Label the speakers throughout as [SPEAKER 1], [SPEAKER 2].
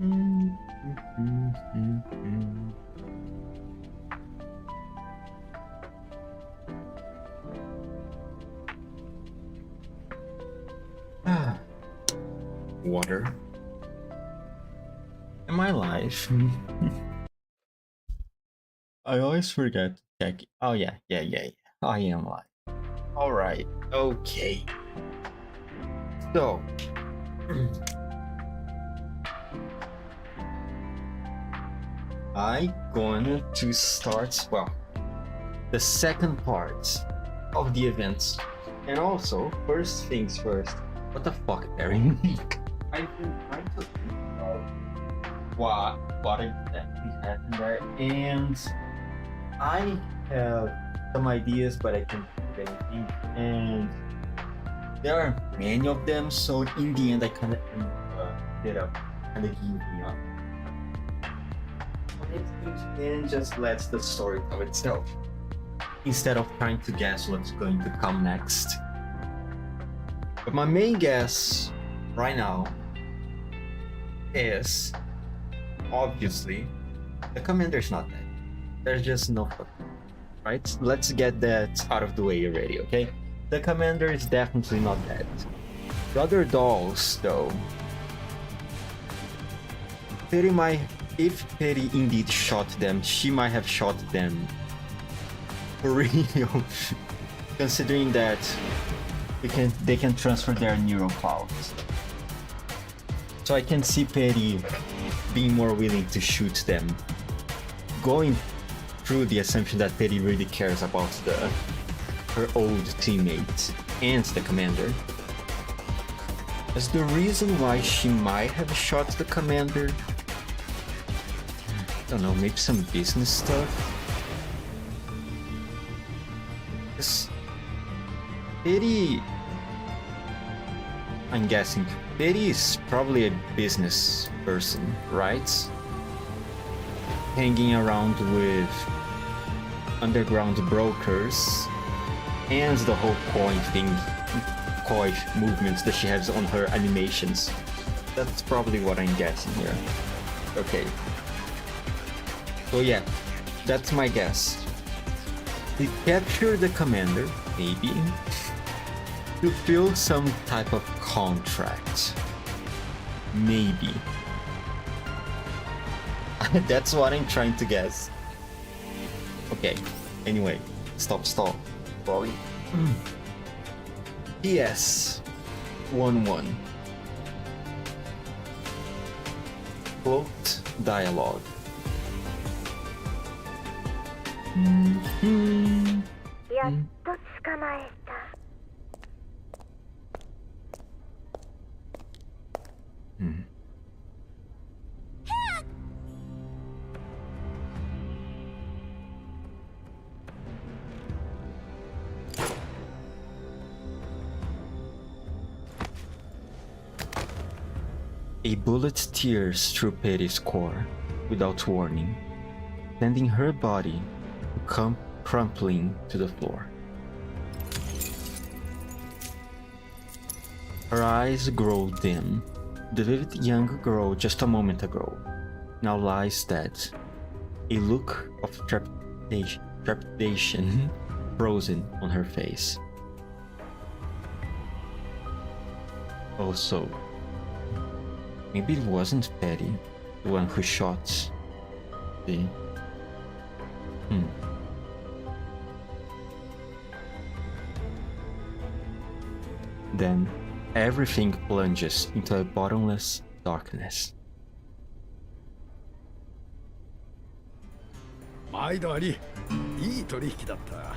[SPEAKER 1] Water. Am I live? I always forget to check. Oh yeah. I am live. All right. Okay. So. I'm going to start, well, the second part of the events. And also, first things first. What the fuck, Peri? I've been trying to think about what exactly happened there, and I have some ideas, but I can't think of anything. And there are many of them, so in the end, I kind of ended up kind of giving up. And just lets the story tell itself instead of trying to guess what's going to come next. But my main guess right now is obviously the commander's not dead. There's just no fuck, right? Let's get that out of the way already, okay? The commander is definitely not dead. The other dolls, though, if Peri indeed shot them, she might have shot them for real. Considering that they can transfer their neural clouds. So I can see Peri being more willing to shoot them, going through the assumption that Peri really cares about her old teammate and the commander. As the reason why she might have shot the commander, I don't know, maybe some business stuff? Because Peri, I'm guessing, Peri is probably a business person, right? Hanging around with underground brokers and the whole coin movements that she has on her animations. That's probably what I'm guessing here. Okay. So yeah, that's my guess. We capture the commander, maybe, to fill some type of contract. Maybe. That's what I'm trying to guess. Okay, anyway, stall. Probably. PS 1-1. Quote dialogue. Hmm. A bullet tears through Peri's core without warning, sending her body to come crumpling to the floor. Her eyes grow dim. The vivid young girl just a moment ago now lies dead, a look of trepidation frozen on her face. Also, maybe it wasn't Peri, the one who shot the... Then, everything plunges into a bottomless darkness.
[SPEAKER 2] 毎度あり、いい取引だった。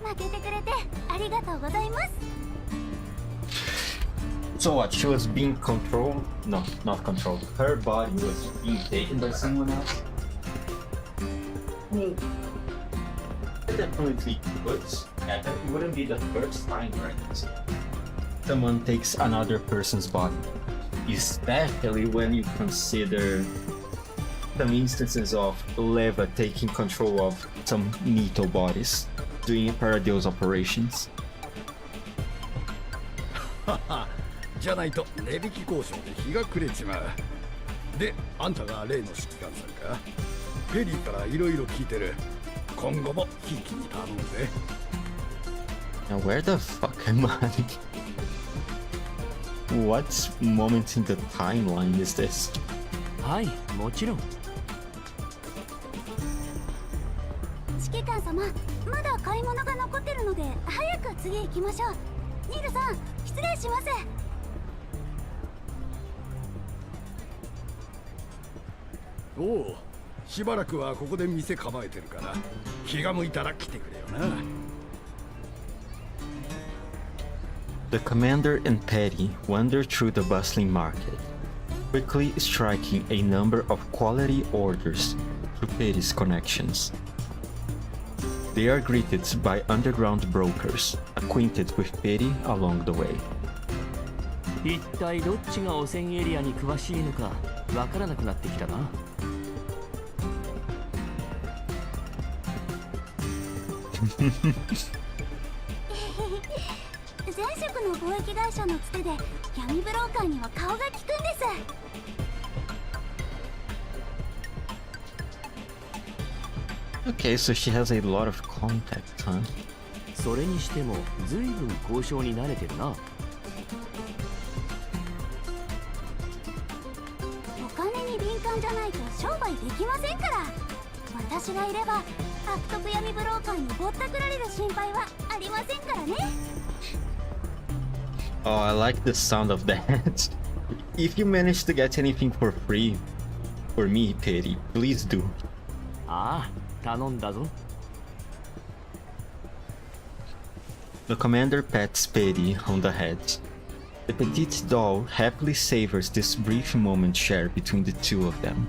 [SPEAKER 3] 負けてくれてありがとうございます。
[SPEAKER 1] So what, she was being controlled? No, not controlled. Her body was being taken by someone else? I mean, it definitely could happen. It wouldn't be the first time, right? Someone takes another person's body. Especially when you consider some instances of Leva taking control of some Nito bodies, doing Paradeus operations.
[SPEAKER 2] じゃないと値引き交渉で日が暮れちまう。で、あんたが例の指揮官さんか。ペリーからいろいろ聞いてる。今後もひいきに頼むぜ。
[SPEAKER 1] Now where the fuck am I? What moment in the timeline is this?
[SPEAKER 4] はい、もちろん。
[SPEAKER 3] 指揮官様、まだ買い物が残ってるので早く次行きましょう。ニルさん、失礼します。
[SPEAKER 2] おお、しばらくはここで店構えてるから気が向いたら来てくれよな。
[SPEAKER 1] The commander and Peri wander through the bustling market, quickly striking a number of quality orders through Peri's connections. They are greeted by underground brokers, acquainted with Peri along the way.
[SPEAKER 4] 一体どっちが汚染エリアに詳しいのかわからなくなってきたな。
[SPEAKER 3] 前職の貿易会社のつてで闇ブローカーには顔が利くんです。
[SPEAKER 1] Okay, so she has a lot of contacts, huh?
[SPEAKER 4] それにしても随分交渉に慣れてるな。
[SPEAKER 3] お金に敏感じゃないと商売できませんから。私がいれば悪徳闇ブローカーにぼったくられる心配はありませんからね。
[SPEAKER 1] Oh, I like the sound of that. If you manage to get anything for free for me, Peri, please do.
[SPEAKER 4] ああ、頼んだぞ。
[SPEAKER 1] The commander pats Peri on the head. The petite doll happily savors this brief moment shared between the two of them.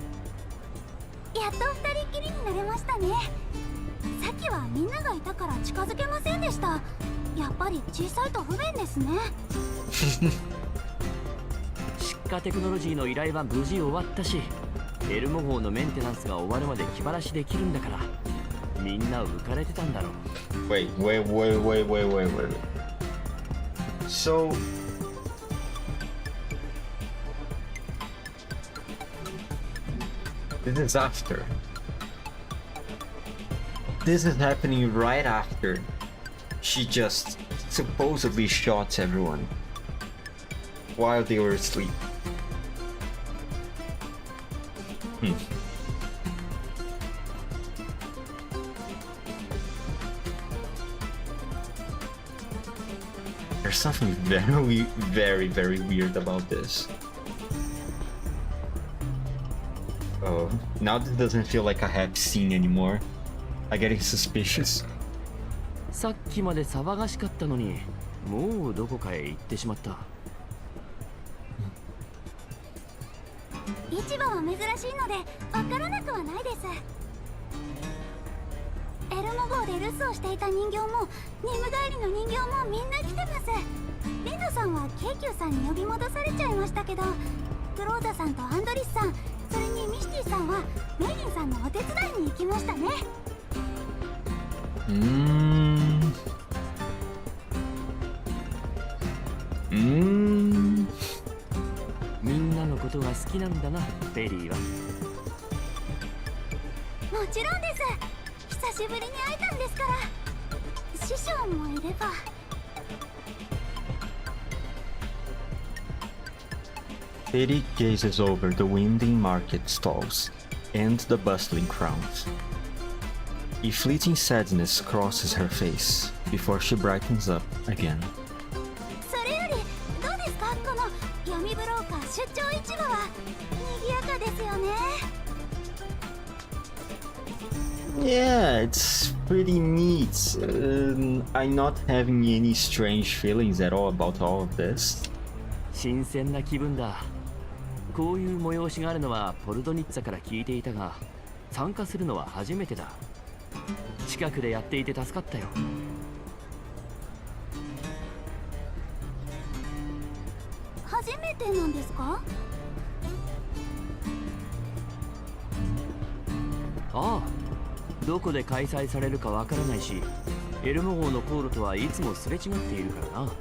[SPEAKER 3] やっと二人っきりになれましたね。さっきはみんながいたから近づけませんでした。やっぱり小さいと不便ですね。
[SPEAKER 4] 出荷テクノロジーの依頼は無事終わったし、エルモ号のメンテナンスが終わるまで気晴らしできるんだから、みんな浮かれてたんだろう。
[SPEAKER 1] Wait. So... This is after. This is happening right after she just supposedly shot everyone while they were asleep. There's something very weird about this. Oh, now this doesn't feel like a happy scene anymore. I'm getting suspicious.
[SPEAKER 4] さっきまで騒がしかったのに、もうどこかへ行ってしまった。
[SPEAKER 3] 市場は珍しいのでわからなくはないです。エルモ号で留守をしていた人形も任務帰りの人形もみんな来てます。リンドさんはケイキューさんに呼び戻されちゃいましたけど、クローザさんとアンドリスさん、それにミシティさんはメインさんのお手伝いに行きましたね。
[SPEAKER 4] みんなのことが好きなんだな、ペリーは。
[SPEAKER 3] もちろんです。久しぶりに会えたんですから。師匠もいれば。
[SPEAKER 1] Peri gazes over the winding market stalls and the bustling crowds. A fleeting sadness crosses her face before she brightens up again.
[SPEAKER 3] それよりどうですか、この闇ブローカー出張市場は賑やかですよね。
[SPEAKER 1] Yeah, it's pretty neat. I'm not having any strange feelings at all about all of this.
[SPEAKER 4] 新鮮な気分だ。こういう催しがあるのはポルドニッツァから聞いていたが、参加するのは初めてだ。近くでやっていて助かったよ。
[SPEAKER 3] 初めてなんですか？
[SPEAKER 4] ああ、どこで開催されるかわからないし、エルモ号の航路とはいつもすれ違っているからな。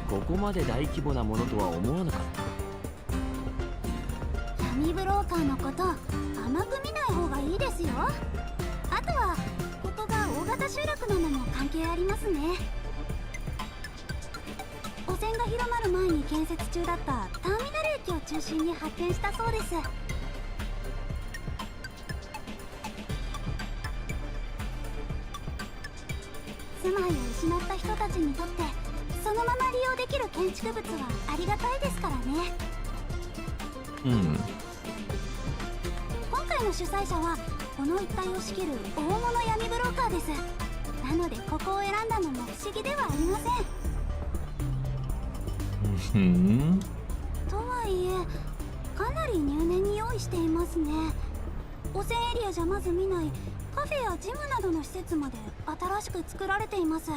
[SPEAKER 4] ここまで大規模なものとは思わなかった。
[SPEAKER 3] 闇ブローカーのこと甘く見ない方がいいですよ。あとはここが大型集落なのも関係ありますね。汚染が広まる前に建設中だったターミナル駅を中心に発展したそうです。住まいを失った人たちにとってそのまま利用できる建築物はありがたいですからね。
[SPEAKER 1] Hmm.
[SPEAKER 3] 今回の主催者はこの一帯を仕切る大物闇ブローカーです。なのでここを選んだのも不思議ではありません。
[SPEAKER 1] Hmm.
[SPEAKER 3] とはいえかなり入念に用意していますね。汚染エリアじゃまず見ないカフェやジムなどの施設まで新しく作られています。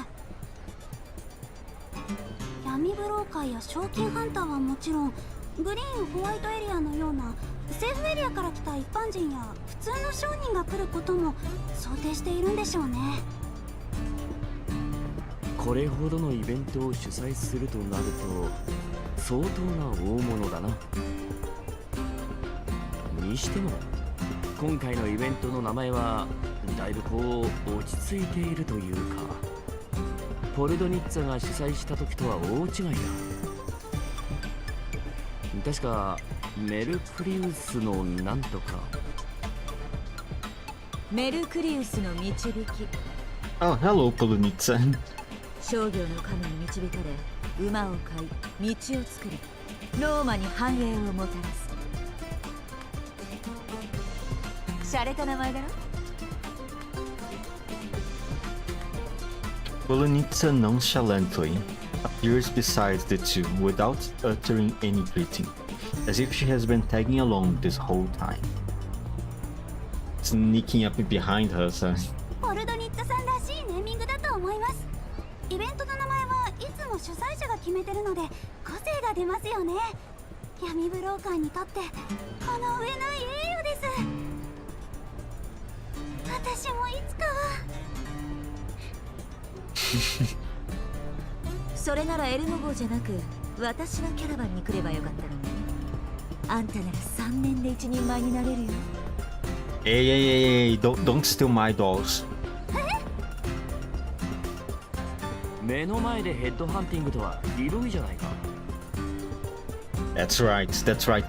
[SPEAKER 3] 闇ブローカーや賞金ハンターはもちろんグリーンホワイトエリアのようなセーフエリアから来た一般人や普通の商人が来ることも想定しているんでしょうね。
[SPEAKER 4] これほどのイベントを主催するとなると相当な大物だな。にしても今回のイベントの名前はだいぶこう落ち着いているというか、ポルドニッツァが主催した時とは大違いだ。確かメルクリウスのなんとか。
[SPEAKER 5] メルクリウスの導き。
[SPEAKER 1] Oh, hello, Polonitsa.
[SPEAKER 5] 商業の神に導かれ馬を飼い道を作りローマに繁栄をもたらす。洒落た名前だろ。
[SPEAKER 1] Polonitsa nonchalantly appears beside the two without uttering any greeting, as if she has been tagging along this whole time. Sneaking up behind her, son.
[SPEAKER 3] ポルドニッツァさんらしいネーミングだと思います。イベントの名前はいつも主催者が決めてるので個性が出ますよね。闇ブローカーにとってこの上ない栄誉です。私もいつかは。
[SPEAKER 5] それならエルモ号じゃなく私のキャラバンに来ればよかったのに。あんたなら3年で一人前になれるよ。
[SPEAKER 1] Hey, don't steal my dolls.
[SPEAKER 4] 目の前でヘッドハンティングとはひどいじゃないか。
[SPEAKER 1] That's right,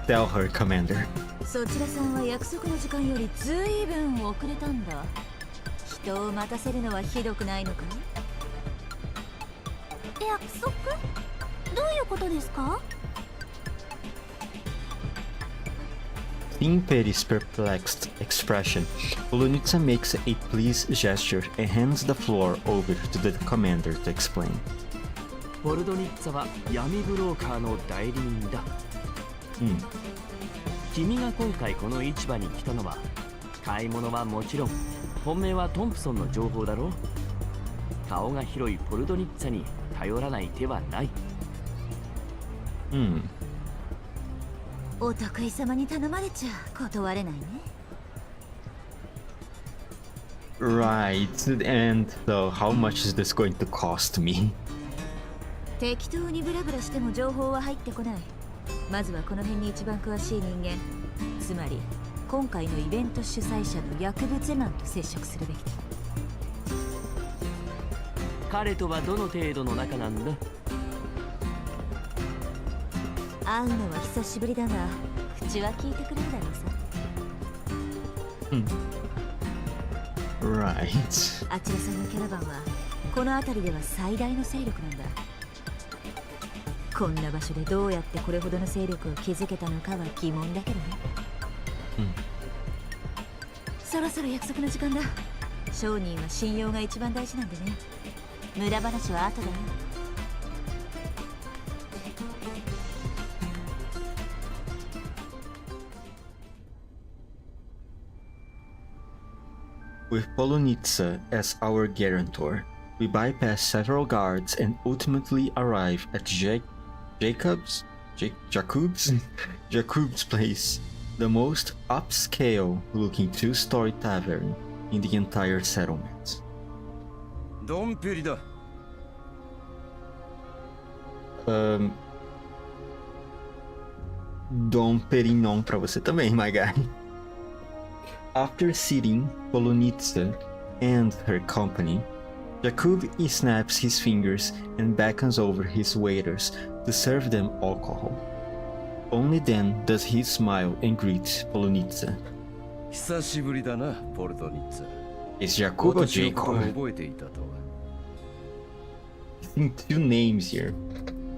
[SPEAKER 1] tell her, Commander.
[SPEAKER 5] そちらさんは約束の時間よりずいぶん遅れたんだ。人を待たせるのはひどくないのかい？
[SPEAKER 3] 約束？どういうことですか？
[SPEAKER 1] Seeing Peri's perplexed expression, Polonitsa makes a please gesture and hands the floor over to the commander to explain.
[SPEAKER 4] ポルドニッツァは闇ブローカーの代理人だ。君が今回この市場に来たのは買い物はもちろん本命はトンプソンの情報だろう。顔が広いポルドニッツァに頼らない手はない。
[SPEAKER 5] お得意様に頼まれちゃ断れないね。
[SPEAKER 1] Right, and so how much is this going to cost me?
[SPEAKER 5] 適当にブラブラしても情報は入ってこない。まずはこの辺に一番詳しい人間、つまり今回のイベント主催者の薬物マンと接触するべきだ。
[SPEAKER 4] 彼とはどの程度の仲なんだ？
[SPEAKER 5] 会うのは久しぶりだが口は聞いてくれるだろうさ。
[SPEAKER 1] Right.
[SPEAKER 5] あちらさんのキャラバンはこの辺りでは最大の勢力なんだ。こんな場所でどうやってこれほどの勢力を築けたのかは疑問だけどね。そろそろ約束の時間だ。商人は信用が一番大事なんでね。無駄話は後だよ。
[SPEAKER 1] With Polonitsa as our guarantor, we bypass several guards and ultimately arrive at Jacob's place, the most upscale-looking two-story tavern in the entire settlement.
[SPEAKER 6] ドンペリだ。
[SPEAKER 1] Dom Perignon pra você também, my guy. After seating Polonitsa and her company, Jakub snaps his fingers and beckons over his waiters to serve them alcohol. Only then does he smile and greet Polonitsa.
[SPEAKER 2] 久しぶりだな、ポルトニッツァ。
[SPEAKER 1] Is Jakub or
[SPEAKER 2] 私のことを
[SPEAKER 1] Jacob?
[SPEAKER 2] 覚えていたとは。
[SPEAKER 1] I think two names here.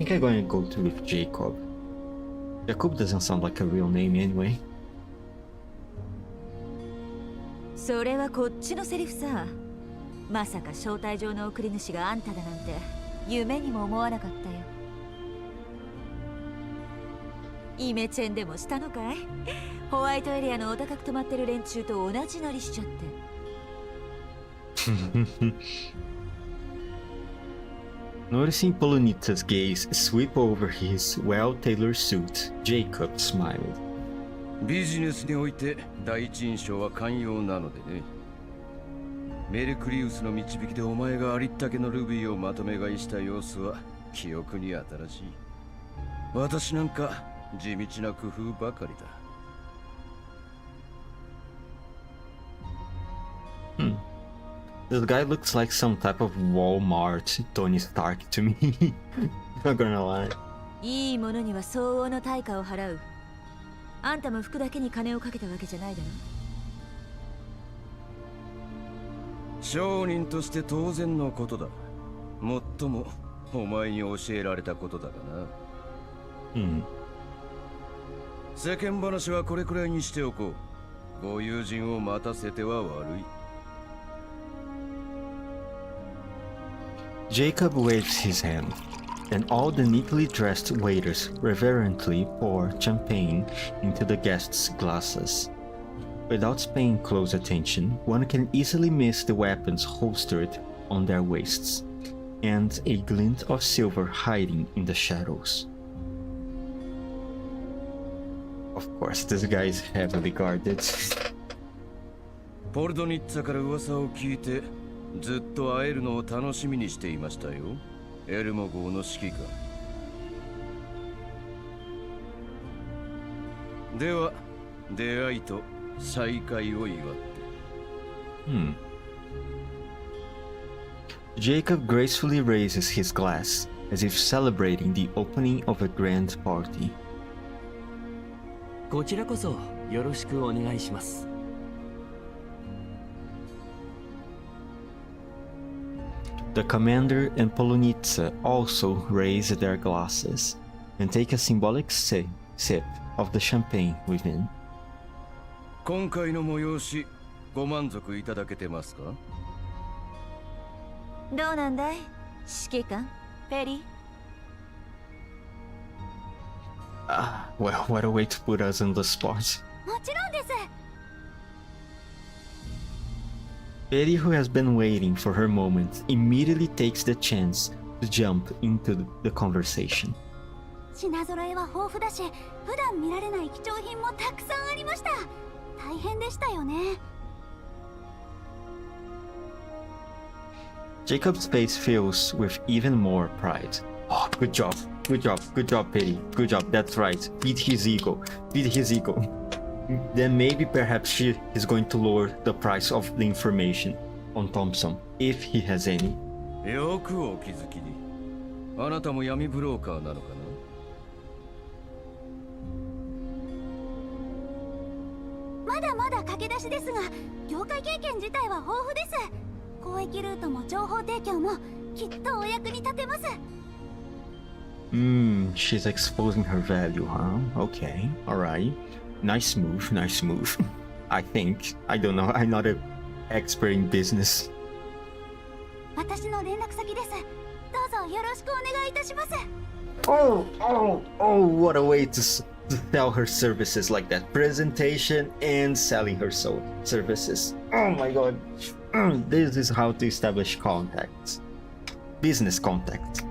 [SPEAKER 1] I think I'm going to go to with Jacob. Jakub doesn't sound like a real name anyway.
[SPEAKER 5] それはこっちのセリフさ。まさか招待状の送り主があんただなんて夢にも思わなかったよ。イメチェンでもしたのかい？ホワイトエリアのお高く泊まってる連中と同じなりしちゃって。
[SPEAKER 1] Noticing Polonitsa's gaze sweep over his well-tailored suit, Jacob smiled.
[SPEAKER 2] ビジネスにおいて第一印象は寛容なのでね。メルクリウスの導きでお前がありったけのルビーをまとめ買いした様子は記憶に新しい。私なんか地道な工夫ばかりだ。
[SPEAKER 1] This guy looks like some type of Walmart Tony Stark to me. Not gonna lie.
[SPEAKER 5] いいものには相応の対価を払う。あんたも服だけに金をかけたわけじゃないだろ。
[SPEAKER 2] 商人として当然のことだ。もっともお前に教えられたことだがな。世間話はこれくらいにしておこう。ご友人を待たせては悪い。
[SPEAKER 1] Jacob waves his hand, and all the neatly dressed waiters reverently pour champagne into the guests' glasses. Without paying close attention, one can easily miss the weapons holstered on their waists, and a glint of silver hiding in the shadows. Of course, this guy is heavily guarded.
[SPEAKER 2] ポルドニッツァから噂を聞いてずっと会えるのを楽しみにしていましたよ。エルモ号の指揮官。では出会いと再会を祝って。
[SPEAKER 1] Jacob gracefully raises his glass, as if celebrating the opening of a grand party.
[SPEAKER 4] こちらこそよろしくお願いします。
[SPEAKER 1] The commander and Polonitsa also raise their glasses and take a symbolic sip of the champagne within.
[SPEAKER 2] 今回の催しご満足いただけてますか？
[SPEAKER 5] どうなんだい指揮官ペリー。
[SPEAKER 1] Well, what a way to put us on the spot.
[SPEAKER 3] もちろんです。
[SPEAKER 1] Peri, who has been waiting for her moment, immediately takes the chance to jump into the conversation.
[SPEAKER 3] 品揃えは豊富だし、普段見られない貴重品もたくさんありました。大変でしたよね。
[SPEAKER 1] Jacob's face fills with even more pride. Oh, good job, Peri. Good job, that's right. Feed his ego. Then maybe perhaps she is going to lower the price of the information on Thompson, if he has any.
[SPEAKER 2] よくお気づきに。あなたも闇ブローカーなのかな？
[SPEAKER 3] まだまだ駆け出しですが、業界経験自体は豊富です。交易ルートも情報提供もきっとお役に立てます。
[SPEAKER 1] She's exposing her value, huh? Okay, alright. Nice move. I think. I don't know, I'm not an expert in business.
[SPEAKER 3] 私の連絡先です。どうぞよろしくお願いいたします。
[SPEAKER 1] Oh, what a way to sell her services like that. Presentation and selling her services. Oh my god. This is how to establish contacts. Business contacts.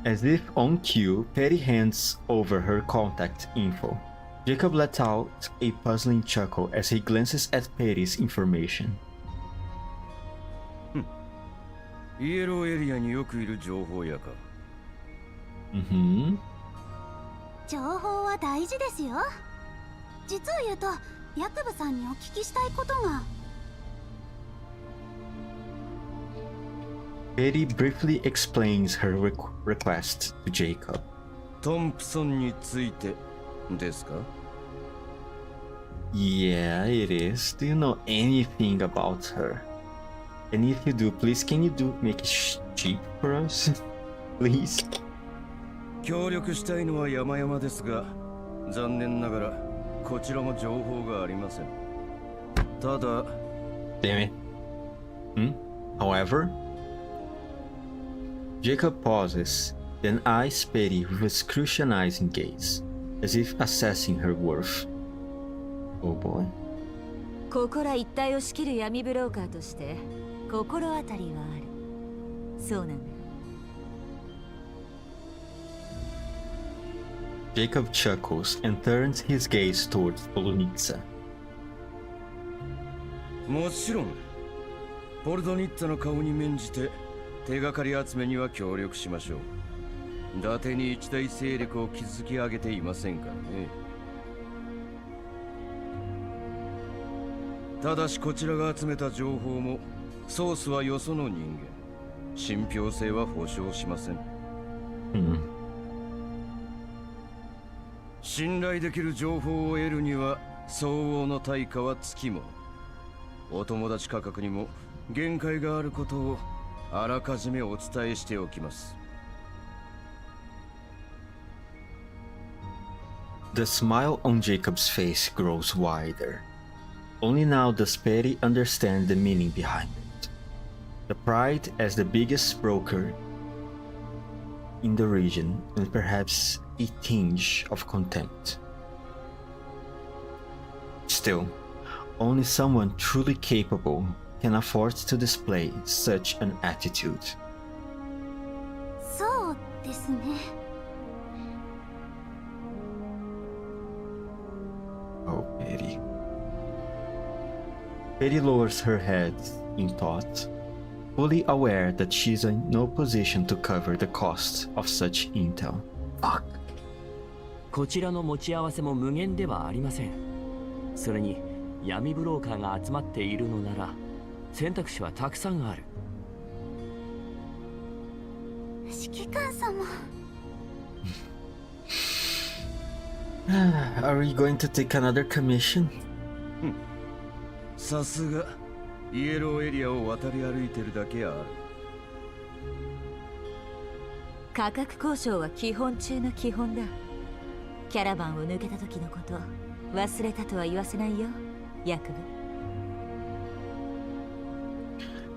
[SPEAKER 1] As if on cue, Peri hands over her contact info. Jacob lets out a puzzling chuckle as he glances at Peri's information.
[SPEAKER 2] イエローエリアによくいる情報屋か。
[SPEAKER 1] Mm-hmm.
[SPEAKER 3] 情報は大事ですよ。実を言うとヤクブさんにお聞きしたいことが。
[SPEAKER 1] Peri briefly explains her request to Jacob.
[SPEAKER 2] トンプソンについてですか？
[SPEAKER 1] Yeah, it is. Do you know anything about her? And if you do, please can you make it cheap for us? Please.
[SPEAKER 2] 協力したいのは山々ですが、残念ながらこちらも情報がありません。ただ
[SPEAKER 1] Damn it. However, Jacob pauses, then eyes Peri with a scrutinizing gaze, as if assessing her worth. Oh boy.
[SPEAKER 5] ここら一帯を仕切る闇ブローカーとして心当たりはある。そうなんだ。
[SPEAKER 1] Jacob chuckles and turns his gaze towards Polonitsa.
[SPEAKER 2] もちろんポルドニッツァの顔に免じて手がかり集めには協力しましょう。伊達に一大勢力を築き上げていませんからね。ただしこちらが集めた情報もソースはよその人間、信憑性は保証しません。信頼できる情報を得るには相応の対価はつきもの。お友達価格にも限界があることをあらかじめお伝えしておきます。
[SPEAKER 1] The smile on Jacob's face grows wider. Only now does Peri understand the meaning behind it. The pride as the biggest broker in the region, and perhaps a tinge of contempt. Still, only someone truly capable can afford to display such an attitude.
[SPEAKER 3] そうですね。
[SPEAKER 1] Oh, Peri. Peri lowers her head in thought, fully aware that she's in no position to cover the cost of such intel. Fuck.
[SPEAKER 4] こちらの持ち合わせも無限ではありません。それに闇ブローカーが集まっているのなら選択肢はたくさんある。
[SPEAKER 3] 指揮官様。
[SPEAKER 1] Are we going to take another commission?
[SPEAKER 2] さすがイエローエリアを渡り歩いてるだけある。
[SPEAKER 5] 価格交渉は基本中の基本だ。キャラバンを抜けた時のこと忘れたとは言わせないよ、ヤク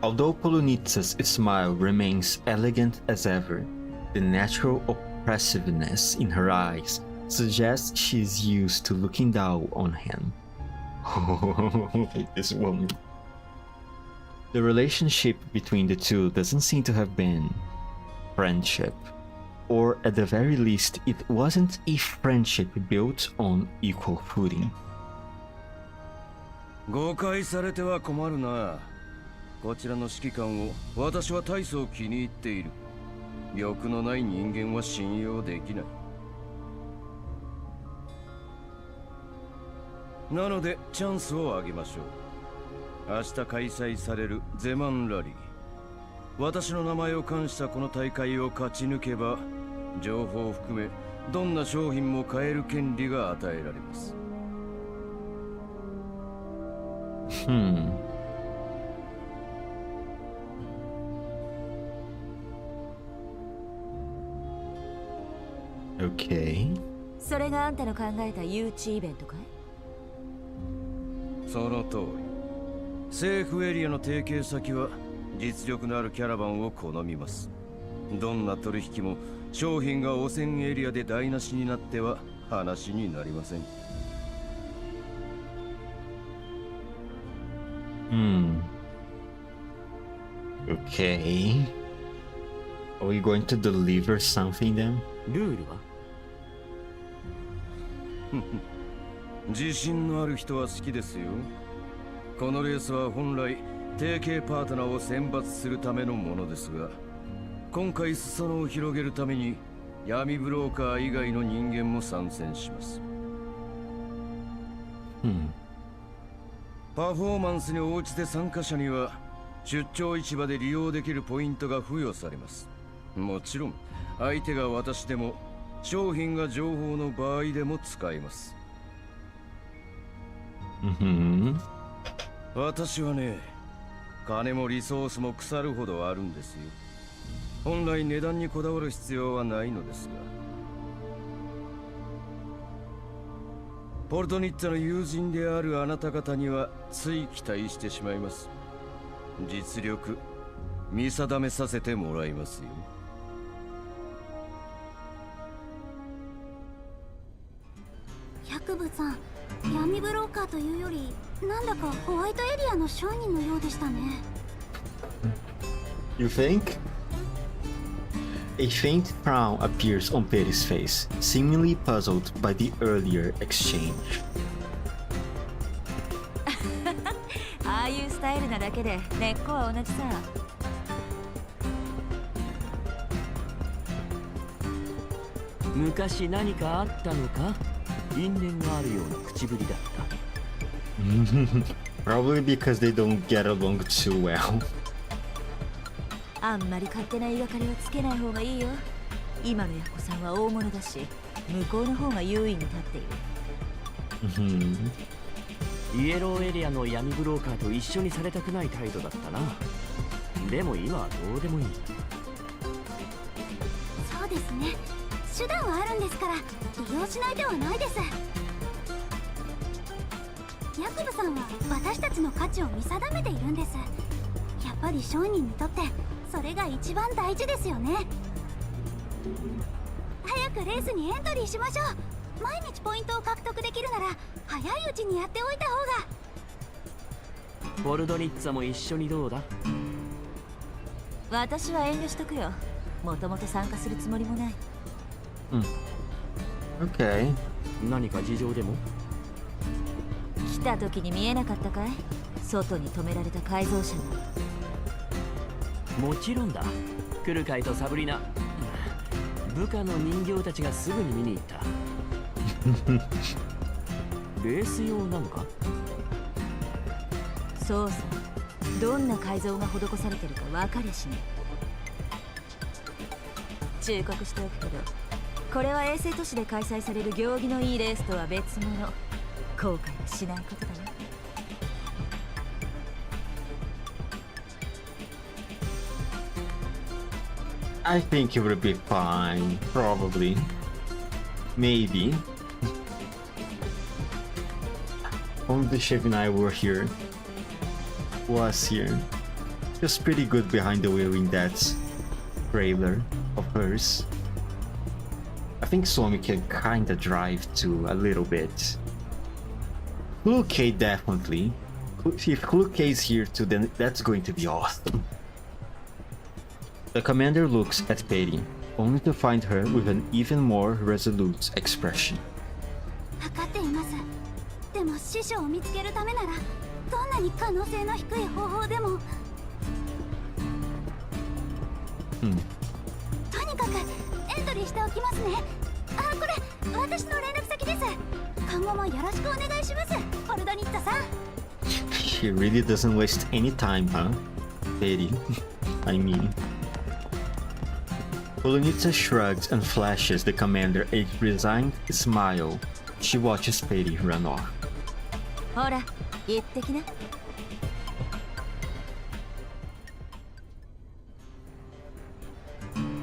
[SPEAKER 5] ブ。
[SPEAKER 1] Although Polonitsa's smile remains elegant as ever, the natural oppressiveness in her eyes suggests she is used to looking down on him. This woman. The relationship between the two doesn't seem to have been friendship, or at the very least, it wasn't a friendship built on equal footing.
[SPEAKER 2] 誤解されては困るな。こちらの指揮官を私は大層気に入っている。欲のない人間は信用できない。なのでチャンスをあげましょう。明日開催されるゼマンラリー、私の名前を冠したこの大会を勝ち抜けば情報を含めどんな商品も買える権利が与えられます。
[SPEAKER 1] Okay.
[SPEAKER 5] それがあんたの考えた誘致イベントかい？
[SPEAKER 2] その通り。政府エリアの提携先は実力のあるキャラバンを好みます。どんな取引も商品が汚染エリアで台無しになっては話になりません。
[SPEAKER 1] Okay. Are we going to deliver something then?
[SPEAKER 4] ルールは？
[SPEAKER 2] 自信のある人は好きですよ。このレースは本来提携パートナーを選抜するためのものですが、今回裾野を広げるために闇ブローカー以外の人間も参戦します。パフォーマンスに応じて参加者には出張市場で利用できるポイントが付与されます。もちろん相手が私でも商品が情報の場合でも使えます。私はね、金もリソースも腐るほどあるんですよ。本来値段にこだわる必要はないのですが、ポルトニッツァの友人であるあなた方にはつい期待してしまいます。実力見定めさせてもらいますよ。
[SPEAKER 3] 百部さん、闇ブローカーというよりなんだかホワイトエリアの商人のようでしたね。
[SPEAKER 1] You think? A faint frown appears on Peri's face, seemingly puzzled by the earlier exchange.
[SPEAKER 5] ああいうスタイルなだけで根っこは同じさ。
[SPEAKER 4] 昔何かあったのか？因縁があるような口ぶりだった。
[SPEAKER 1] Probably because they don't get along too well.
[SPEAKER 5] あんまり勝手な言いがかりはつけない方がいいよ。今のヤコさんは大物だし、向こうの方が優位に立っている。
[SPEAKER 4] イエローエリアの闇ブローカーと一緒にされたくない態度だったな。でも今はどうでもいい。
[SPEAKER 3] そうですね、手段はあるんですから利用しない手はないです。ヤクブさんは私たちの価値を見定めているんです。やっぱり商人にとってそれが一番大事ですよね。早くレースにエントリーしましょう。毎日ポイントを獲得できるなら早いうちにやっておいた方が。
[SPEAKER 4] ポルドニッツァも一緒にどうだ？
[SPEAKER 5] 私は遠慮しとくよ。もともと参加するつもりもない。
[SPEAKER 1] Okay.
[SPEAKER 4] 何か事情でも？
[SPEAKER 5] 来た時に見えなかったかい？外に止められた改造車が。
[SPEAKER 4] もちろんだ。クルカイとサブリナ、部下の人形たちがすぐに見に行った。レース用なのか？
[SPEAKER 5] そうさ。どんな改造が施されてるか分かりゃしねえ。忠告しておくけど、これは衛星都市で開催される行儀のいいレースとは別物。後悔はしないことだね。
[SPEAKER 1] I think it would be fine. Probably. Maybe. Only the Chef and I was here. She was pretty good behind the wheel in that trailer of hers. I think Swami can kinda drive too, a little bit. Luke definitely. If Luke is here too, then that's going to be awesome. The commander looks at Peri, only to find her with an even more resolute expression.
[SPEAKER 3] 分かっています。でも師匠を見つけるためならどんなに可能性の低い方法でも。とにかくエントリーしておきますね。あ、これ私の連絡先です。今後もよろしくお願いします、ポルドニッツァさん。
[SPEAKER 1] She really doesn't waste any time, huh? Peri. I mean. Polonitsa shrugs and flashes the commander a resigned smile. She watches Peri run off.
[SPEAKER 5] ほら、行ってきな。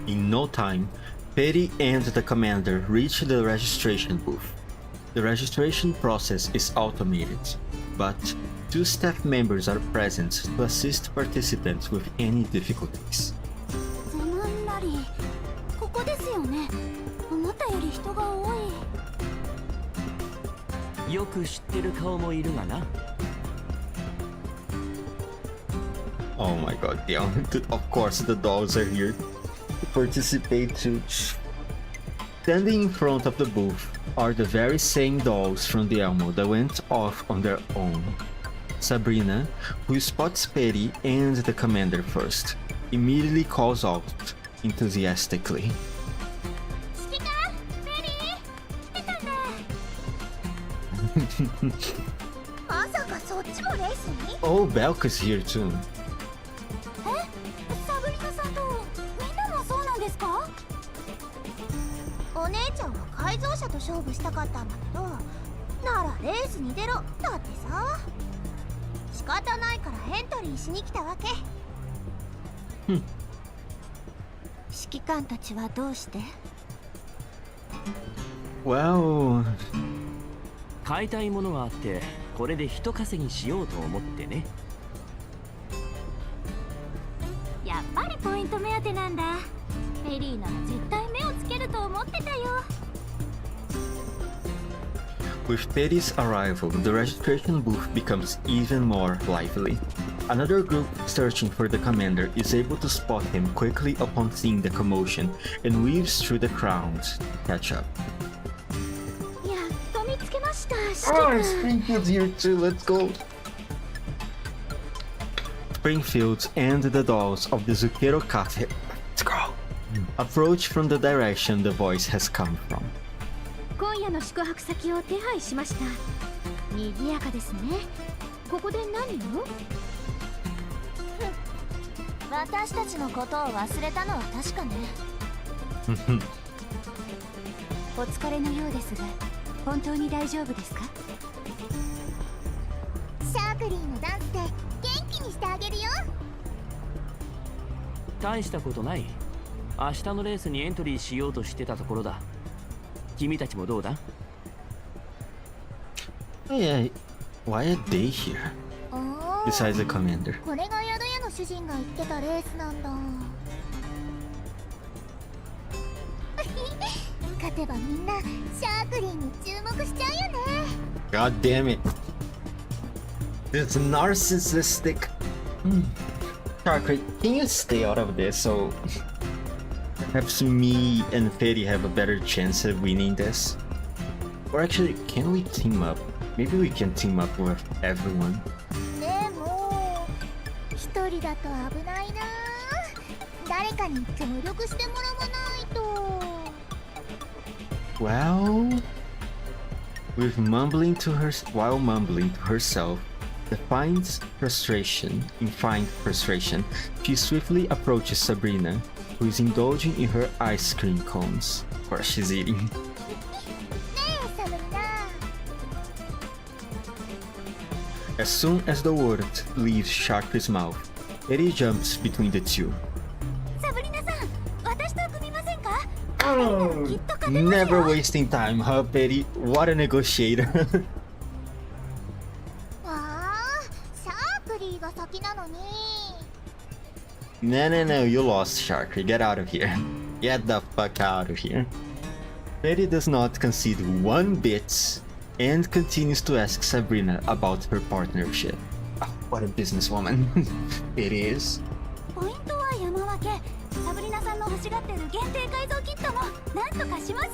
[SPEAKER 1] In no time, Peri and the commander reach the registration booth. The registration process is automated, but two staff members are present to assist participants with any difficulties.
[SPEAKER 3] ゼマンラリー、ここですよね。思ったより人が多い。
[SPEAKER 4] よく知ってる顔もいるがな。
[SPEAKER 1] Oh my god, yeah. Of course the dolls are here to participate too. Standing in front of the booth are the very same dolls from the Elmo that went off on their own. Sabrina, who spots Peri and the commander first, immediately calls out enthusiastically.
[SPEAKER 3] 指揮官ペリー来てたんだ。まさかそっちもレースに？
[SPEAKER 1] Oh, Belka's here too.
[SPEAKER 3] サブリナさんとみんなもそうなんですか？お姉ちゃんは改造車と勝負したかったんだけど、ならレースに出ろだってさ。仕方ないからエントリーしに来たわけ。指揮官たちはどうして？
[SPEAKER 1] Well,
[SPEAKER 4] 買いたいものがあってこれで人稼ぎしようと思ってね。
[SPEAKER 3] やっぱりポイント目当てなんだ。ペリーなら絶対目をつけると思ってたよ。
[SPEAKER 1] with Peri's arrival, the registration booth becomes even more lively. Another group searching for the commander is able to spot him quickly upon seeing the commotion and weaves through the crowds to catch up.
[SPEAKER 3] やっと見つけました。
[SPEAKER 1] Oh, Springfield's here too, let's go! Springfield and the dolls of the Zucchero Cafe, let's go! Approach from the direction the voice has come from.
[SPEAKER 3] 今夜の宿泊先を手配しました。賑やかですね。ここで何を？私たちのことを忘れたのは確かね。お疲れのようですが、本当に大丈夫ですか？シャークリーのダンスで元気にしてあげるよ。
[SPEAKER 4] 大したことない。明日のレースにエントリーしようとしてたところだ。君たちもどうだ？
[SPEAKER 1] Yeah, why are they here? Besides the commander.
[SPEAKER 3] これが宿屋の主人が言ってたレースなんだ。勝てばみんなシャークリーに注目しちゃうよね。
[SPEAKER 1] God damn it. This narcissistic. Shark, can you stay out of this so perhaps me and Peri have a better chance of winning this? Or actually, can we team up? Maybe we can team up with everyone.
[SPEAKER 3] でも一人だと危ないな。誰かに協力してもらわないと。
[SPEAKER 1] Well, while mumbling to herself, in fine frustration, she swiftly approaches Sabrina, who is indulging in her ice cream cones. Of course, she's eating.
[SPEAKER 3] ねえサブリナ。
[SPEAKER 1] As soon as the word leaves Shark's mouth, Eddie jumps between the two.
[SPEAKER 3] サブリナさん、私と組みませんか？
[SPEAKER 1] Oh,
[SPEAKER 3] きっと勝てますよ。
[SPEAKER 1] never wasting time, huh, Peri? What a negotiator.
[SPEAKER 3] わあ、シャークリーが先なのに。
[SPEAKER 1] No, you lost, Shark. Get out of here. Get the fuck out of here. Peri does not concede one bit and continues to ask Sabrina about her partnership. Oh, what a businesswoman. It is.
[SPEAKER 3] ポイントは山分け。サブリナさんの欲しがってる限定改造キットもなんとかします。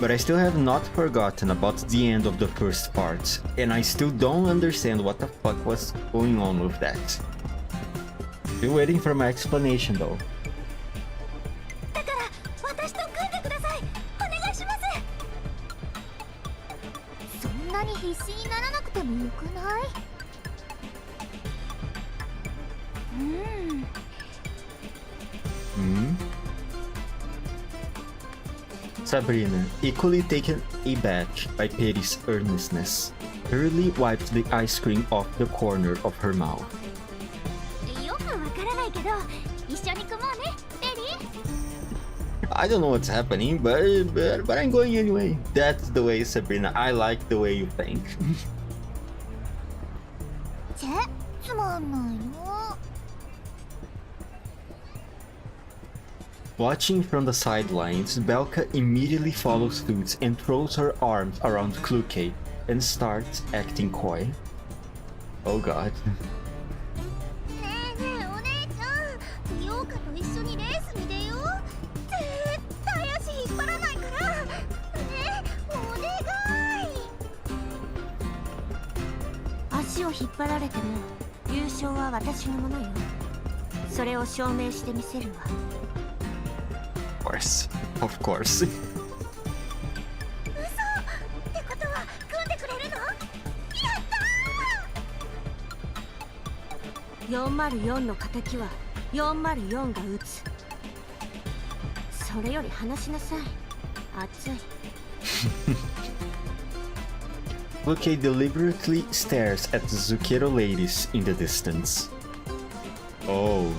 [SPEAKER 1] But I still have not forgotten about the end of the first part, and I still don't understand what the fuck was going on with that. Still waiting for my explanation though.
[SPEAKER 3] だから私と組んでください。お願いします。そんなに必死にならなくてもよくない？Sabrina,
[SPEAKER 1] equally taken aback by Peri's earnestness, hurriedly wipes the ice cream off the corner of her mouth.
[SPEAKER 3] よくわからないけど、一緒に組もうね、ペリー。
[SPEAKER 1] I don't know what's happening, but I'm going anyway. That's the way, Sabrina. I like the way you think.
[SPEAKER 3] チェ、つまんないの。
[SPEAKER 1] Watching from the sidelines, Belka immediately follows suit and throws her arms around Kluke and starts acting coy. Oh god.
[SPEAKER 3] ねえねえお姉ちゃん、ヨーカと一緒にレースに出よう。絶対足引っ張らないから。ねえお願い。引っ張られても優勝は私のものよ。それを証明してみせるわ。
[SPEAKER 1] Of course.
[SPEAKER 3] ってことは組んでくれるの？やったー！ 404の敵は404が撃つ。それより話しなさい。熱い。
[SPEAKER 1] Luke deliberately stares at the Zucchero ladies in the distance. Oh,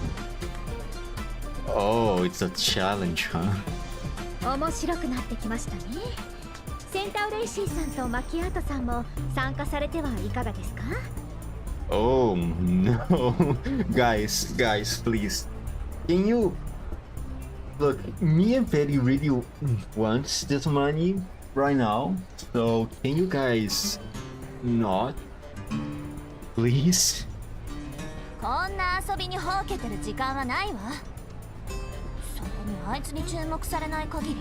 [SPEAKER 1] it's a challenge, huh?
[SPEAKER 5] 面白くなってきましたね。センタウレイシーさんとマキアートさんも参加されてはいかがですか？
[SPEAKER 1] Oh no. guys, please. Can you look, me and Peri really wants this money right now. So can you guys not? Please?
[SPEAKER 3] こんな遊びにほうけてる時間はないわ。それにあいつに注目されない限り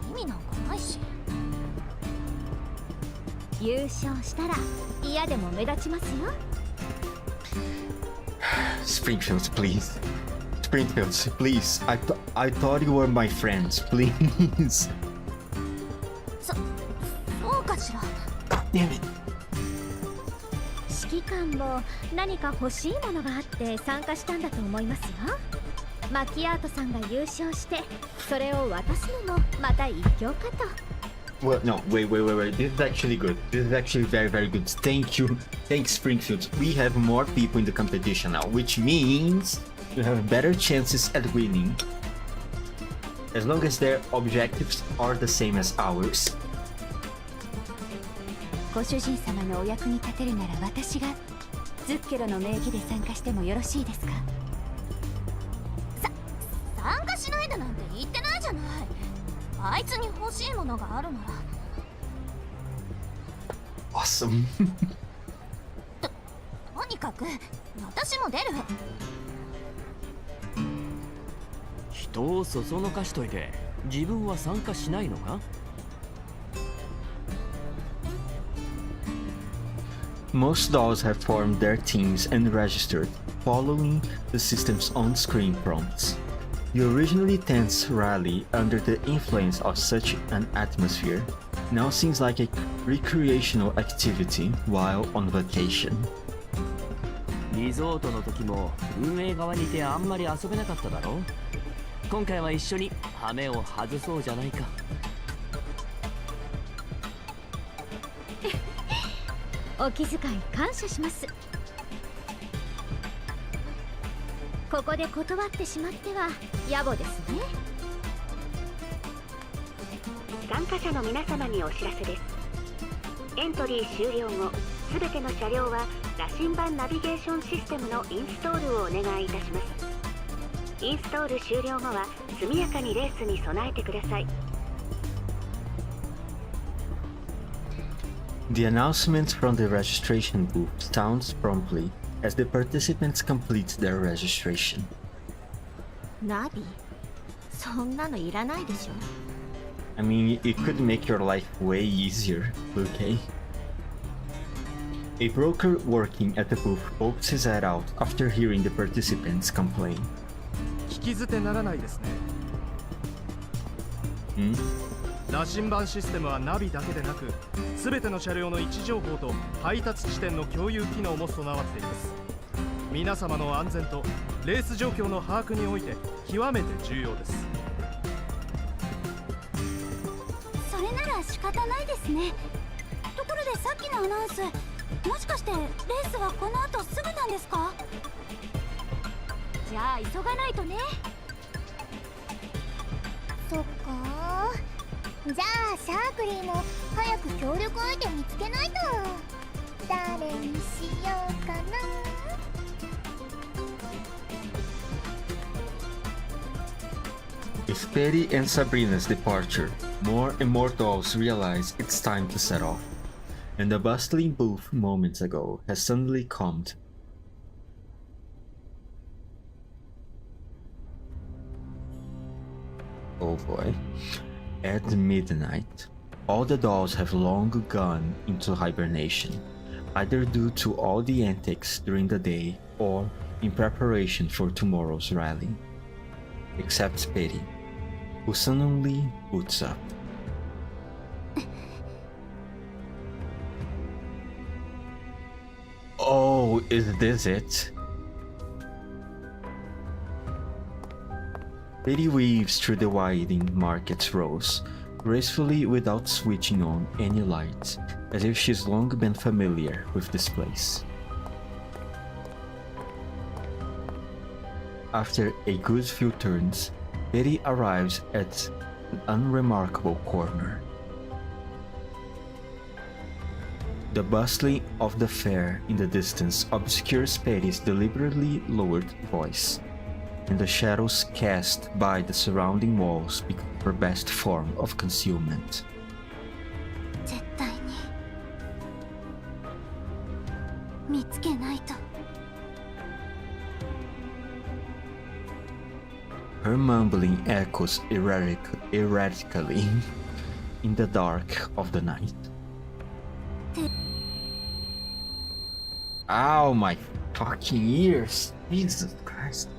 [SPEAKER 3] 意味なんかないし。
[SPEAKER 5] 優勝したら嫌でも目立ちますよ。
[SPEAKER 1] Springfields, please. Springfields, please. I thought you were my friends. Please.
[SPEAKER 3] そうかしら。
[SPEAKER 1] Damn it.
[SPEAKER 5] 指揮官も何か欲しいものがあって参加したんだと思いますよ。マキアートさんが優勝してそれを渡すのもまた一興かと。
[SPEAKER 1] Well, no, wait. This is actually good. This is actually very, very good. Thank you. Thanks, Springfield. We have more people in the competition now, which means we have better chances at winning. As long as their objectives are the same as ours.
[SPEAKER 5] ご主人様のお役に立てるなら私がズッケロの名義で参加してもよろしいですか？
[SPEAKER 3] 参加しないでなんて言ってないじゃない。あいつに欲しいものがあるなら。
[SPEAKER 1] Awesome.
[SPEAKER 3] とにかく私も出る。
[SPEAKER 4] 人をそそのかしといて自分は参加しないのか？
[SPEAKER 1] Most dolls have formed their teams and registered, following the system's on-screen prompts. The originally tense rally under the influence of such an atmosphere now seems like a recreational activity while on vacation.
[SPEAKER 4] リゾートの時も運営側にいてあんまり遊べなかっただろう。今回は一緒に羽目を外そうじゃないか。
[SPEAKER 5] お気遣い感謝します。ここで断ってしまっては野暮ですね。
[SPEAKER 6] 参加者の皆様にお知らせです。エントリー終了後、すべての車両は羅針盤ナビゲーションシステムのインストールをお願いいたします。インストール終了後は速やかにレースに備えてください。
[SPEAKER 1] The announcement from the registration booth sounds promptly as the participants complete their registration.
[SPEAKER 3] ナビ？そんなのいらないでしょ。
[SPEAKER 1] I mean, it could make your life way easier, okay? A broker working at the booth pokes his head out after hearing the participants complain.
[SPEAKER 7] 聞き捨てならないですね。
[SPEAKER 1] Hmm?
[SPEAKER 7] 羅針盤システムはナビだけでなく、すべての車両の位置情報と配達地点の共有機能も備わっています。皆様の安全とレース状況の把握において極めて重要です。
[SPEAKER 3] それなら仕方ないですね。ところでさっきのアナウンス、もしかしてレースはこの後すぐなんですか？
[SPEAKER 5] じゃあ急がないとね。
[SPEAKER 3] そっか。じゃあシャークリーも早く協力相手見つけないと。誰にしようかな。
[SPEAKER 1] With Peri and Sabrina's departure, more and more dolls realize it's time to set off, and the bustling booth moments ago has suddenly calmed. Oh boy. At midnight, all the dolls have long gone into hibernation, either due to all the antics during the day or in preparation for tomorrow's rally. Except Peri, who suddenly boots up. Oh, is this it? Peri weaves through the widening market rows, gracefully without switching on any lights, as if she's long been familiar with this place. After a good few turns, Peri arrives at an unremarkable corner. The bustling of the fair in the distance obscures Peri's deliberately lowered voice, and the shadows cast by the surrounding walls become her best form of concealment.
[SPEAKER 3] 絶対に見つけないと。
[SPEAKER 1] Her mumbling echoes erratically in the dark of the night. Ow, my fucking ears! Jesus Christ.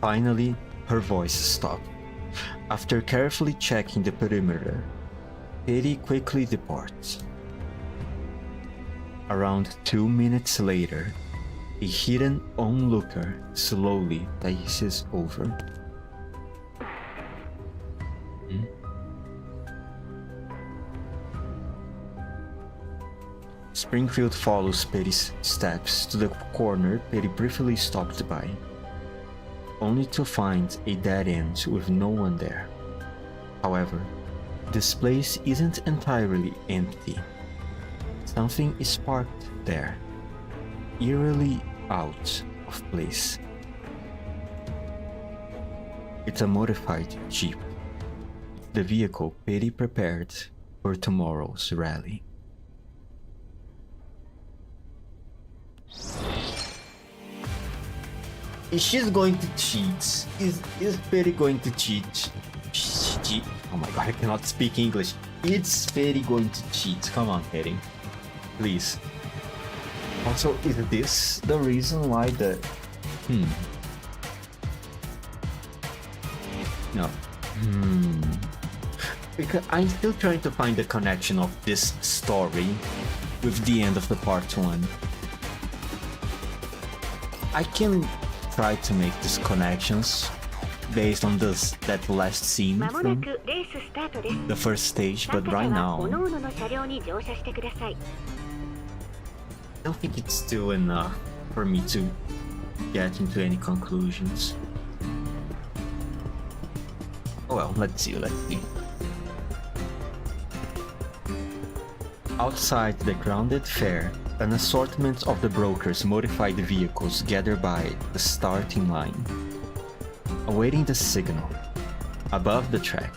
[SPEAKER 1] Finally, her voice stopped. After carefully checking the perimeter, Peri quickly departs. Around 2 minutes later, a hidden onlooker slowly paces over. Springfield follows Peri's steps to the corner Peri briefly stopped by, only to find a dead end with no one there. However, this place isn't entirely empty. Something is parked there, eerily out of place. It's a modified Jeep, the vehicle Peri prepared for tomorrow's rally. Is she going to cheat? Is Peri going to cheat? Cheat? Oh my god, I cannot speak English. Is Peri going to cheat? Come on, Peri. Please. Also, is this the reason why the... No. Because I'm still trying to find the connection of this story with the end of the part 1. I can try to make these connections based on that last scene
[SPEAKER 6] まもな
[SPEAKER 1] from
[SPEAKER 6] くレーススタートです。
[SPEAKER 1] the first stage,
[SPEAKER 6] 参
[SPEAKER 1] but
[SPEAKER 6] 加者
[SPEAKER 1] right
[SPEAKER 6] は
[SPEAKER 1] now
[SPEAKER 6] 各々の車両に乗車してください。
[SPEAKER 1] I don't think it's still enough for me to get into any conclusions. Oh well, let's see. Outside the grounded fair, an assortment of the broker's modified vehicles gather by the starting line, awaiting the signal. Above the track,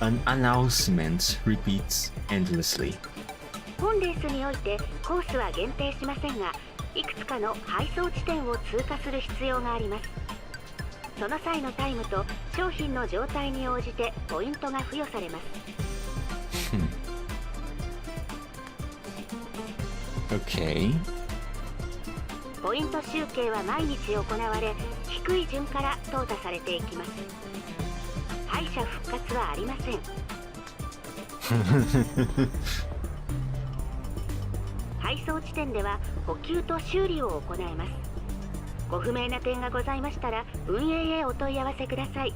[SPEAKER 1] an announcement repeats endlessly.
[SPEAKER 6] 本レースにおいてコースは限定しませんが、いくつかの配送地点を通過する必要があります。その際のタイムと商品の状態に応じてポイントが付与されます。
[SPEAKER 1] Okay.
[SPEAKER 6] ポイント集計は毎日行われ、低い順から淘汰されていきます。敗者復活はありません。配送地点では補給と修理を行います。ご不明な点がございましたら運営へお問い合わせください。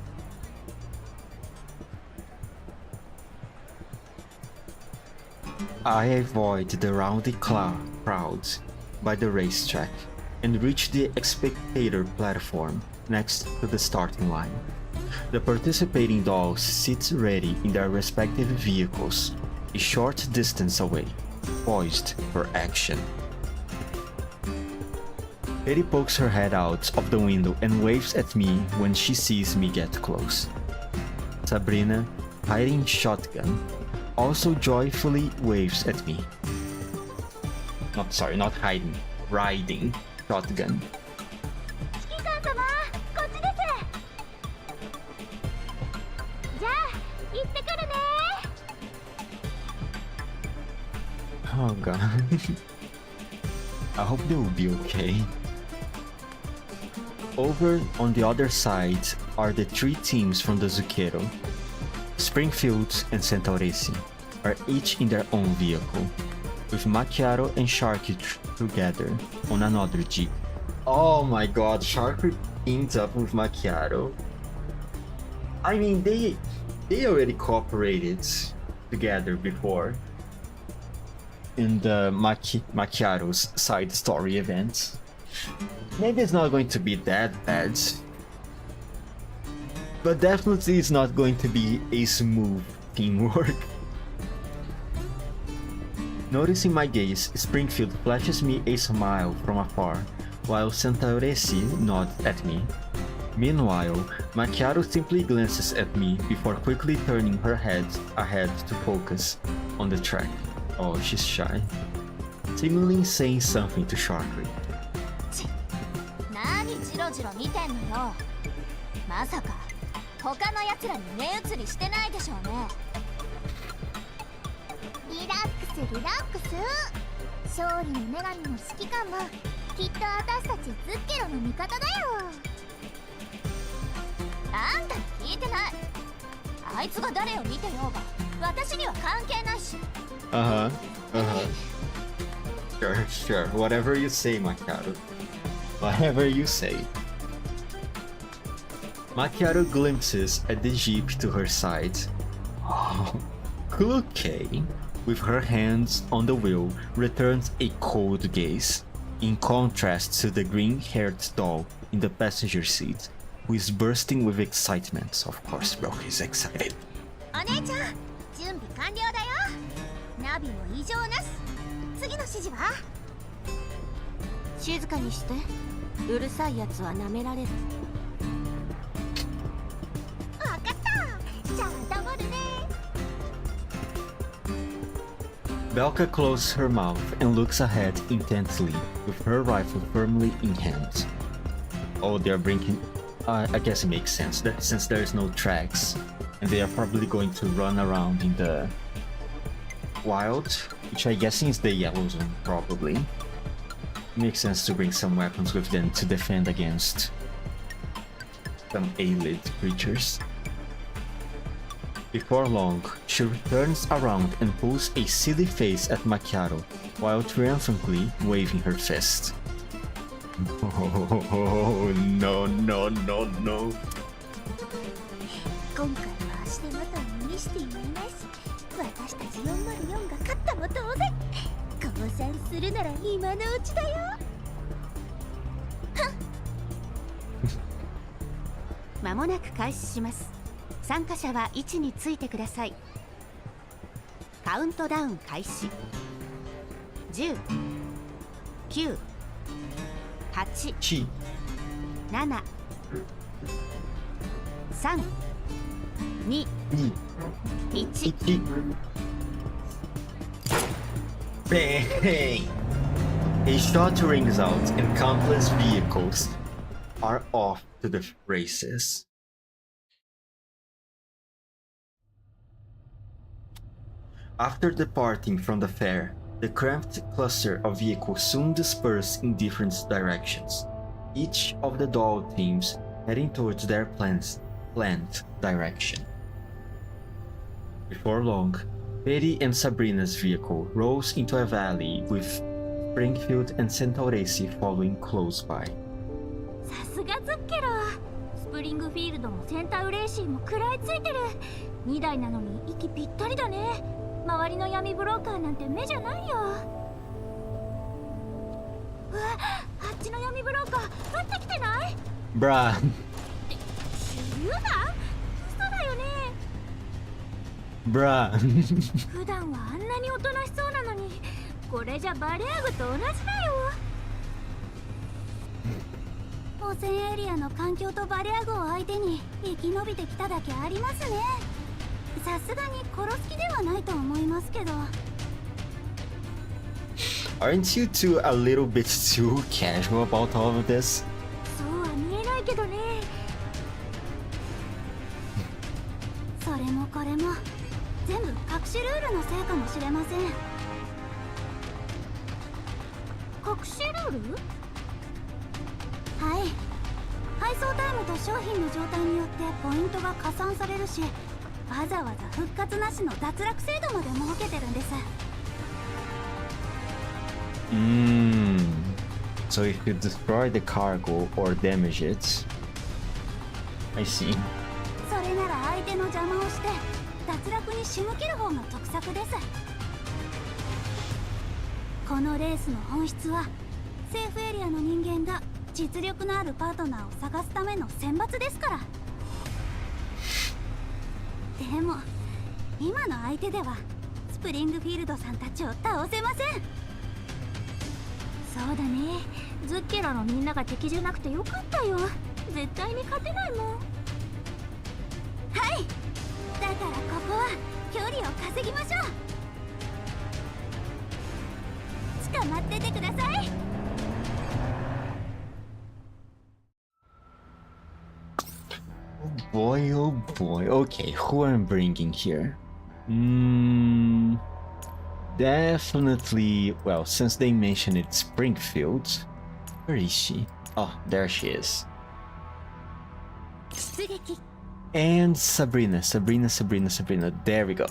[SPEAKER 1] I avoid the rowdy crowds by the racetrack and reach the spectator platform next to the starting line. The participating dogs sit ready in their respective vehicles, a short distance away, poised for action. Peri pokes her head out of the window and waves at me when she sees me get close. Sabrina, hiding shotgun, also joyfully waves at me. Not hiding, riding shotgun.
[SPEAKER 3] 指揮官様、こっちです。じゃあ、い
[SPEAKER 1] I hope they will be okay. Over on the other side are the three teams from the Zucchero. Springfield and Centauresi are each in their own vehicle, with Macchiato and Sharky together on another jeep. Oh my god, Sharky teamed up with Macchiato. I mean, they already cooperated together before in the Macchiato's side story event. Maybe it's not going to be that bad, but definitely it's not going to be a smooth teamwork. Noticing my gaze, Springfield flashes me a smile from afar, while Centauresi nods at me. Meanwhile, Macchiato simply glances at me before quickly turning her head ahead to focus on the track. Oh, she's shy. Seemingly saying something to Sharky.
[SPEAKER 3] 何ジロジロ見てんのよ。まさか他の奴らに目移りしてないでしょうね。リラックスリラックス。勝利の女神の指揮官もきっと私たちズッケロの味方だよ。あんたに聞いてない。あいつが誰を見てようが私には関係ないし。
[SPEAKER 1] Sure. Whatever you say, Macchiato. Whatever you say. Macchiato glimpses at the jeep to her side. Oh, okay. With her hands on the wheel, returns a cold gaze, in contrast to the green-haired doll in the passenger seat, who is bursting with excitement. Of course, bro, he's excited.
[SPEAKER 3] お姉ちゃん、準備完了だよ。ナビも異常なし。次の指示は？静かにして。うるさいやつは舐められる。わかった。じゃあ黙るね。
[SPEAKER 1] Belka closes her mouth and looks ahead intently, with her rifle firmly in hand. Oh, they're bringing... I guess it makes sense, that since there's no tracks, and they are probably going to run around in the wild, which I guess is the yellow zone, probably. Makes sense to bring some weapons with them to defend against some A-lid creatures. Before long, she turns around and pulls a silly face at Macchiato while triumphantly waving her fist. Oh, no.
[SPEAKER 3] 今回は足手まといにしていないし、私たち404が勝ったも当然。降参するなら今のうちだよ。まもなく開始します。参加者は位置についてください。カウントダウン開始。10、9、8、7、3、2、1。
[SPEAKER 1] Bang! A shot rings out and countless vehicles are off to the races. After departing from the fair, the cramped cluster of vehicles soon disperse in different directions, each of the doll teams heading towards their planned direction. Before long, Peri and Sabrina's vehicle rolls into a valley with Springfield and Centauresi following close by.
[SPEAKER 3] さすがズッケロ。スプリングフィールドもセンタウレーシーも食らいついてる。2台なのに息ぴったりだね。周りの闇ブローカーなんて目じゃないよ。うわ、あっちの闇ブローカー降ってきてない？
[SPEAKER 1] Bruh.
[SPEAKER 3] 手榴弾？嘘だよね。
[SPEAKER 1] Bruh.
[SPEAKER 3] 普段はあんなにおとなしそうなのに、これじゃバレアグと同じだよ。汚染エリアの環境とバレアグを相手に生き延びてきただけありますね。さすがに殺す気ではないと思いますけど。
[SPEAKER 1] Aren't you two a little bit too casual about all of this?
[SPEAKER 3] そうは見えないけどね。それもこれも全部隠しルールのせいかもしれません。殊ルール？はい。配送タイムと商品の状態によってポイントが加算されるし、わざわざ復活なしの脱落制度まで設けてるんです。
[SPEAKER 1] So if you destroy the cargo or damage it, I see.
[SPEAKER 3] それなら相手の邪魔をして脱落に仕向ける方が得策です。このレースの本質はセーフエリアの人間が実力のあるパートナーを探すための選抜ですから。でも今の相手ではスプリングフィールドさんたちを倒せません。そうだね、ズッケラのみんなが敵じゃなくてよかったよ。絶対に勝てないもん。はい、だからここは距離を稼ぎましょう。捕まっててください。
[SPEAKER 1] Oh boy. Okay, who I'm bringing here? Definitely. Well, since they mentioned it's Springfield, where is she? Oh, there she is. And Sabrina. There we go.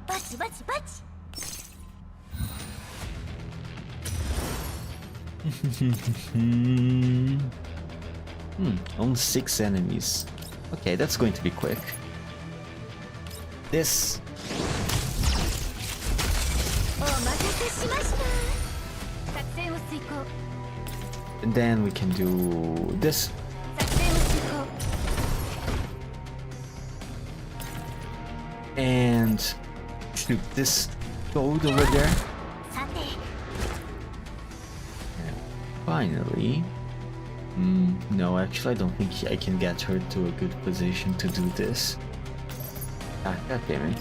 [SPEAKER 3] バチバチバチ。
[SPEAKER 1] Only 6 enemies. Okay, that's going to be quick. This.
[SPEAKER 3] お待たせしました。作戦を遂行。
[SPEAKER 1] And then we can do this.
[SPEAKER 3] 作戦を遂行。
[SPEAKER 1] And shoot this toad over there.
[SPEAKER 3] さて。
[SPEAKER 1] Finally. No, actually I don't think I can get her to a good position to do this. Ah, god damn it.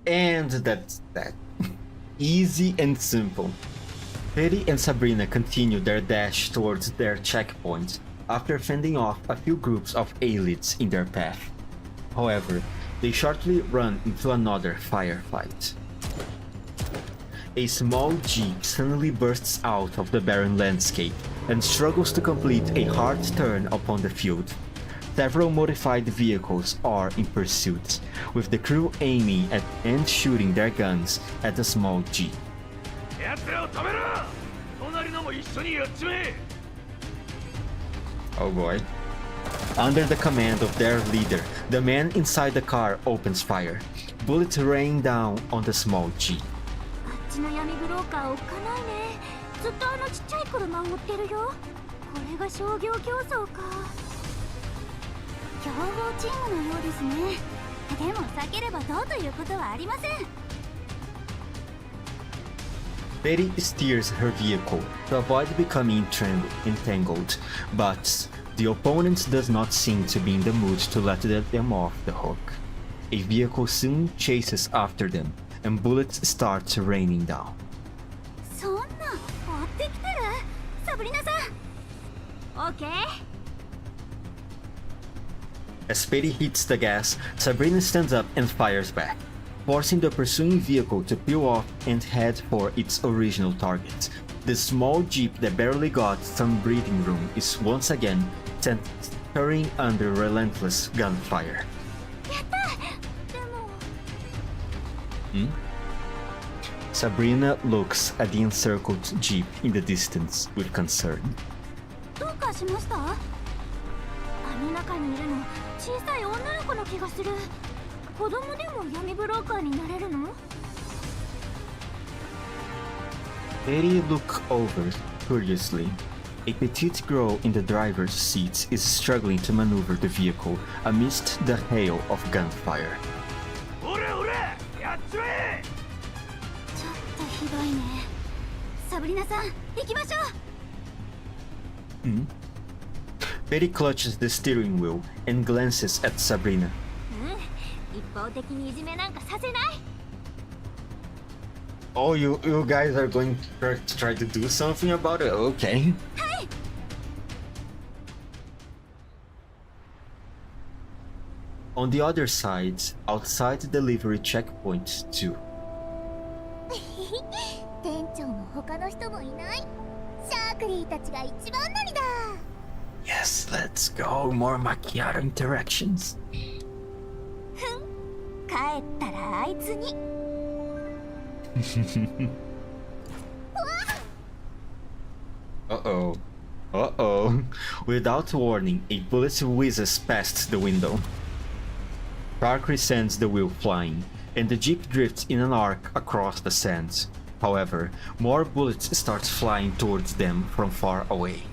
[SPEAKER 1] And that's that. Easy and simple. Peri and Sabrina continue their dash towards their checkpoint after fending off a few groups of elites in their path. However, they shortly run into another firefight. A small jeep suddenly bursts out of the barren landscape and struggles to complete a hard turn upon the field. Several modified vehicles are in pursuit, with the crew aiming at and shooting their guns at the small jeep. Oh boy. Under the command of their leader, the man inside the car opens fire. Bullets rain down on the small jeep.
[SPEAKER 3] あっちの闇ブローカーおっかないね。ずっとあのちっちゃい車を追ってるよ。これが商業競争か。競合チームのようですね。でも避ければどうということはありません。
[SPEAKER 1] Betty steers her vehicle to avoid becoming entangled, but the opponent does not seem to be in the mood to let them off the hook. A vehicle soon chases after them, and bullets start raining down.
[SPEAKER 3] そんな追ってきてる？サブリナさん。オッケー。
[SPEAKER 1] As Peri hits the gas, Sabrina stands up and fires back, forcing the pursuing vehicle to peel off and head for its original target. The small jeep that barely got some breathing room is once again tearing under relentless gunfire.
[SPEAKER 3] やった！でも。
[SPEAKER 1] Sabrina looks at the encircled jeep in the distance with concern.
[SPEAKER 3] どうかしました？あの中にいるの小さい女の子の気がする。子供でも闇ブローカーになれるの
[SPEAKER 1] Peri looks over curiously. A petite girl in the driver's seat is struggling to maneuver the vehicle amidst the hail of gunfire.
[SPEAKER 3] ちょっとひどいね。サブリナさん、行きましょう。
[SPEAKER 1] Peri clutches the steering wheel and glances at Sabrina.
[SPEAKER 3] 一方的にいじめなんかさせない。
[SPEAKER 1] Oh, you guys are going to try to do something about it? Okay.
[SPEAKER 3] はい。
[SPEAKER 1] On the other side, outside the delivery checkpoint too.
[SPEAKER 3] 店長も他の人もいない。シャークリーたちが一番乗りだ。
[SPEAKER 1] Yes, let's go. More macchiato interactions.
[SPEAKER 3] 帰ったらあいつに。
[SPEAKER 1] Uh-oh. Uh-oh. Without warning, a bullet whizzes past the window. Sharkry sends the wheel flying, and the jeep drifts in an arc across the sands. However, more bullets start flying towards them from far away.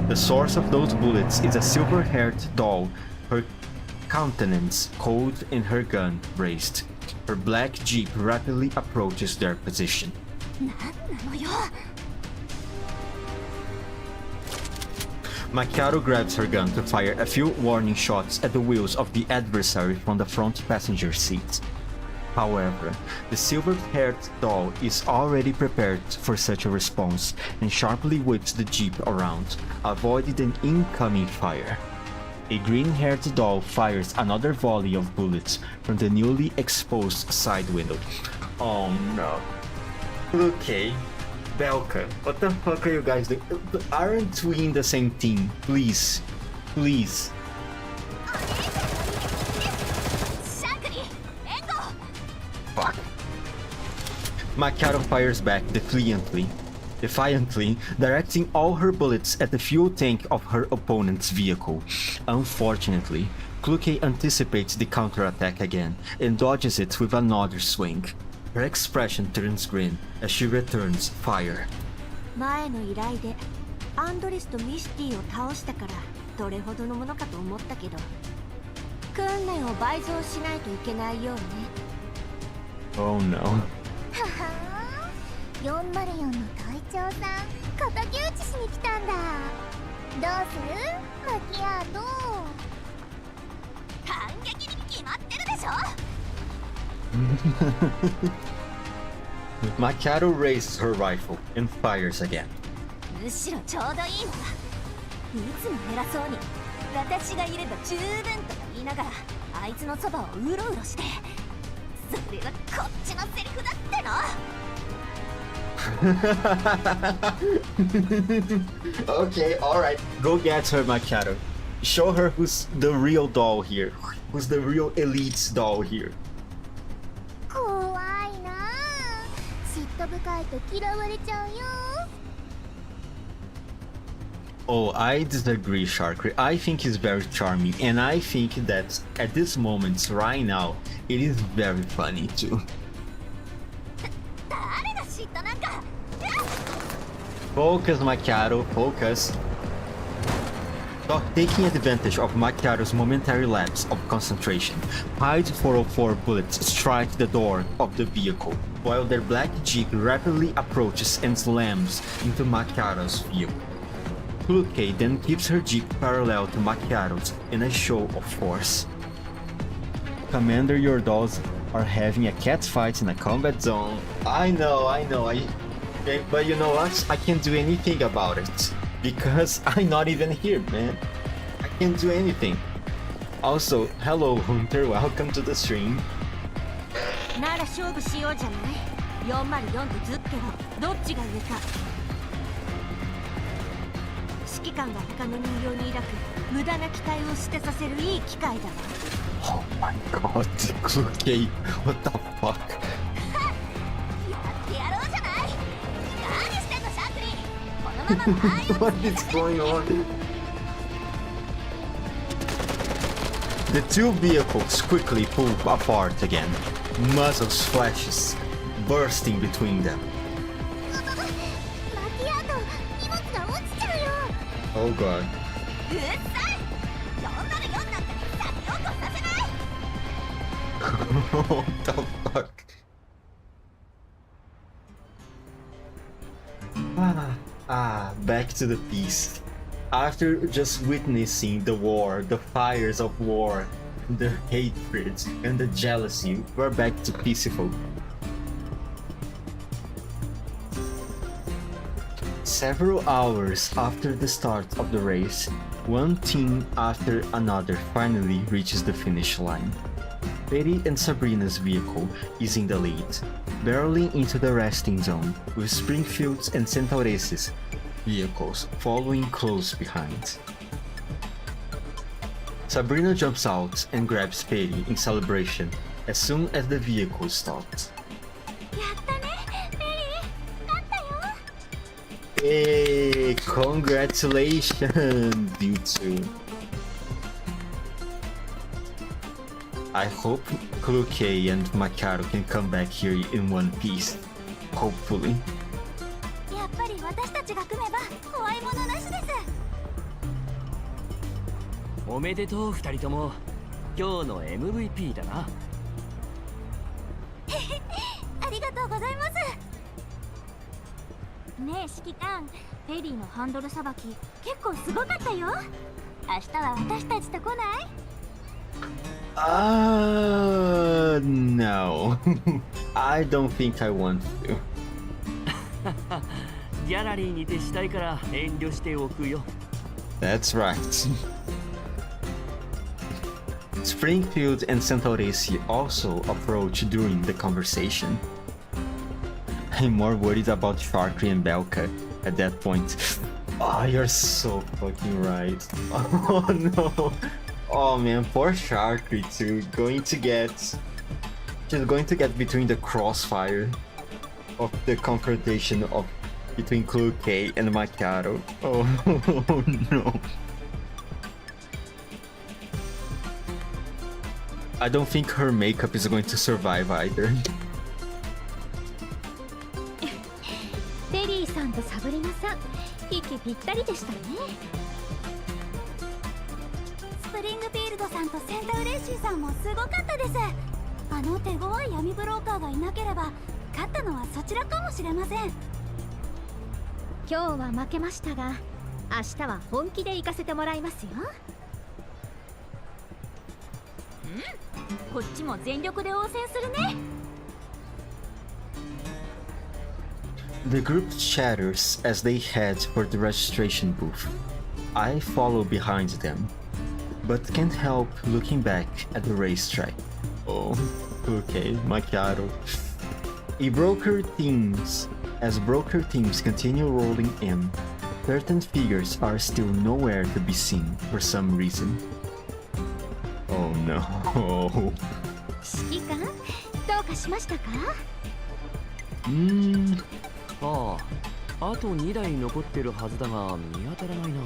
[SPEAKER 1] The source of those bullets is a silver-haired doll, her countenance cold and her gun raised. Her black jeep rapidly approaches their position.
[SPEAKER 3] なんなのよ。
[SPEAKER 1] Macchiato grabs her gun to fire a few warning shots at the wheels of the adversary from the front passenger seat. However, the silver-haired doll is already prepared for such a response and sharply whips the jeep around, avoiding an incoming fire. A green-haired doll fires another volley of bullets from the newly exposed side window. Oh no. Okay. Belka, what the fuck are you guys doing? Aren't we in the same team? Please. Please.
[SPEAKER 3] シャークリー、援護。
[SPEAKER 1] Fuck. Macchiato fires back defiantly, directing all her bullets at the fuel tank of her opponent's vehicle. Unfortunately, Kluke anticipates the counterattack again and dodges it with another swing. Her expression turns green as she returns fire.
[SPEAKER 5] 前の依頼でアンドリスとミスティを倒したからどれほどのものかと思ったけど、訓練を倍増しないといけないようね。
[SPEAKER 1] Oh no.
[SPEAKER 3] ははーん、404の隊長さん、敵討ちしに来たんだ。どうする？マキアート。反撃に決まってるでしょ。
[SPEAKER 1] Macchiato raises her rifle and fires again.
[SPEAKER 3] むしろちょうどいいわ。いつも偉そうに私がいれば十分とか言いながらあいつのそばをうろうろして、それがこっちのセリフだっての。
[SPEAKER 1] Okay, alright. Go get her, Macchiato. Show her who's the real doll here. Who's the real elite doll here.
[SPEAKER 3] 怖いなあ。嫉妬深いと嫌われちゃうよ。
[SPEAKER 1] Oh, I disagree, Sharkry. I think he's very charming, and I think that at this moment, right now, it is very funny too.
[SPEAKER 3] 誰が嫉妬なんか。
[SPEAKER 1] Focus, Macchiato, focus. Taking advantage of Macchiato's momentary lapse of concentration, Hyde 404 bullets strike the door of the vehicle, while their black jeep rapidly approaches and slams into Macchiato's view. Kluke then keeps her jeep parallel to Macchiato's in a show of force. Commander, your dolls are having a cat fight in a combat zone. I know, but you know what? I can't do anything about it. Because I'm not even here, man. I can't do anything. Also, hello Hunter, welcome to the stream.
[SPEAKER 5] なら勝負しようじゃない。404とずっけどどっちが上か。指揮官が他の人形に抱く無駄な期待を捨てさせるいい機会だわ。
[SPEAKER 1] Oh my god, Kluke, what the fuck?
[SPEAKER 3] やってやろうじゃない。何してんのシャークリー。このまま前を
[SPEAKER 1] What is going on? The two vehicles quickly pull apart again, muzzles flashes bursting between them.
[SPEAKER 3] マキアート、荷物が落ちちゃうよ。
[SPEAKER 1] Oh god.
[SPEAKER 3] うっさい。404なんかに避けようとさせない。
[SPEAKER 1] What the fuck? Back to the peace. After just witnessing the war, the fires of war, the hatred, and the jealousy, we're back to peaceful. Several hours after the start of the race, One team after another finally reaches the finish line. Peri and Sabrina's vehicle is in the lead, barreling into the resting zone, with Springfield's and Centaure's vehicles following close behind. Sabrina jumps out and grabs Peri in celebration as soon as the vehicle stops.
[SPEAKER 3] やったねペリー勝ったよ
[SPEAKER 1] Hey, congratulations, you two. I hope Kluke and Makaro can come back here in one piece. Hopefully.
[SPEAKER 3] やっぱり私たちが組めば怖いものなしです。
[SPEAKER 4] おめでとう2人とも。今日の MVP だな。
[SPEAKER 3] ありがとうございます。ねえ指揮官、ペリーのハンドルさばき結構すごかったよ。明日は私たちと来ない？
[SPEAKER 1] No. I don't think I want to.
[SPEAKER 4] ギャラリーに徹したいから遠慮しておくよ。
[SPEAKER 1] That's right. Springfield and Santoresi also approach during the conversation. I'm more worried about Sharkry and Belka at that point. Oh, you're so fucking right. Oh no. Oh man, poor Sharkry too. She's going to get between the crossfire of the confrontation between Kluke and Makaro. Oh no. I don't think her makeup is going to survive either.
[SPEAKER 3] ペリーさんとサブリナさん、息ぴったりでしたね。スプリングフィールドさんとセンタウレイシーさんもすごかったです。あの手強い闇ブローカーがいなければ勝ったのはそちらかもしれません。今日は負けましたが、明日は本気で行かせてもらいますよ。こっちも全力で応戦するね。
[SPEAKER 1] The group chatters as they head for the registration booth. I follow behind them, but can't help looking back at the racetrack. Oh, okay, Macchiato. As broker teams continue rolling in, certain figures are still nowhere to be seen for some reason. Oh no.
[SPEAKER 3] 指揮官、どうかしましたか？
[SPEAKER 4] ああ、あと2台残ってるはずだが見当たらないな。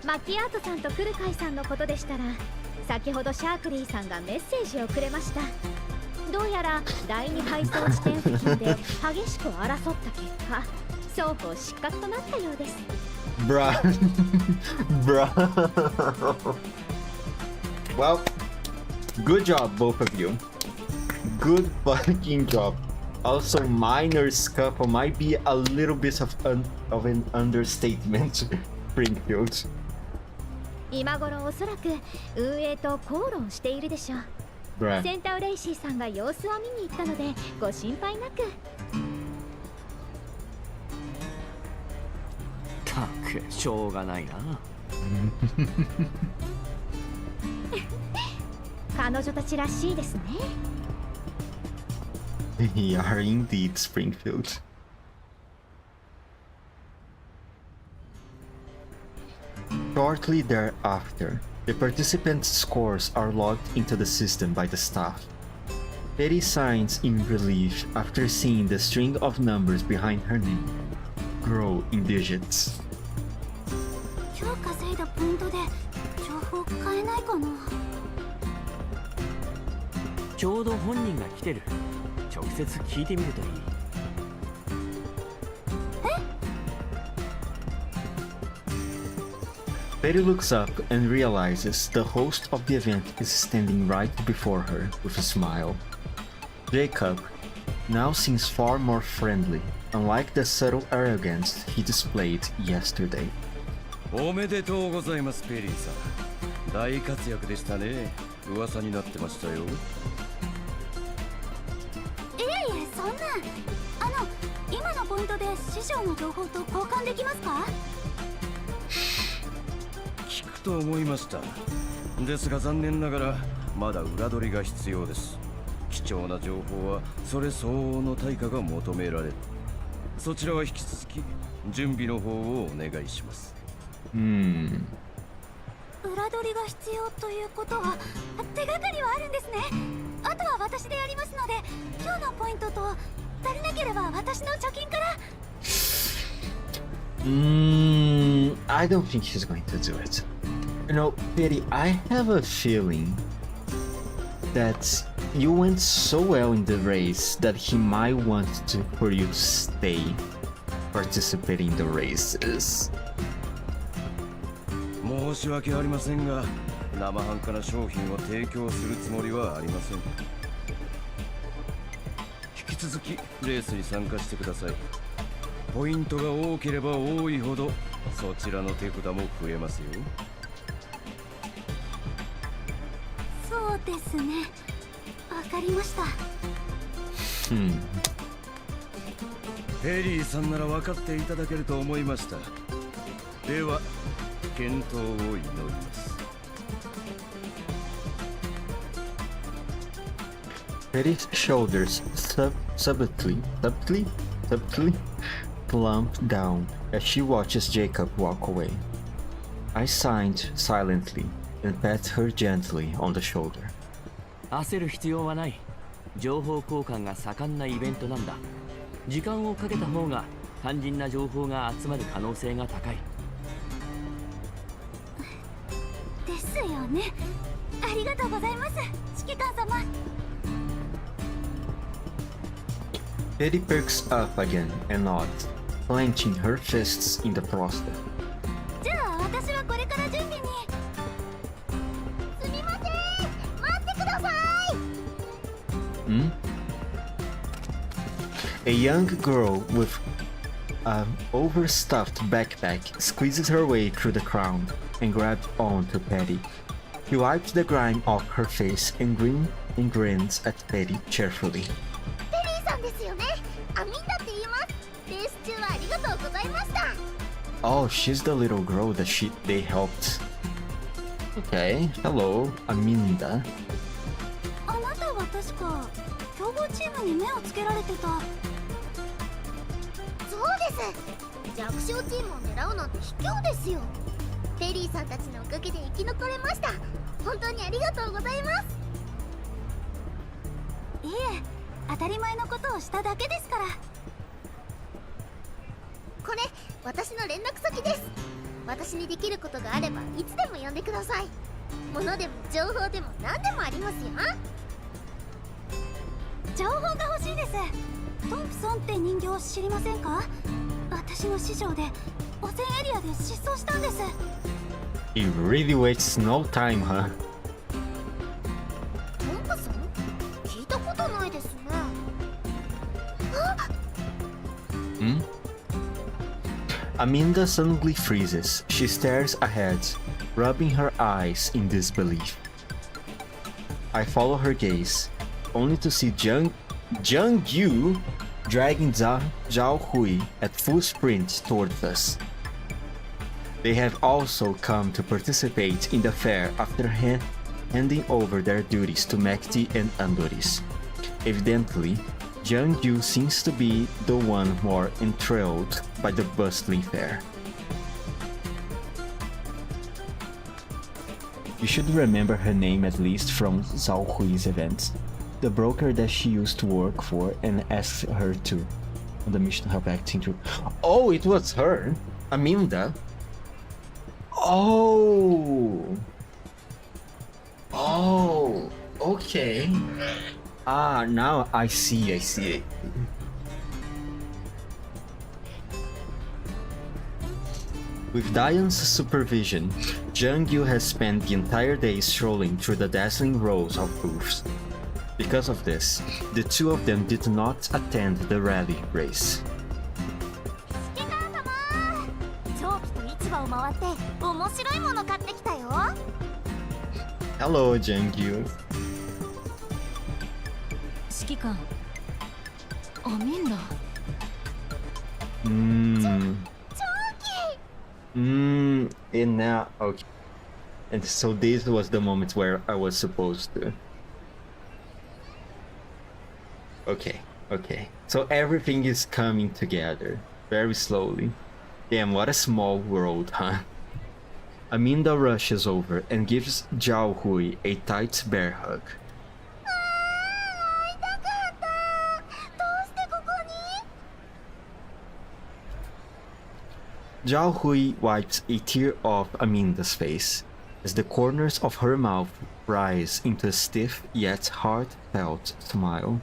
[SPEAKER 3] マキアートさんとクルカイさんのことでしたら、先ほどシャークリーさんがメッセージをくれました。どうやら第2配送地点付近で激しく争った結果、双方失格となったようです。
[SPEAKER 1] Bruh. Bruh. Well, good job, both of you. Good fucking job. Also, minor scuffle might be a little bit of an understatement. Springfield.
[SPEAKER 3] 今頃おそらく運営と口論しているでしょう。
[SPEAKER 1] Bruh.
[SPEAKER 3] センタウレイシーさんが様子を見に行ったのでご心配なく。
[SPEAKER 4] たくしょうがないな。
[SPEAKER 3] 彼女たちらしいですね。
[SPEAKER 1] They are indeed Springfield. Shortly thereafter, the participants' scores are logged into the system by the staff. Peri signs in relief after seeing the string of numbers behind her name grow in digits.
[SPEAKER 3] 今日稼いだポイントで情報変えないかな。
[SPEAKER 4] ちょうど本人が来てる。直接聞いてみるといい。
[SPEAKER 1] Peri looks up and realizes the host of the event is standing right before her with a smile. Jacob now seems far more friendly, unlike the subtle arrogance he displayed yesterday.
[SPEAKER 2] おめでとうございます、ペリーさん。大活躍でしたね。噂になってましたよ。
[SPEAKER 3] いえいえ、そんな。今のポイントで師匠の情報と交換できますか？
[SPEAKER 2] と思いました。ですが残念ながらまだ裏取りが必要です。貴重な情報はそれ相応の対価が求められる。そちらは引き続き準備の方をお願いします。
[SPEAKER 3] 裏取りが必要ということは手がかりはあるんですね。あとは私でやりますので、今日のポイントと足りなければ私の貯金から。
[SPEAKER 1] I don't think he's going to do it. You know, Peri, I have a feeling that you went so well in the race that he might want for you to stay participating in the races.
[SPEAKER 2] 申し訳ありませんが、生半可な商品を提供するつもりはありません。引き続きレースに参加してください。ポイントが多ければ多いほどそちらの手札も増えますよ。
[SPEAKER 3] そうですね、わかりました。
[SPEAKER 2] ペリーさんなら分かっていただけると思いました。では健闘を祈ります。
[SPEAKER 1] Peri's shoulders subtly plump down as she watches Jacob walk away. I signed silently and pat her gently on the shoulder.
[SPEAKER 4] 焦る必要はない。情報交換が盛んなイベントなんだ。時間をかけた方が肝心な情報が集まる可能性が高い。
[SPEAKER 3] ですよね。ありがとうございます、指揮官様。
[SPEAKER 1] Peri perks up again and nods, clenching her fists in the process.
[SPEAKER 3] じゃあ私はこれから準備に。すみません、待ってください。
[SPEAKER 1] A young girl with an overstuffed backpack squeezes her way through the crowd and grabs onto Peri. She wipes the grime off her face and grins at Peri cheerfully.
[SPEAKER 3] ペリーさんですよね。アミンダって言います。レース中はありがとうございました。
[SPEAKER 1] Oh, she's the little girl that they helped. Okay, hello, Aminda.
[SPEAKER 3] あなたは確か強豪チームに目をつけられてた。そうです。弱小チームを狙うなんて卑怯ですよ。ペリーさんたちのおかげで生き残れました。本当にありがとうございます。いえ、当たり前のことをしただけですから。これ私の連絡先です。私にできることがあればいつでも呼んでください。物でも情報でも何でもありますよ。情報が欲しいです。トンプソンって人形知りませんか？私の師匠で汚染エリアで失踪したんです。
[SPEAKER 1] He really wastes no time, huh?
[SPEAKER 3] トンプソン？聞いたことないですね。
[SPEAKER 1] Aminda suddenly freezes. She stares ahead, rubbing her eyes in disbelief. I follow her gaze, only to see Zhang Yu dragging Zhao Hui at full sprint towards us. They have also come to participate in the fair after handing over their duties to Mekti and Andoris. Evidently, Zhang Yu seems to be the one more enthralled by the bustling fair. You should remember her name at least from Zhao Hui's events. The broker that she used to work for and asked her to on the mission to help acting through. Oh, it was her, Aminda. Oh, okay. Ah, now I see. With Diane's supervision, Zhang Yu has spent the entire day strolling through the dazzling rows of booths. Because of this, the two of them did not attend the rally race.
[SPEAKER 3] 指揮官様、長期と市場を回って面白いもの買ってきたよ。
[SPEAKER 1] Hello, Zhang Yu.
[SPEAKER 5] 指揮官、アミンダ。
[SPEAKER 1] And now, okay. And so this was the moment where I was supposed to. Okay. So everything is coming together very slowly. Damn, what a small world, huh? Aminda rushes over and gives Zhao Hui a tight bear hug. Zhao Hui wipes a tear off Aminda's face as the corners of her mouth rise into a stiff yet heartfelt smile.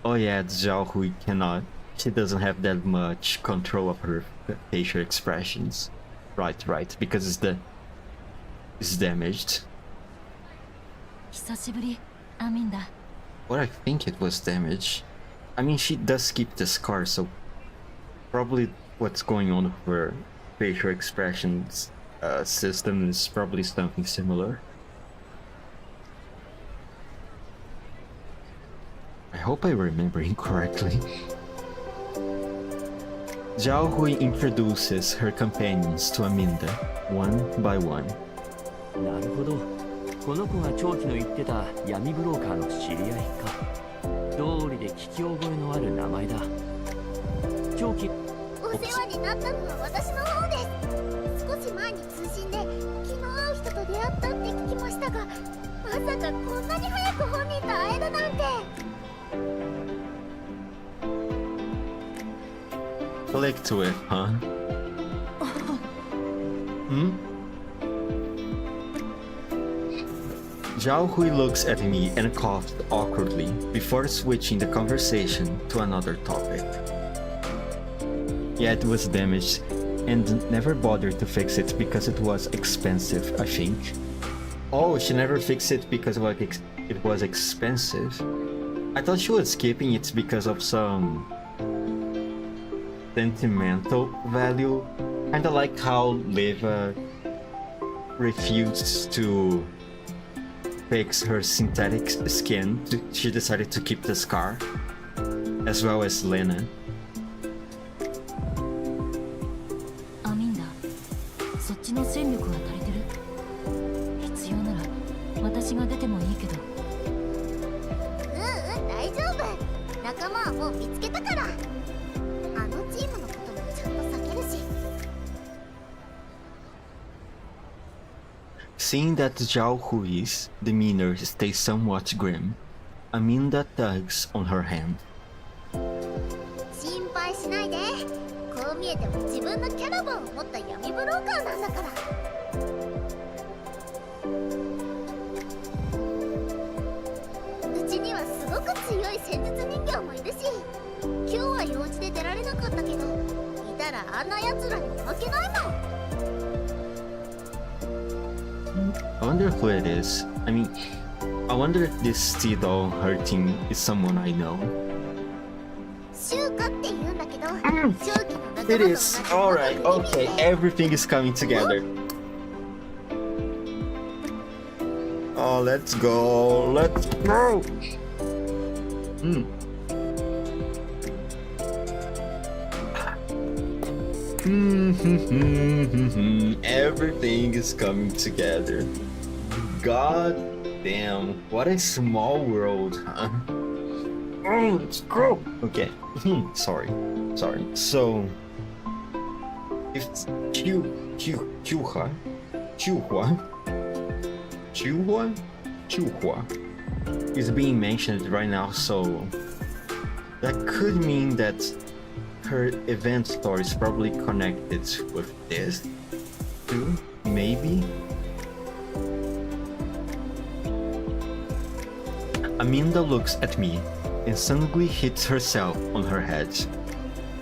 [SPEAKER 1] Oh yeah, Zhao Hui cannot. She doesn't have that much control of her facial expressions. Right, because it's damaged.
[SPEAKER 5] 久しぶり、アミンダ。
[SPEAKER 1] But I think it was damaged. I mean, she does keep the scar, so probably what's going on with her facial expressions system is probably something similar. I hope I'm remembering correctly. Zhao Hui introduces her companions to Aminda, one by one.
[SPEAKER 4] なるほど。この子が長期の言ってた闇ブローカーの知り合いか。道理で聞き覚えのある名前だ。長期。
[SPEAKER 3] お世話になったのは私の方です。少し前に通信で気の合う人と出会ったって聞きましたが、まさかこんなに早く本人と会えるなんて。
[SPEAKER 1] Click to it, huh? Zhao Hui looks at me and coughs awkwardly before switching the conversation to another topic. Yeah, it was damaged and never bothered to fix it because it was expensive, I think. Oh, she never fixed it because it was expensive. I thought she was skipping it because of some sentimental value, kinda like how Leva refused to fix her synthetic skin. She decided to keep the scar, as well as Lena.
[SPEAKER 5] アミンダ、そっちの戦力は足りてる？必要なら私が出てもいいけど。
[SPEAKER 3] 大丈夫。仲間はもう見つけたから。あのチームのこともちゃんと避けるし。
[SPEAKER 1] Seeing that Zhao Hui's demeanor stays somewhat grim, Aminda tugs on her hand.
[SPEAKER 3] 心配しないで。こう見えても自分のキャラバンを持った闇ブローカーなんだから。うちにはすごく強い戦術人形もいるし、今日は用事で出られなかったけど、いたらあんな奴らに負けないもん。
[SPEAKER 1] I wonder who it is. I mean, I wonder if this sea doll hurting is someone I know.
[SPEAKER 3] シュウカって言うんだけど、正気の仲間と
[SPEAKER 1] It is. Alright, okay, everything is coming together. Oh, let's go. Let's go. Everything is coming together. God damn, what a small world, huh? Oh, let's go. Okay. Sorry. So, if Chuhua is being mentioned right now, so that could mean that her event story is probably connected with this too, maybe? Aminda looks at me and suddenly hits herself on her head.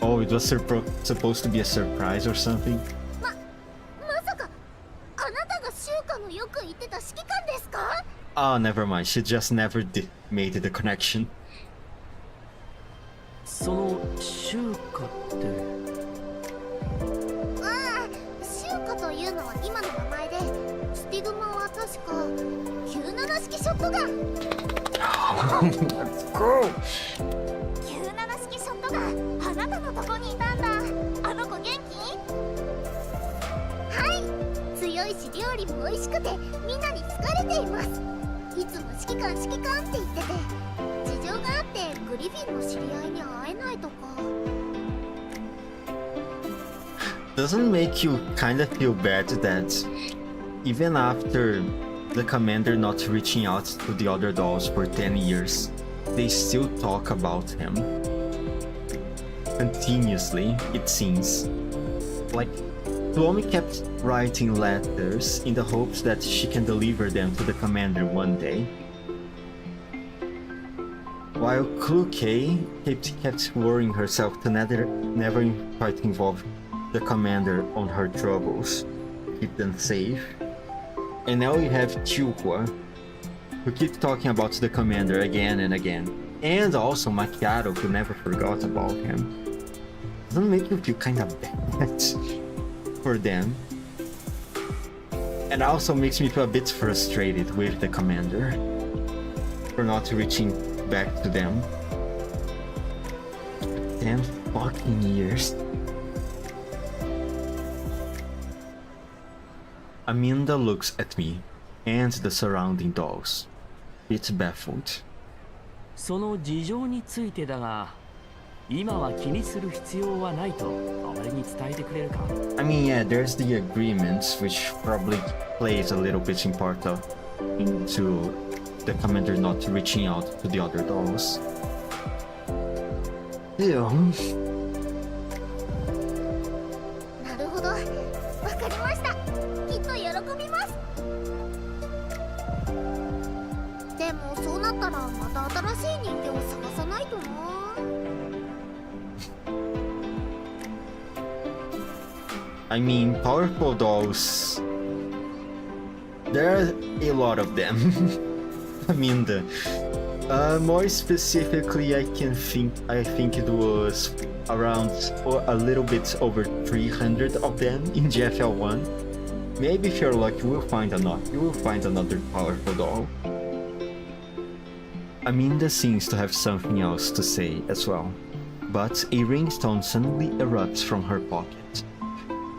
[SPEAKER 1] Oh, it was supposed to be a surprise or something?
[SPEAKER 3] まさかあなたがシュウカのよく言ってた指揮官ですか？
[SPEAKER 1] Oh, never mind. She just never made the connection.
[SPEAKER 4] そのシュウカって。
[SPEAKER 3] ああ、シュウカというのは今の名前で、スティグマは確か97式ショットガン。
[SPEAKER 1] Let's go!
[SPEAKER 3] 97式ショットガン、あなたのとこにいたんだ。あの子元気？はい、強強いし料理も美味しくてみんなに好かれています。いつも指揮官って言ってて、事情があってグリフィンの知り合いに会えないとか。
[SPEAKER 1] Doesn't make you kinda feel bad that even after the commander not reaching out to the other dolls for 10 years, they still talk about him? Continuously, it seems. Like, Tuomi kept writing letters in the hopes that she can deliver them to the commander one day. While Kluke kept worrying herself to never try to involve the commander on her troubles, keep them safe. And now you have Chihua, who keeps talking about the commander again and again. And also Macchiato, who never forgot about him. Doesn't make you feel kind of bad for them. And also makes me feel a bit frustrated with the commander for not reaching back to them. 10 fucking years. Aminda looks at me and the surrounding dolls. It's baffled.
[SPEAKER 4] その事情についてだが、今は気にする必要はないとあまりに伝えてくれるか。
[SPEAKER 1] I mean, yeah, there's the agreements, which probably plays a little bit into the commander not reaching out to the other dolls. Ew.
[SPEAKER 3] なるほど、わかりました。きっと喜びます。でもそうなったらまた新しい人間を探さないとな。
[SPEAKER 1] I mean, powerful dolls. There are a lot of them. I mean, more specifically, I think it was around or a little bit over 300 of them in GFL1. Maybe if you're lucky, you will find another powerful doll. Aminda seems to have something else to say as well, but a ringstone suddenly erupts from her pocket.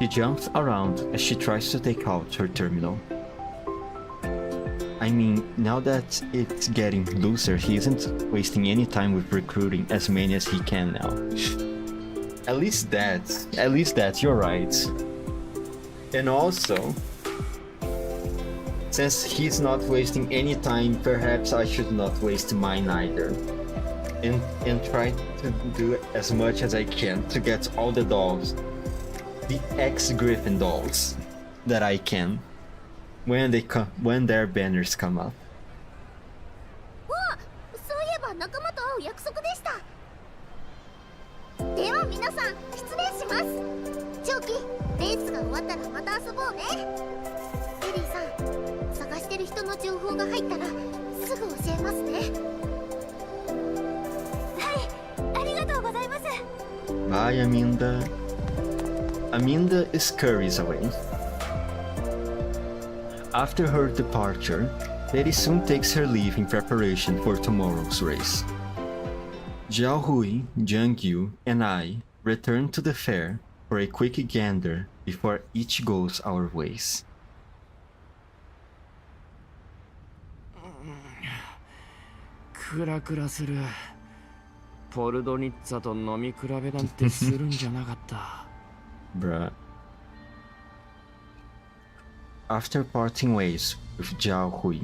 [SPEAKER 1] She jumps around as she tries to take out her terminal. I mean, now that it's getting looser, he isn't wasting any time with recruiting as many as he can now. At least that, you're right. And also, since he's not wasting any time, perhaps I should not waste mine either. And try to do as much as I can to get all the dolls, the ex-Griffin dolls, that I can when their banners come up.
[SPEAKER 3] そういえば仲間と会う約束でした。では皆さん失礼します。長期レースが終わったらまた遊ぼうね。エリーさん、探してる人の情報が入ったらすぐ教えますね。はい、ありがとうございます。
[SPEAKER 1] Bye, Aminda. Aminda scurries away. After her departure, Peri soon takes her leave in preparation for tomorrow's race. Jiaohui, Jiangyu, and I return to the fair for a quick gander before each goes our ways.
[SPEAKER 4] クラクラする。ポルドニッツァと飲み比べなんてするんじゃなかった。
[SPEAKER 1] Bruh. After parting ways with Jiao Hui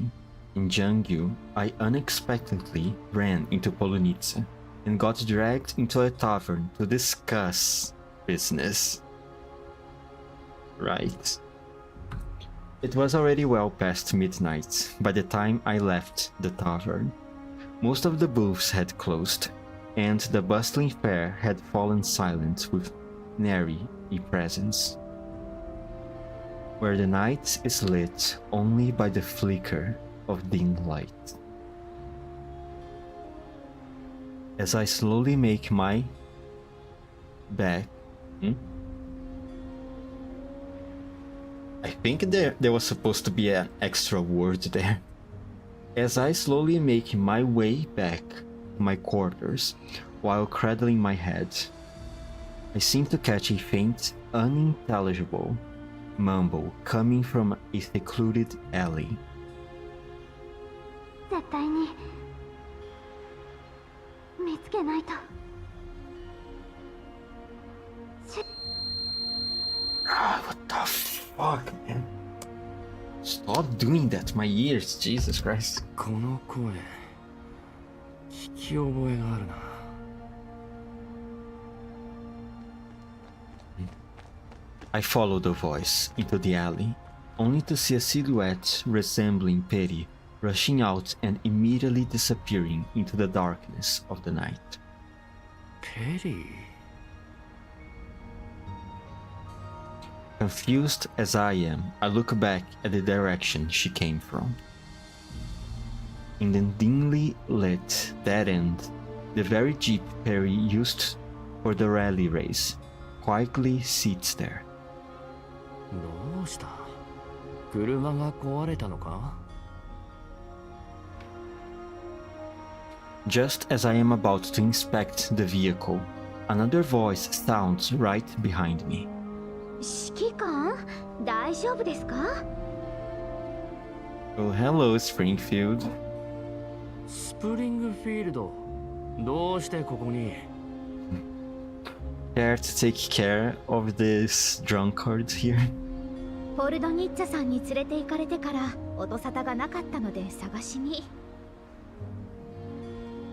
[SPEAKER 1] and Jiang Yu, I unexpectedly ran into Polonitsa and got dragged into a tavern to discuss business. Right. It was already well past midnight by the time I left the tavern. Most of the booths had closed, and the bustling fair had fallen silent with nary a presence, where the night is lit only by the flicker of dim light. As I slowly make my back... I think there was supposed to be an extra word there. As I slowly make my way back to my quarters while cradling my head, I seem to catch a faint, unintelligible mumble coming from a secluded alley.
[SPEAKER 3] 絶対に見つけないと。
[SPEAKER 1] What the fuck, man? Stop doing that to my ears, Jesus Christ.
[SPEAKER 4] この声聞き覚えがあるな。
[SPEAKER 1] I follow the voice into the alley, only to see a silhouette resembling Peri rushing out and immediately disappearing into the darkness of the night.
[SPEAKER 4] ペリー。
[SPEAKER 1] Confused as I am, I look back at the direction she came from. In the dimly lit dead end, the very jeep Peri used for the rally race quietly sits there.
[SPEAKER 4] どうした？車が壊れたのか？
[SPEAKER 1] Just as I am about to inspect the vehicle, another voice sounds right behind me.
[SPEAKER 3] 指揮官、大丈夫ですか？
[SPEAKER 1] Oh, hello, Springfield.
[SPEAKER 4] スプリングフィールド。どうしてここに？
[SPEAKER 1] Care to take care of this drunkard here?
[SPEAKER 3] ポルドニッツァさんに連れて行かれてから音沙汰がなかったので探しに。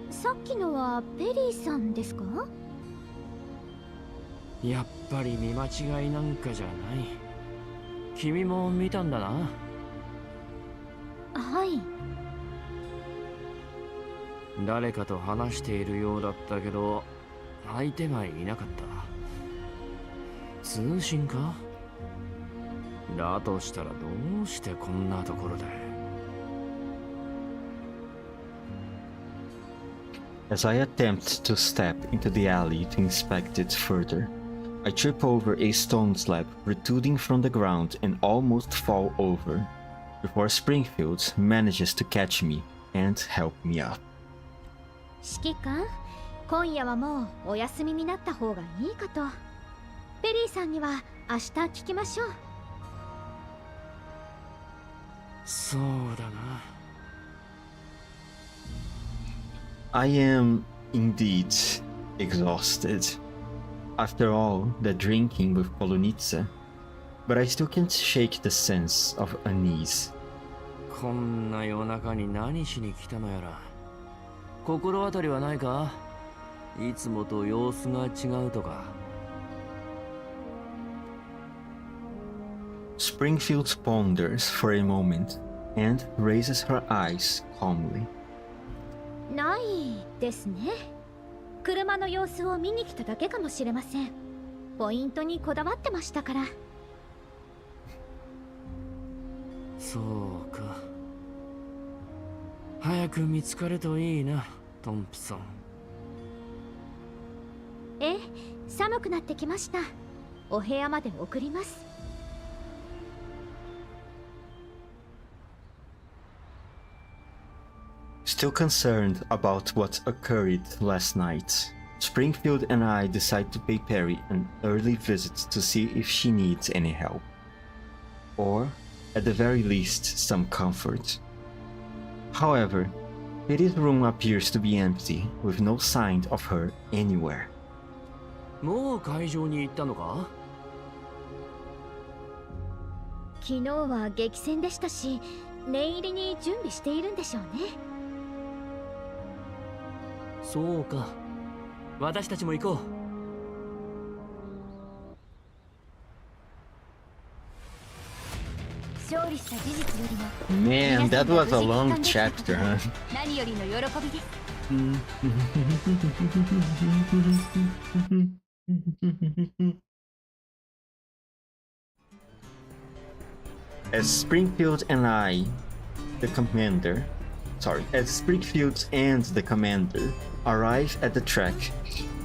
[SPEAKER 3] さっきのはペリーさんですか？
[SPEAKER 4] やっぱり見間違いなんかじゃない。君も見たんだな。
[SPEAKER 3] はい。
[SPEAKER 4] 誰かと話しているようだったけど、相手がいなかった。通信か？だとしたらどうしてこんなところで。
[SPEAKER 1] As I attempt to step into the alley to inspect it further, I trip over a stone slab protruding from the ground and almost fall over, before Springfield manages to catch me and help me up.
[SPEAKER 3] 指揮官、今夜はもうお休みになった方がいいかと。ペリーさんには明日聞きましょう。
[SPEAKER 4] そうだな。
[SPEAKER 1] I am indeed exhausted after all the drinking with Polonitsa, but I still can't shake the sense of unease.
[SPEAKER 4] こんな夜中に何しに来たのやら。心当たりはないか？いつもと様子が違うとか。
[SPEAKER 1] Springfield ponders for a moment and raises her eyes calmly.
[SPEAKER 3] ないですね。車の様子を見に来ただけかもしれません。ポイントにこだわってましたから。
[SPEAKER 4] そうか。早く見つかるといいな、トンプソン。
[SPEAKER 3] ええ、寒くなってきました。お部屋まで送ります。
[SPEAKER 1] Still concerned about what occurred last night, Springfield and I decide to pay Peri an early visit to see if she needs any help. Or, at the very least, some comfort. However, Peri's room appears to be empty, with no sign of her anywhere.
[SPEAKER 4] もう会場に行ったのか？
[SPEAKER 3] 昨日は激戦でしたし、念入りに準備しているんでしょうね。
[SPEAKER 4] そうか。私たちも行こう。
[SPEAKER 3] 勝利した事実よりも
[SPEAKER 1] Man, that was a long chapter, huh?
[SPEAKER 3] 何よりの喜びです。
[SPEAKER 1] As Springfield and the commander arrive at the track,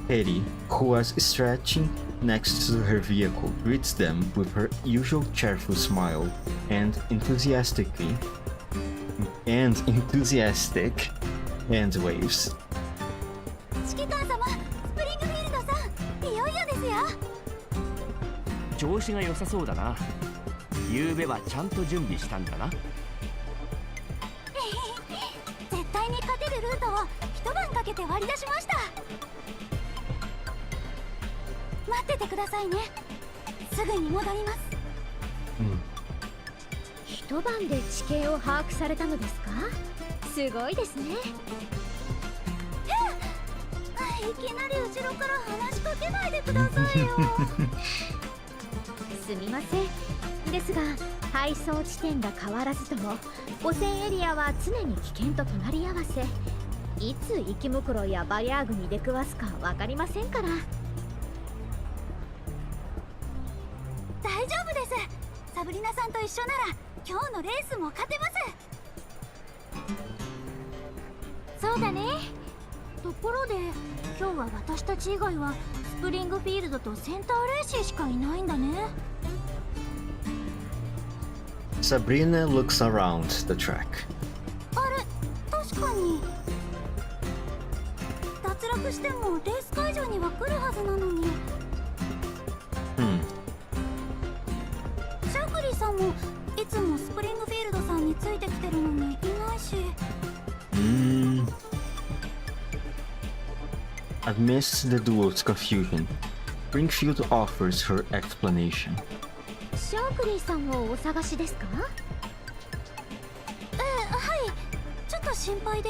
[SPEAKER 1] Peri, who was stretching next to her vehicle, greets them with her usual cheerful smile and enthusiastic hand waves.
[SPEAKER 3] 指揮官様、スプリングフィールドさん、いよいよですよ。
[SPEAKER 4] 調子が良さそうだな。昨べはちゃんと準備したんだな。
[SPEAKER 3] 絶対に勝てるルートを一晩かけて割り出しました。待っててくださいね。すぐに戻ります。
[SPEAKER 5] 一晩で地形を把握されたのですか？すごいですね。
[SPEAKER 3] いきなり後ろから話しかけないでくださいよ。
[SPEAKER 5] すみません。ですが配送地点が変わらずとも汚染エリアは常に危険と隣り合わせ、いつ生き袋やバヤーグに出くわすか分かりませんから。
[SPEAKER 3] 大丈夫です。サブリナさんと一緒なら今日のレースも勝てます。
[SPEAKER 5] そうだね。ところで今日は私たち以外はスプリングフィールドとセンターレーシーしかいないんだね。
[SPEAKER 1] Sabrina looks around the track.
[SPEAKER 3] あれ、確かに脱落してもレース会場には来るはずなのに。シャークリーさんもいつもスプリングフィールドさんについてきてるのにいないし。
[SPEAKER 1] Amidst the duo's confusion, Springfield offers her explanation.
[SPEAKER 5] シャークリーさんをお探しですか？
[SPEAKER 3] はい、ちょっと心配で。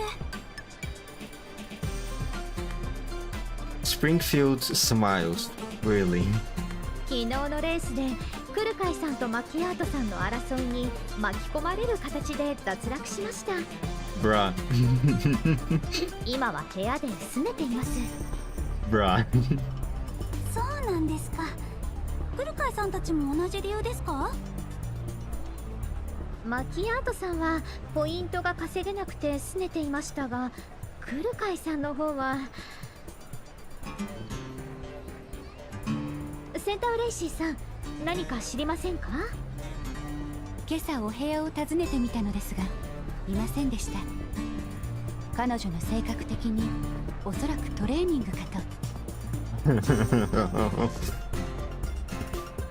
[SPEAKER 1] Springfield smiles, really.
[SPEAKER 5] 昨日のレースでクルカイさんとマキアートさんの争いに巻き込まれる形で脱落しました。
[SPEAKER 1] Bruh.
[SPEAKER 5] 今は部屋で拗ねています。
[SPEAKER 1] Bruh.
[SPEAKER 3] そうなんですか。クルカイさんたちも同じ理由ですか？
[SPEAKER 5] マキアートさんはポイントが稼げなくて拗ねていましたが、クルカイさんの方は。センターレイシーさん、何か知りませんか？
[SPEAKER 8] 今朝お部屋を訪ねてみたのですがいませんでした。彼女の性格的におそらくトレーニングかと。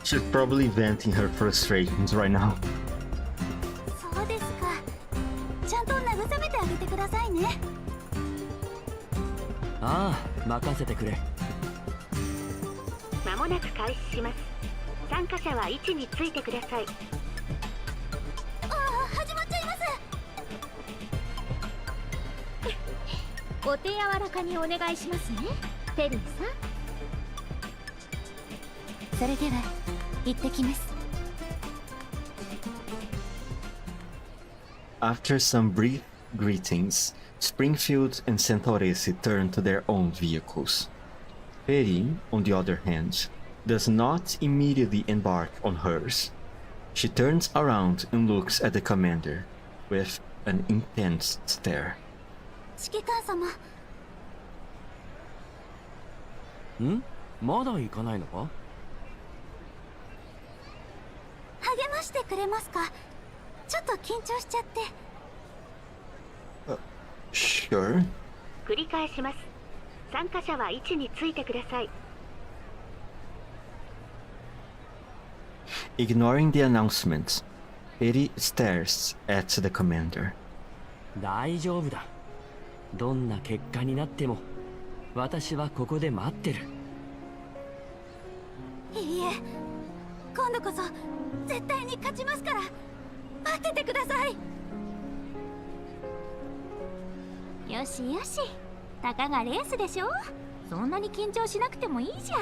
[SPEAKER 1] She's probably venting her frustrations right now.
[SPEAKER 3] そうですか。ちゃんと慰めてあげてくださいね。
[SPEAKER 4] ああ、任せてくれ。
[SPEAKER 6] 間もなく開始します。参加者は位置についてください。
[SPEAKER 3] 始まっちゃいます。
[SPEAKER 5] お手柔らかにお願いしますね、ペリーさん。
[SPEAKER 8] それでは行ってきます。
[SPEAKER 1] After some brief greetings, Springfield and Santoresi turn to their own vehicles. Peri, on the other hand, does not immediately embark on hers. She turns around and looks at the commander with an intense stare.
[SPEAKER 3] 指揮官様。
[SPEAKER 4] まだ行かないのか？
[SPEAKER 3] 励ましてくれますか？ちょっと緊張しちゃって。
[SPEAKER 1] Sure.
[SPEAKER 6] 繰り返します。参加者は位置についてください。
[SPEAKER 1] Ignoring the announcement, Peri stares at the commander.
[SPEAKER 4] 大丈夫だ。どんな結果になっても私はここで待ってる。
[SPEAKER 3] いいえ、今度こそ絶対に勝ちますから待っててください。よしよし、たかがレースでしょ。そんなに緊張しなくてもいいじゃん。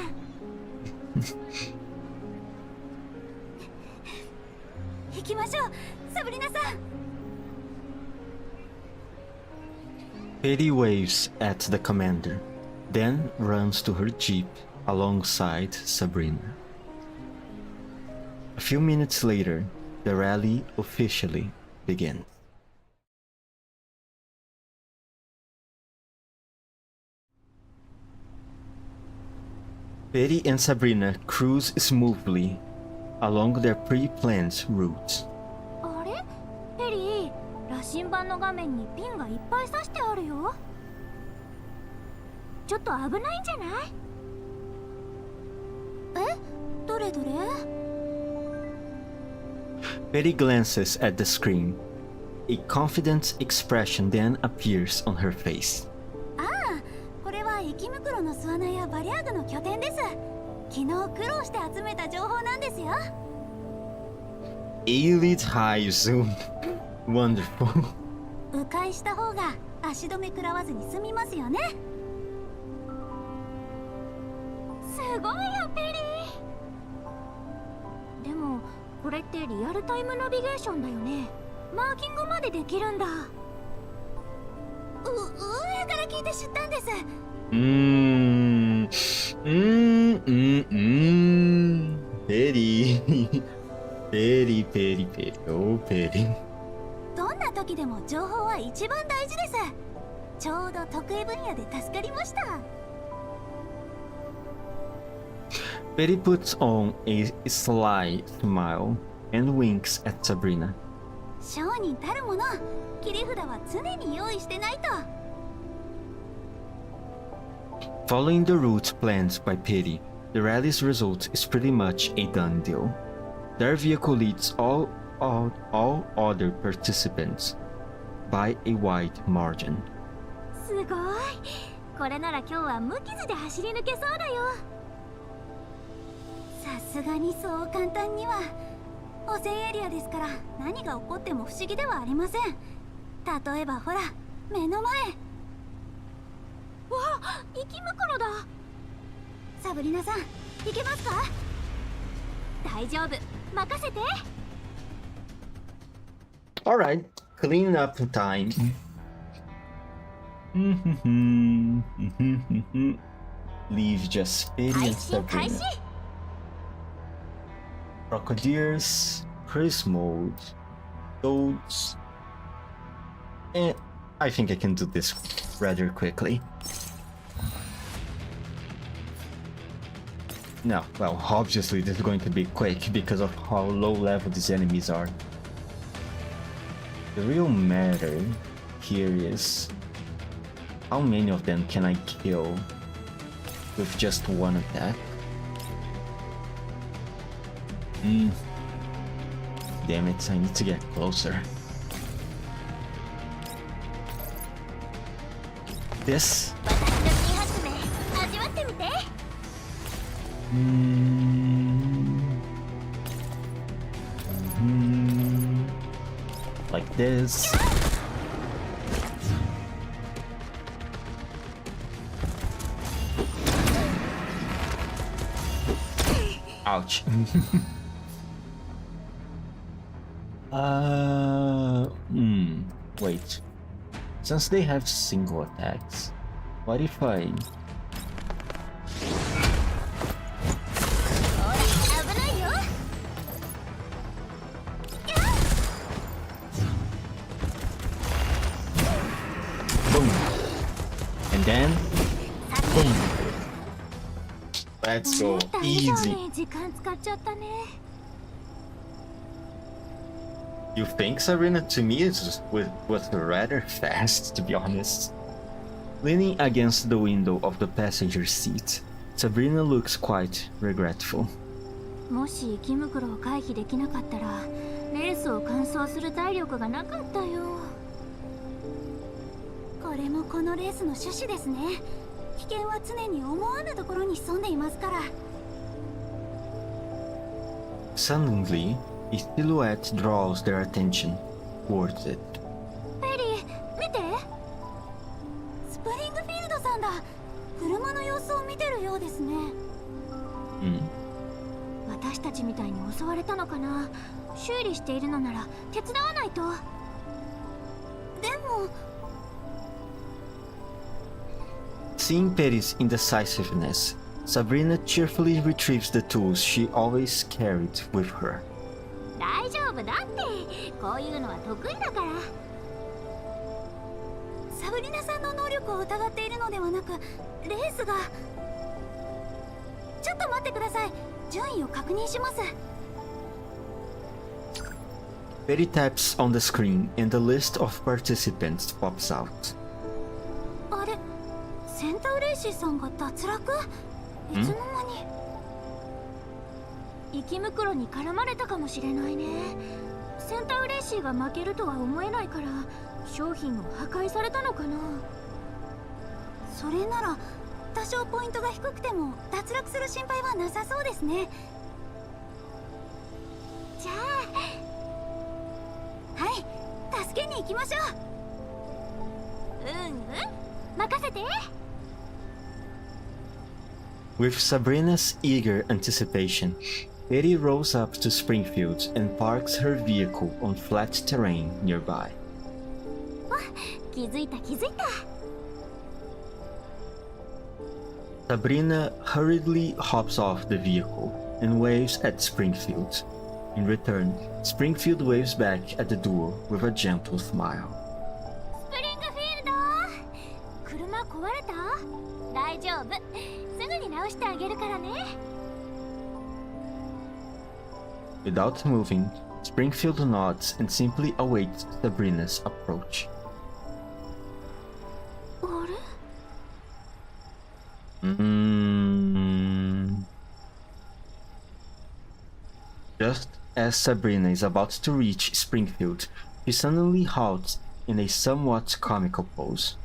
[SPEAKER 3] 行きましょう、サブリナさん。
[SPEAKER 1] Peri waves at the commander, then runs to her jeep alongside Sabrina. A few minutes later, the rally officially begins. Peri and Sabrina cruise smoothly along their pre-planned route.
[SPEAKER 3] あれ、ペリー、羅針盤の画面にピンがいっぱい刺してあるよ。ちょっと危ないんじゃない？え、どれどれ
[SPEAKER 1] Peri glances at the screen. A confident expression then appears on her face.
[SPEAKER 3] ああ、これは駅袋の巣穴やバリアーグの拠点です。昨日苦労して集めた情報なんですよ。
[SPEAKER 1] Elite high zoom. Wonderful.
[SPEAKER 3] 迂回した方が足止め食らわずに済みますよね。すごいよペリー。でもこれってリアルタイムナビゲーションだよね。マーキングまでできるんだ。上から聞いて知ったんです。
[SPEAKER 1] Peri. Peri, Peri, Peri. Oh, Peri.
[SPEAKER 3] どんな時でも情報は一番大事です。ちょうど得意分野で助かりました。
[SPEAKER 1] Peri puts on a sly smile and winks at Sabrina.
[SPEAKER 3] 商人たるもの、切り札は常に用意してないと。
[SPEAKER 1] Following the route planned by Peri, the rally's result is pretty much a done deal. Their vehicle leads all other participants by a wide margin.
[SPEAKER 3] すごい。これなら今日は無傷で走り抜けそうだよ。さすがにそう簡単には。汚染エリアですから何が起こっても不思議ではありません。例えばほら、目の前。わあ、生き袋だ。サブリナさん、行けますか？大丈夫、任せて。
[SPEAKER 1] Alright, clean up time. Leave just Peri
[SPEAKER 3] 配
[SPEAKER 1] and
[SPEAKER 3] 信開
[SPEAKER 1] Sabrina.
[SPEAKER 3] 始。
[SPEAKER 1] Crocodiles, Chris mode, Toads, and I think I can do this rather quickly. No, well, obviously this is going to be quick because of how low level these enemies are. The real matter here is how many of them can I kill with just one attack? Damn it, I need to get closer. This?
[SPEAKER 3] 私の新発明、味わってみて。
[SPEAKER 1] Like this. Ouch. Wait. Since they have single attacks, what if I...
[SPEAKER 3] ほら、危ないよ。
[SPEAKER 1] Boom! And then... Boom! Let's go.
[SPEAKER 3] 思った以上
[SPEAKER 1] Easy.
[SPEAKER 3] に時間使っちゃったね。
[SPEAKER 1] You think Sabrina to me was rather fast, to be honest. Leaning against the window of the passenger seat, Sabrina looks quite regretful.
[SPEAKER 3] もし生き袋を回避できなかったらレースを完走する体力がなかったよ。これもこのレースの趣旨ですね。危険は常に思わぬところに潜んでいますから。
[SPEAKER 1] Suddenly, a silhouette draws their attention towards it.
[SPEAKER 3] ペリー、見て。スプリングフィールドさんだ。車の様子を見てるようですね。私たちみたいに襲われたのかな。修理しているのなら手伝わないと。でも
[SPEAKER 1] Seeing Peri's indecisiveness, Sabrina cheerfully retrieves the tools she always carried with her.
[SPEAKER 3] 大丈夫だって。こういうのは得意だから。サブリナさんの能力を疑っているのではなく、レースが。ちょっと待ってください。順位を確認します。
[SPEAKER 1] Peri taps on the screen and the list of participants pops out.
[SPEAKER 3] あれ、センタウレイシーさんが脱落？いつの間に。息袋に絡まれたかもしれないね。センタウレーシーが負けるとは思えないから商品を破壊されたのかな。それなら多少ポイントが低くても脱落する心配はなさそうですね。じゃあはい助けに行きましょう。任せて。
[SPEAKER 1] With Sabrina's eager anticipation, Peri rolls up to Springfield and parks her vehicle on flat terrain nearby.
[SPEAKER 3] 気づいた。
[SPEAKER 1] Sabrina hurriedly hops off the vehicle and waves at Springfield. In return, Springfield waves back at the duo with a gentle smile.
[SPEAKER 3] スプリングフィールド、車壊れた？大丈夫、すぐに直してあげるからね。
[SPEAKER 1] Without moving, Springfield nods and simply awaits Sabrina's approach.
[SPEAKER 3] あれ？Just
[SPEAKER 1] as Sabrina is about to reach Springfield, she suddenly halts in a somewhat comical pose.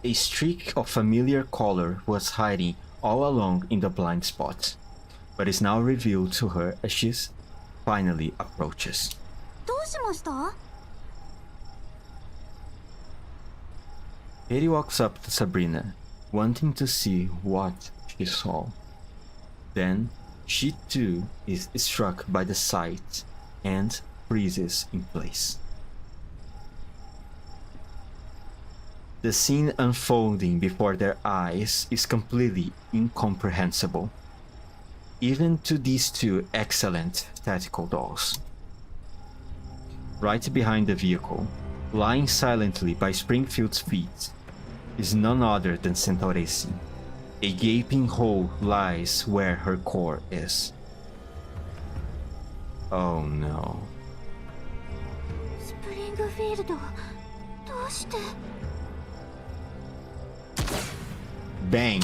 [SPEAKER 1] A streak of familiar color was hiding all along in the blind spot, but is now revealed to her as she finally approaches.
[SPEAKER 3] どうしました？
[SPEAKER 1] Peri walks up to Sabrina, wanting to see what she saw. Then, she too is struck by the sight and freezes in place. The scene unfolding before their eyes is completely incomprehensible, even to these two excellent tactical dolls. Right behind the vehicle, lying silently by Springfield's feet, is none other than Centauresi. A gaping hole lies where her core is. Oh no.
[SPEAKER 3] スプリングフィールド、どうして？
[SPEAKER 1] Bang!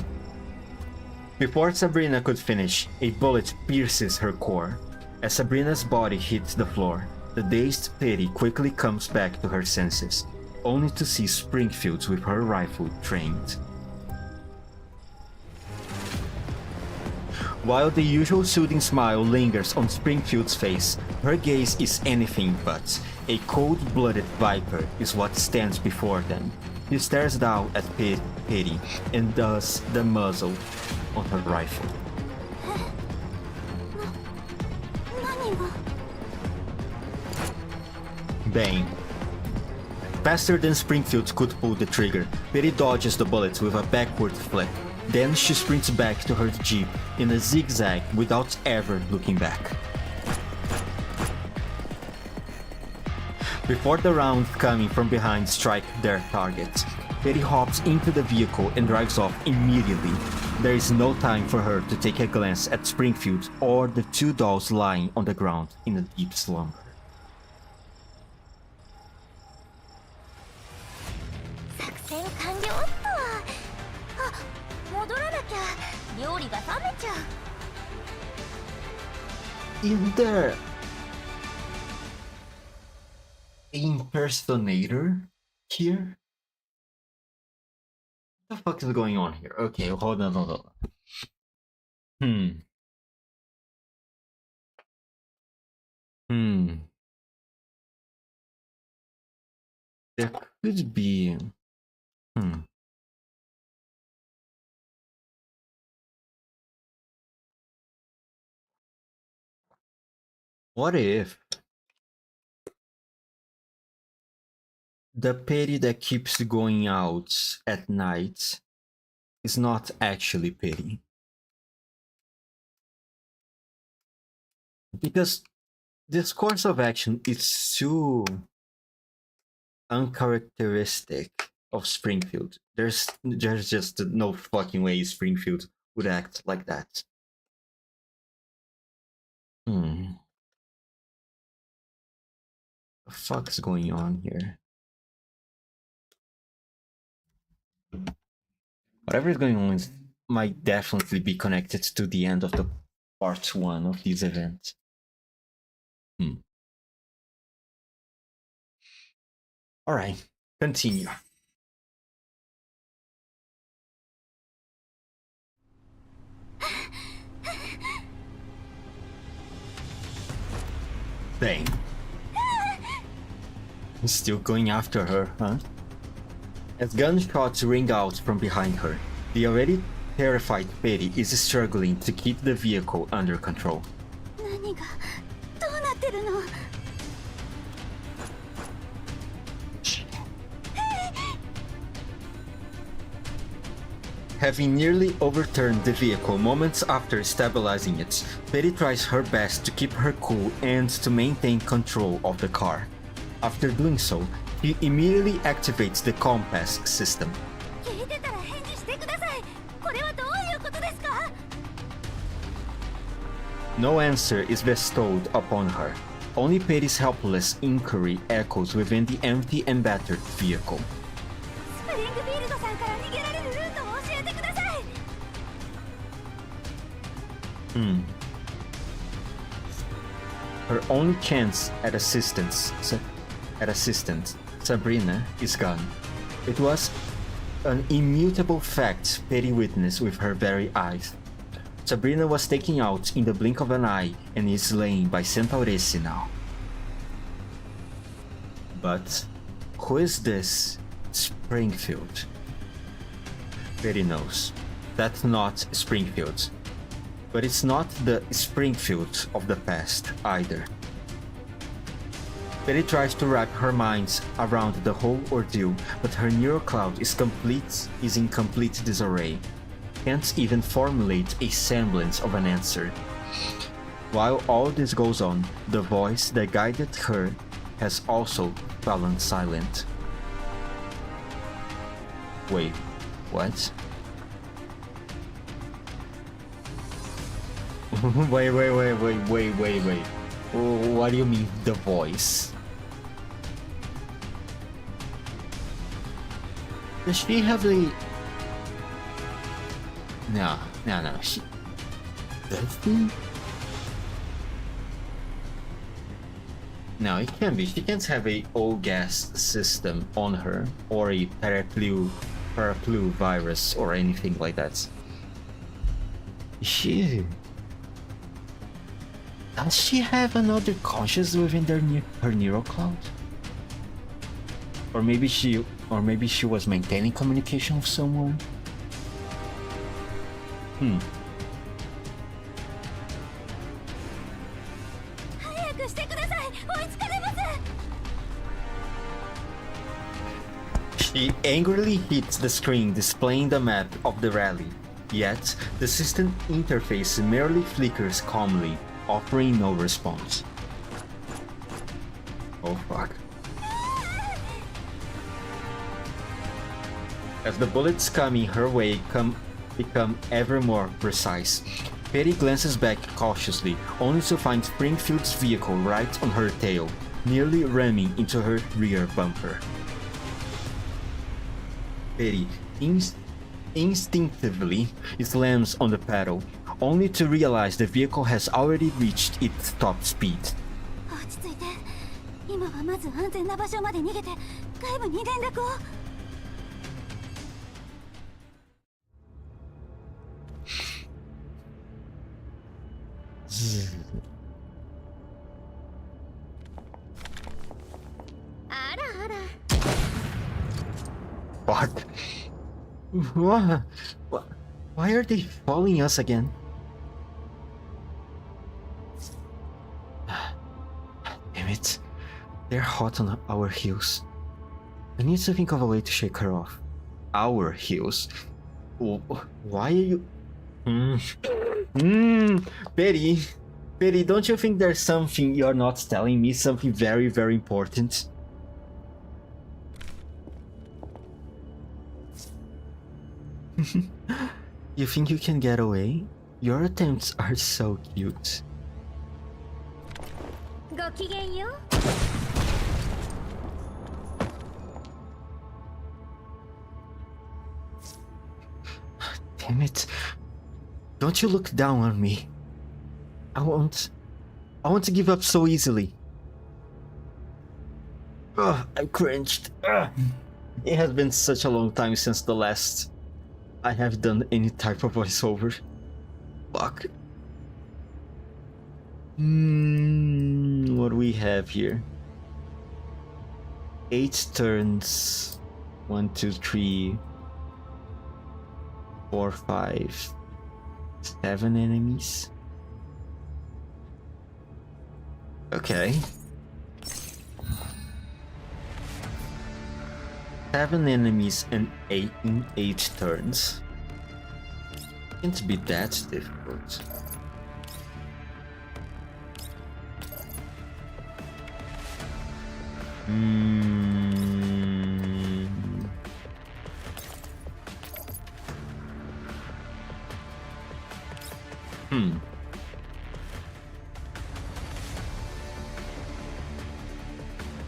[SPEAKER 1] Before Sabrina could finish, a bullet pierces her core. As Sabrina's body hits the floor, the dazed Peri quickly comes back to her senses, only to see Springfield with her rifle trained. While the usual soothing smile lingers on Springfield's face, her gaze is anything but. A cold-blooded viper is what stands before them. He stares down at Peri and does the muzzle on her rifle.
[SPEAKER 3] 何が？
[SPEAKER 1] Bang. Faster than Springfield could pull the trigger, Peri dodges the bullet with a backward flip. Then she sprints back to her jeep in a zigzag without ever looking back. Before the round coming from behind strike their targets, Peri hops into the vehicle and drives off immediately. There is no time for her to take a glance at Springfield or the two dolls lying on the ground in a deep slumber.
[SPEAKER 3] 作戦完了っと。あ、戻らなきゃ料理が冷めちゃう。
[SPEAKER 1] Is there an impersonator here? What the fuck is going on here? Okay, hold on. There could be... What if the Peri that keeps going out at night is not actually Peri? Because this course of action is too uncharacteristic of Springfield. There's just no fucking way Springfield would act like that. The fuck's going on here? Whatever is going on might definitely be connected to the end of the part 1 of this event. Alright, continue. Dang. He's still going after her, huh? As gunshots ring out from behind her, the already terrified Peri is struggling to keep the vehicle under control.
[SPEAKER 3] 何がどうなってるの？
[SPEAKER 1] Having nearly overturned the vehicle moments after stabilizing it, Peri tries her best to keep her cool and to maintain control of the car. After doing so, she immediately activates the compass system.
[SPEAKER 3] 聞いてたら返事してください。これはどういうことですか？
[SPEAKER 1] No answer is bestowed upon her. Only Peri's helpless inquiry echoes within the empty and battered vehicle.
[SPEAKER 3] スプリングフィールドさんから逃げられるルートを教えてください。
[SPEAKER 1] Her only chance at assistance, Sabrina, is gone. It was an immutable fact Peri witnessed with her very eyes. Sabrina was taken out in the blink of an eye and is slain by Centauresi now. But who is this Springfield? Peri knows. That's not Springfield. But it's not the Springfield of the past either. Peri tries to wrap her mind around the whole ordeal, but her neural cloud is in complete disarray. Can't even formulate a semblance of an answer. While all this goes on, the voice that guided her has also fallen silent. Wait, what? Wait. What do you mean, the voice? Does she have a... No. She... Does she? No, it can't be. She can't have a O-gas system on her, or a paraplu virus, or anything like that. Does she have another conscious within her neural cloud? Or maybe she was maintaining communication with someone?
[SPEAKER 3] 早くしてください。追いつかれます。
[SPEAKER 1] She angrily hits the screen displaying the map of the rally. Yet, the system interface merely flickers calmly, offering no response. Oh fuck. As the bullets coming her way become ever more precise, Peri glances back cautiously, only to find Springfield's vehicle right on her tail, nearly ramming into her rear bumper. Peri instinctively slams on the pedal, only to realize the vehicle has already reached its top speed.
[SPEAKER 3] 落ち着いて。今はまず安全な場所まで逃げて、外部に連絡を。 あらあら。
[SPEAKER 1] What? Why are they following us again? Damn it. They're hot on our heels. I need to think of a way to shake her off. Our heels? Why are you... Peri, don't you think there's something you're not telling me? Something very, very important? You think you can get away? Your attempts are so cute.
[SPEAKER 3] ごきげんよう。
[SPEAKER 1] Damn it. Don't you look down on me. I want to give up so easily. Ugh, I'm cringed. Ugh. It has been such a long time since the last I have done any type of voiceover. Fuck. What do we have here? 8 turns. 1, 2, 3, 4, 5, 7 enemies. Okay. 7 enemies and 8 in 8 turns. Can't be that difficult.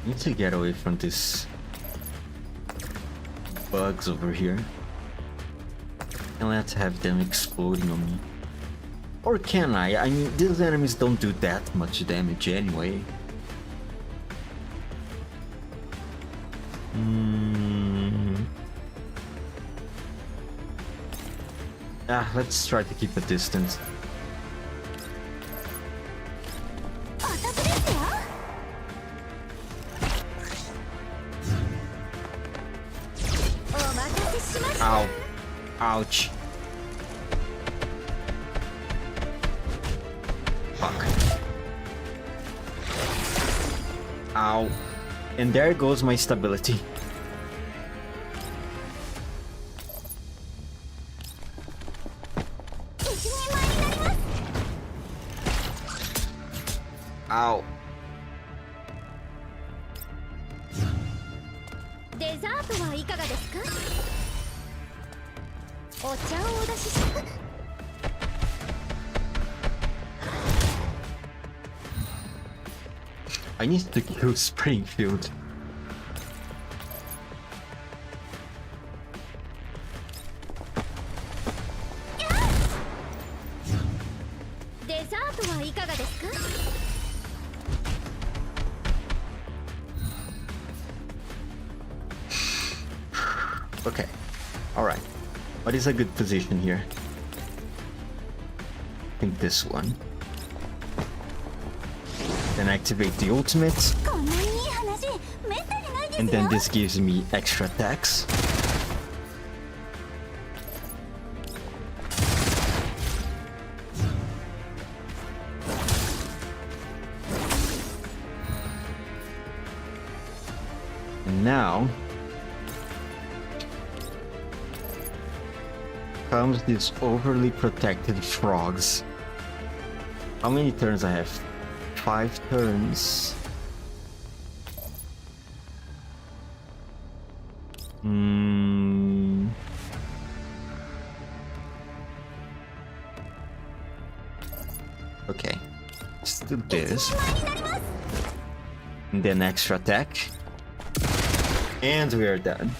[SPEAKER 1] Need to get away from this bugs over here. And let's have them exploding on me. Or can I? I mean, these enemies don't do that much damage anyway. Let's try to keep a distance. Ow. Ouch. Fuck. Ow. And there goes my stability. Ow.
[SPEAKER 3] デザートはいかがですか？お茶をお出しし。
[SPEAKER 1] I need to kill Springfield. Okay, alright. What is a good position here? I think this one. Then activate the ultimate. And then this gives me extra attacks. And now comes these overly protected frogs. How many turns I have? 5 turns. Okay, let's do this. And then extra attack. And we are done.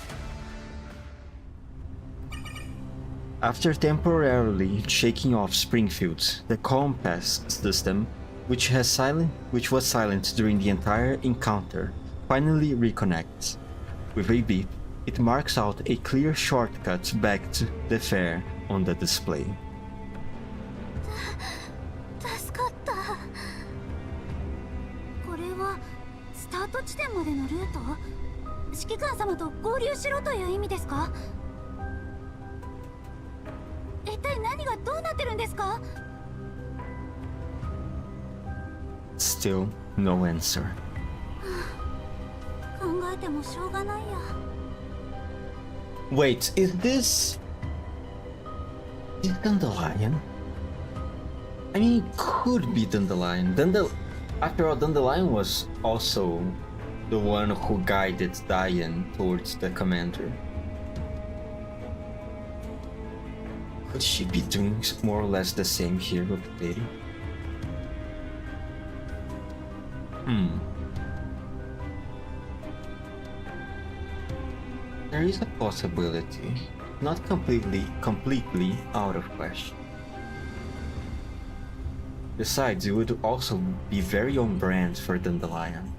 [SPEAKER 1] After temporarily shaking off Springfield, the compass system, which was silent during the entire encounter, finally reconnects. With a beep, it marks out a clear shortcut back to the fair on the display.
[SPEAKER 3] 助かった。これはスタート地点までのルート？指揮官様と合流しろという意味ですか？一体何がどうなってるんですか？
[SPEAKER 1] Still no answer.
[SPEAKER 3] 考えてもしょうがないや。
[SPEAKER 1] Wait, is this Dandelion? I mean, it could be Dandelion. After all, Dandelion was also the one who guided Diane towards the commander. Could she be doing more or less the same here with Peri? There is a possibility, not completely out of question. Besides, it would also be very on brand for Dandelion.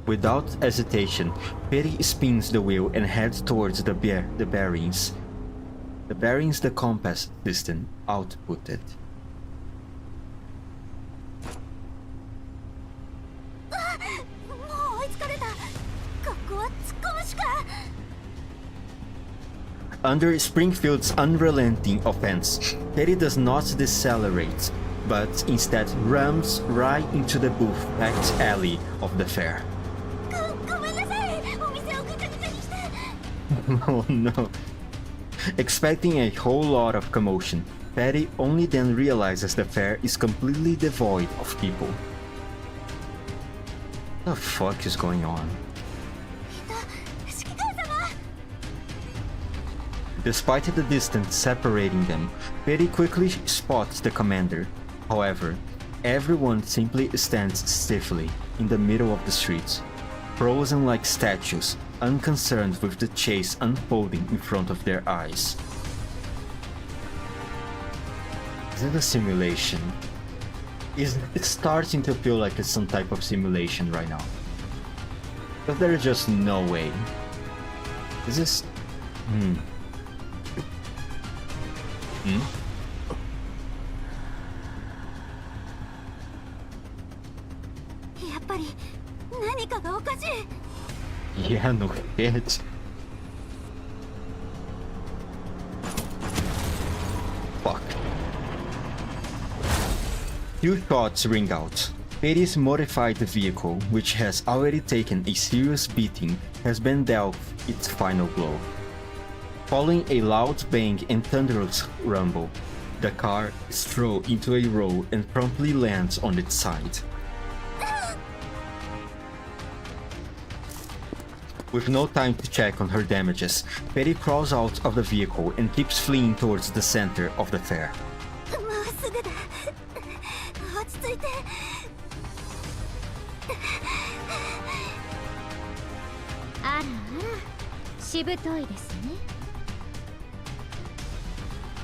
[SPEAKER 1] Without hesitation, Peri spins the wheel and heads towards the bearings. The bearings the compass system outputted.
[SPEAKER 3] もう追いつかれた。ここは突っ込むしか。
[SPEAKER 1] Under Springfield's unrelenting offense, Peri does not decelerate, but instead rams right into the booth-packed alley of the fair.
[SPEAKER 3] ごめんなさい。お店をぐちゃぐちゃにして。
[SPEAKER 1] Oh no. Expecting a whole lot of commotion, Peri only then realizes the fair is completely devoid of people. What the fuck is going on?
[SPEAKER 3] 指揮官様。
[SPEAKER 1] Despite the distance separating them, Peri quickly spots the commander. However, everyone simply stands stiffly in the middle of the street, frozen like statues, unconcerned with the chase unfolding in front of their eyes. Is it a simulation? It's starting to feel like it's some type of simulation right now. But there's just no way. Is this...
[SPEAKER 3] やっぱり何かがおかしい。
[SPEAKER 1] Yeah, no shit. Fuck. Few shots ring out. Peri's modified vehicle, which has already taken a serious beating, has been dealt its final blow. Following a loud bang and thunderous rumble, the car is thrown into a roll and promptly lands on its side. With no time to check on her damages, Peri crawls out of the vehicle and keeps fleeing towards the center of the fair.
[SPEAKER 3] もうすぐだ。落ち着いて。
[SPEAKER 8] あらあら、しぶといですね。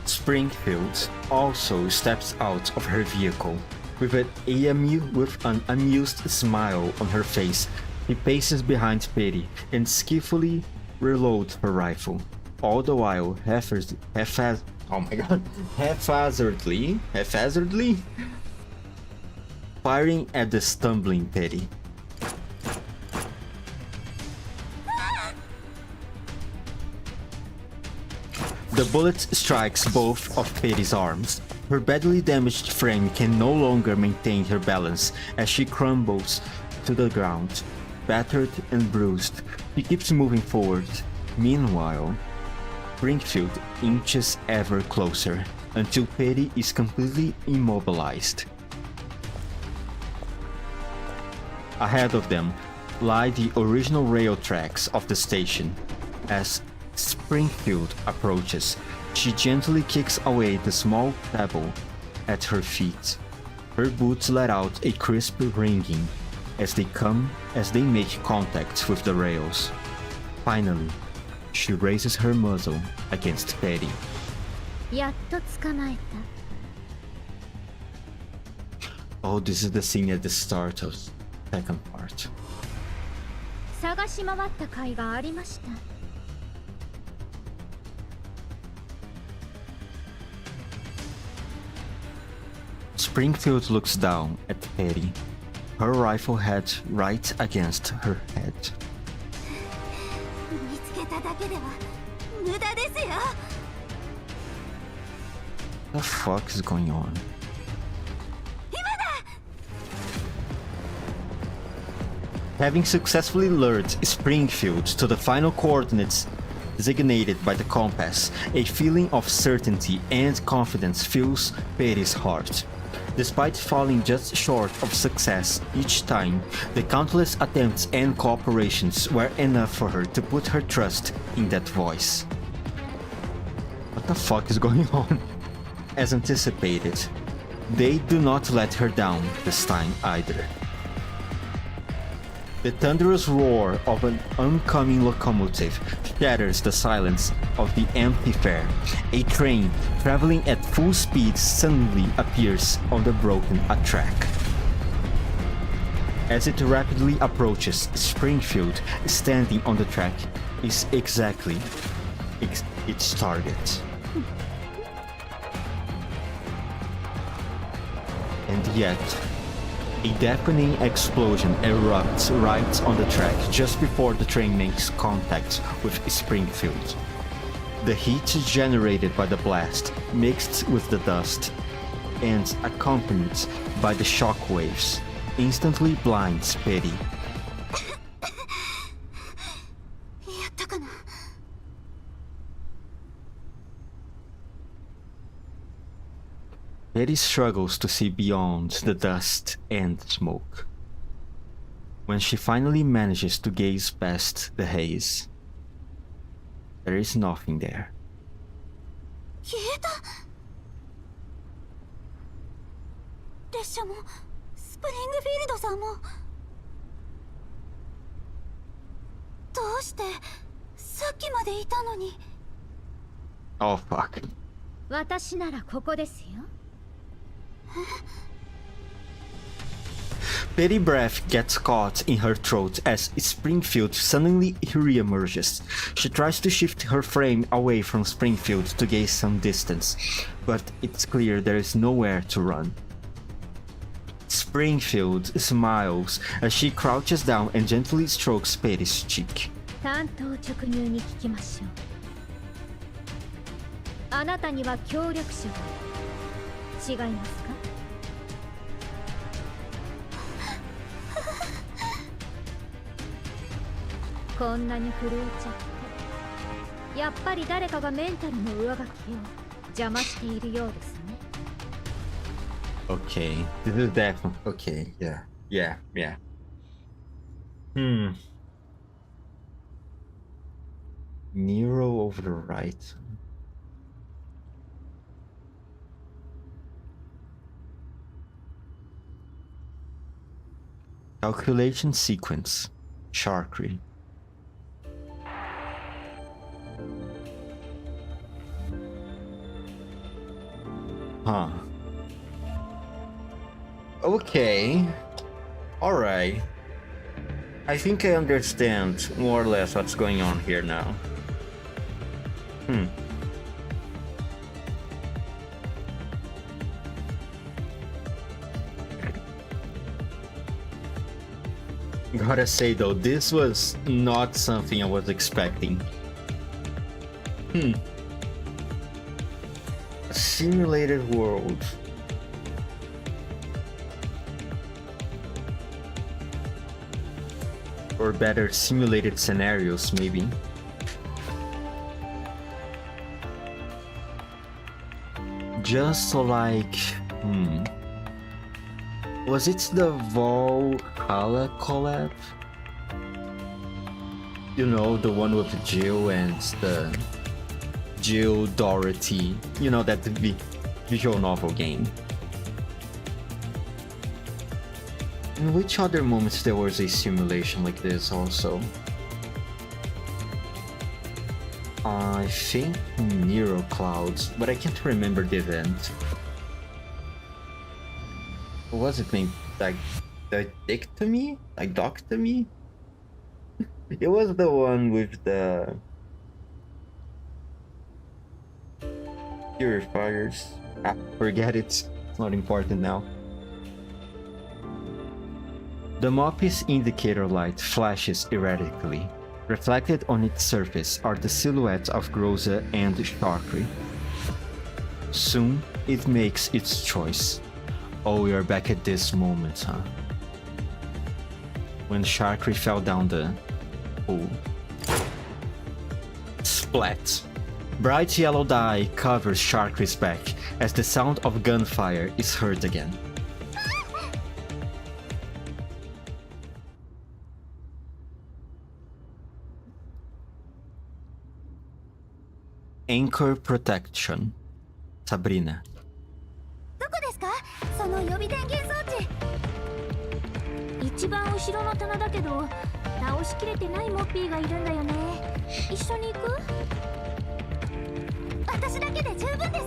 [SPEAKER 1] Springfield also steps out of her vehicle. With an amused smile on her face, she paces behind Peri and skillfully reloads her rifle, all the while haphazardly firing at the stumbling Peri. The bullet strikes both of Peri's arms. Her badly damaged frame can no longer maintain her balance as she crumbles to the ground. Battered and bruised, she keeps moving forward. Meanwhile, Springfield inches ever closer until Peri is completely immobilized. Ahead of them lie the original rail tracks of the station. As Springfield approaches, she gently kicks away the small pebble at her feet. Her boots let out a crisp ringing as they make contact with the rails. Finally, she raises her muzzle against Peri.
[SPEAKER 8] やっと捕まえた。
[SPEAKER 1] Oh, this is the scene at the start of the second part.
[SPEAKER 8] 探し回った甲斐がありました。
[SPEAKER 1] Springfield looks down at Peri, her rifle head right against her head.
[SPEAKER 3] 見つけただけでは無駄ですよ。
[SPEAKER 1] What the fuck is going on?
[SPEAKER 3] 今だ。
[SPEAKER 1] Having successfully lured Springfield to the final coordinates designated by the compass, a feeling of certainty and confidence fills Peri's heart. Despite falling just short of success each time, the countless attempts and cooperations were enough for her to put her trust in that voice. What the fuck is going on? As anticipated, they do not let her down this time either. The thunderous roar of an oncoming locomotive shatters the silence of the empty fair. A train traveling at full speed suddenly appears on the broken track. As it rapidly approaches, Springfield, standing on the track, is exactly its target. And yet, a deafening explosion erupts right on the track just before the train makes contact with Springfield. The heat generated by the blast, mixed with the dust, and accompanied by the shock waves, instantly blinds Peri.
[SPEAKER 3] やったかな。
[SPEAKER 1] Peri struggles to see beyond the dust and smoke. When she finally manages to gaze past the haze, there is nothing there.
[SPEAKER 3] 消えた。列車もスプリングフィールドさんも。どうしてさっきまでいたのに。
[SPEAKER 1] Oh fuck.
[SPEAKER 5] 私ならここですよ。
[SPEAKER 1] Peri breath gets caught in her throat as Springfield suddenly reemerges. She tries to shift her frame away from Springfield to gain some distance, but it's clear there is nowhere to run. Springfield smiles as she crouches down and gently strokes Peri's cheek.
[SPEAKER 5] 単刀直入に聞きましょう。あなたには協力者が違いますか？こんなに震えちゃってやっぱり誰かがメンタルの上書きを邪魔しているようですね。
[SPEAKER 1] Okay, this is definitely okay. Yeah. Nero over the right. Calculation sequence. Sharkry. Huh. Okay. Alright. I think I understand more or less what's going on here now. Gotta say though, this was not something I was expecting. A simulated world. Or better, simulated scenarios, maybe. Just like... Was it the Valhalla collab? You know, the one with Jill and the Jill Dorothy. You know, that visual novel game. In which other moments there was a simulation like this also? I think Nero Clouds, but I can't remember the event. What was it named? Like, Dictomy? Like, Doctomy? It was the one with the... purifiers. Forget it. It's not important now. The Moppy's indicator light flashes erratically. Reflected on its surface are the silhouettes of Groza and Sharkry. Soon, it makes its choice. Oh, we are back at this moment, huh? When Sharkry fell down the hole. Splat! Bright yellow dye covers Sharkry's back as the sound of gunfire is heard again. Anchor Protection. Sabrina.
[SPEAKER 3] どこですか？その予備電源装置。一番後ろの棚だけど倒しきれてないモッピーがいるんだよね。一緒に行く？私だけで十分です。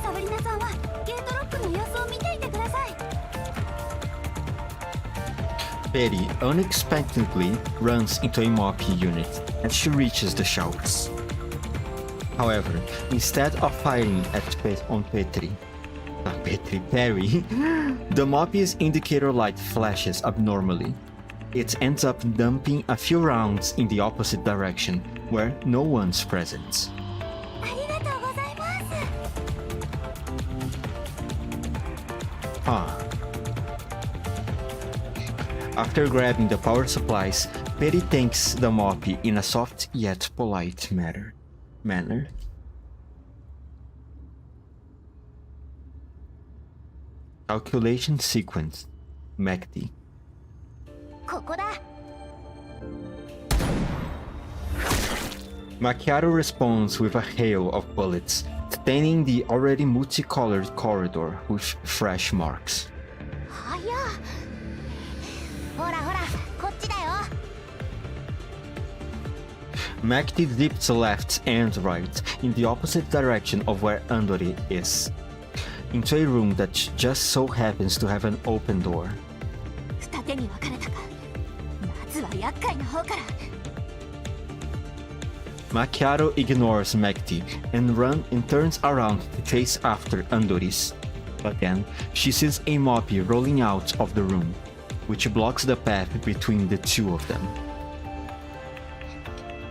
[SPEAKER 3] サブリナさんはゲートロックの様子を見ていてください。
[SPEAKER 1] Peri unexpectedly runs into a MOP unit as she reaches the shelves. However, instead of firing on Peri, the MOP's indicator light flashes abnormally. It ends up dumping a few rounds in the opposite direction, where no one's present.
[SPEAKER 3] ありがとうございます。
[SPEAKER 1] After grabbing the power supplies, Peri thanks the MOP in a soft yet polite manner. Calculation sequence. MACD.
[SPEAKER 3] ここだ。
[SPEAKER 1] Macchiato responds with a hail of bullets, staining the already multicolored corridor with fresh marks.
[SPEAKER 3] はや。ほらほら、こっちだよ。
[SPEAKER 1] MACD dips left and right in the opposite direction of where Andori is, into a room that just so happens to have an open door.
[SPEAKER 3] 二手に分かれたか。まずは厄介な方から。
[SPEAKER 1] Macchiato ignores MACD and turns around to chase after Andoris. But then, she sees a MOP rolling out of the room, which blocks the path between the two of them.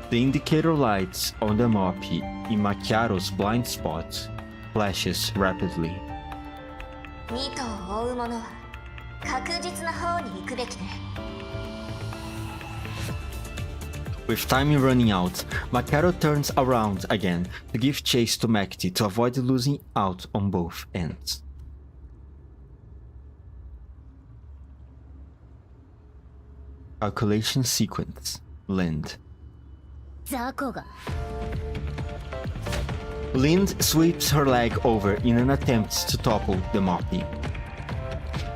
[SPEAKER 1] The indicator lights on the MOP in Macchiato's blind spot flashes rapidly.
[SPEAKER 3] 2頭を追う者は確実な方に行くべきね。
[SPEAKER 1] With time running out, Macchiato turns around again to give chase to MACD to avoid losing out on both ends. Calculation sequence. Lind.
[SPEAKER 3] 雑魚が。
[SPEAKER 1] Lind sweeps her leg over in an attempt to topple the MOP.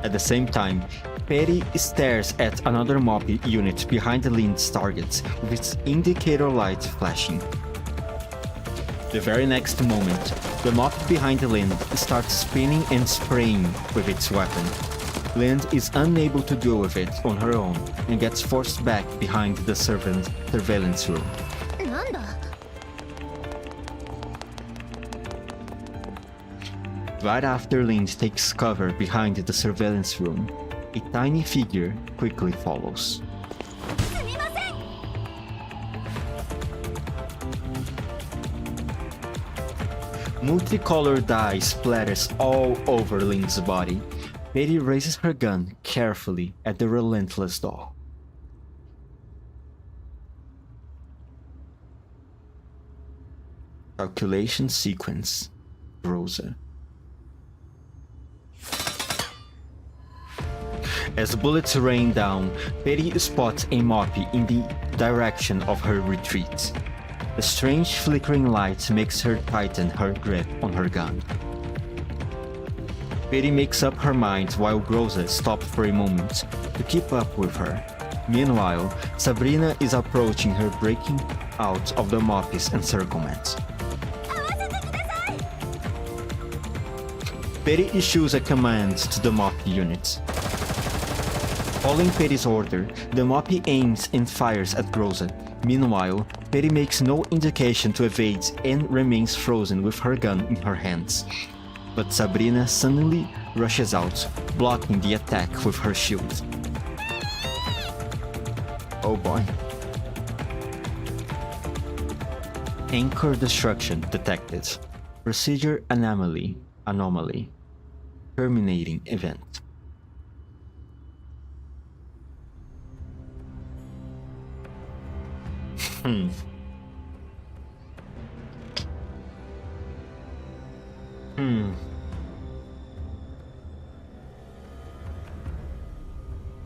[SPEAKER 1] At the same time, Peri stares at another MOP unit behind Lind's target, with its indicator light flashing. The very next moment, the MOP behind Lind starts spinning and spraying with its weapon. Lind is unable to deal with it on her own and gets forced back behind the surveillance room.
[SPEAKER 3] なんだ。
[SPEAKER 1] Right after Lind takes cover behind the surveillance room, a tiny figure quickly follows.
[SPEAKER 3] すみません。
[SPEAKER 1] Multicolored dye splatters all over Lind's body. Peri raises her gun carefully at the relentless doll. Calculation sequence. Rosa. As bullets rain down, Peri spots a MOP in the direction of her retreat. The strange flickering light makes her tighten her grip on her gun. Peri makes up her mind while Groza stops for a moment to keep up with her. Meanwhile, Sabrina is approaching her, breaking out of the MOP's encirclement.
[SPEAKER 3] 合わせてください。
[SPEAKER 1] Peri issues a command to the MOP unit. Following Peri's order, the MOP aims and fires at Groza. Meanwhile, Peri makes no indication to evade and remains frozen with her gun in her hands. But Sabrina suddenly rushes out, blocking the attack with her shield. Oh boy. Anchor destruction detected. Procedure anomaly. Terminating event.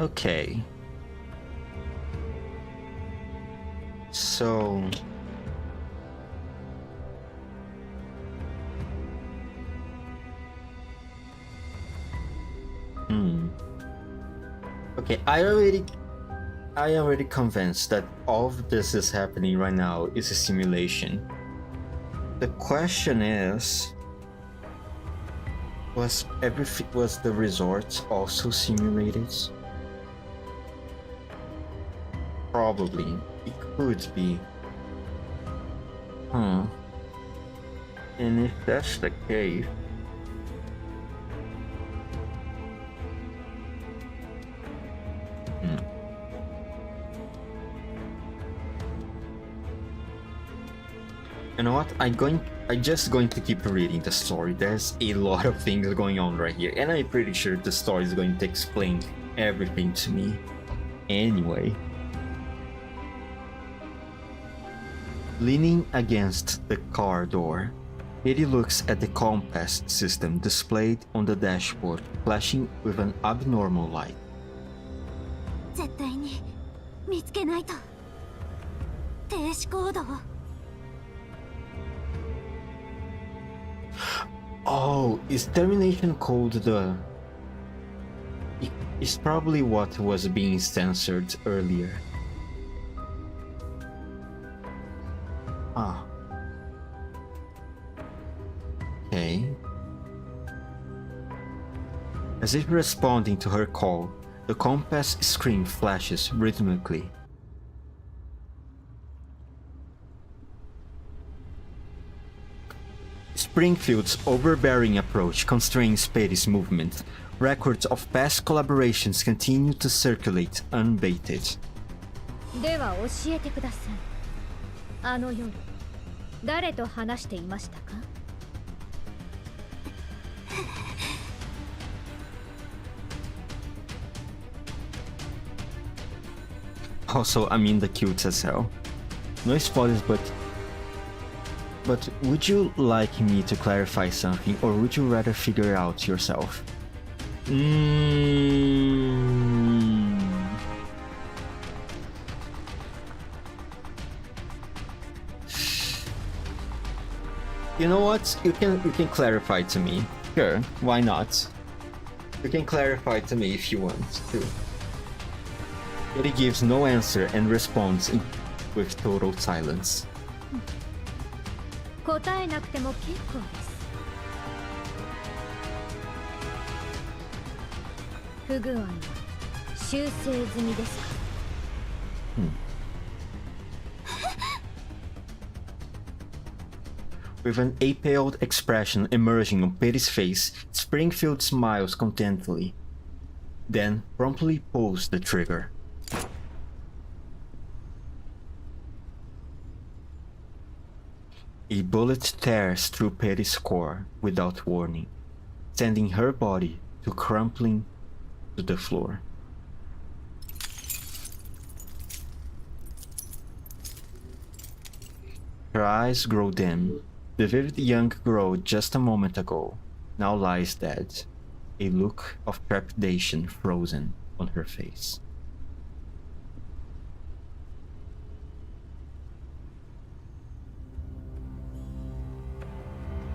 [SPEAKER 1] Okay. So... Okay, I already convinced that all of this is happening right now is a simulation. The question is, was the resort also simulated? Probably. It could be. And if that's the case, you know what? I'm just going to keep reading the story. There's a lot of things going on right here, and I'm pretty sure the story is going to explain everything to me. Anyway. Leaning against the car door, Peri looks at the compass system displayed on the dashboard, flashing with an abnormal light.
[SPEAKER 3] 絶対に見つけないと。停止コードを。
[SPEAKER 1] Oh, is termination code the... It's probably what was being censored earlier. Ah. Okay. As if responding to her call, the compass screen flashes rhythmically. Springfield's overbearing approach constrains Peri's movement. Records of past collaborations continue to circulate unabated.
[SPEAKER 9] では教えてください。あの夜、誰と話していましたか?
[SPEAKER 1] Also, Amanda cute as hell. No spoilers, but would you like me to clarify something, or would you rather figure out yourself? You know what? You can clarify to me. Sure, why not? You can clarify to me if you want to. But he gives no answer and responds with total silence.
[SPEAKER 9] 答えなくても結構です。不具合は修正済みですか?
[SPEAKER 1] With an appealed expression emerging on Peri's face, Springfield smiles contentedly, then promptly pulls the trigger. A bullet tears through Peri's core without warning, sending her body to crumpling to the floor. Her eyes grow dim. The vivid young girl just a moment ago now lies dead, a look of trepidation frozen on her face.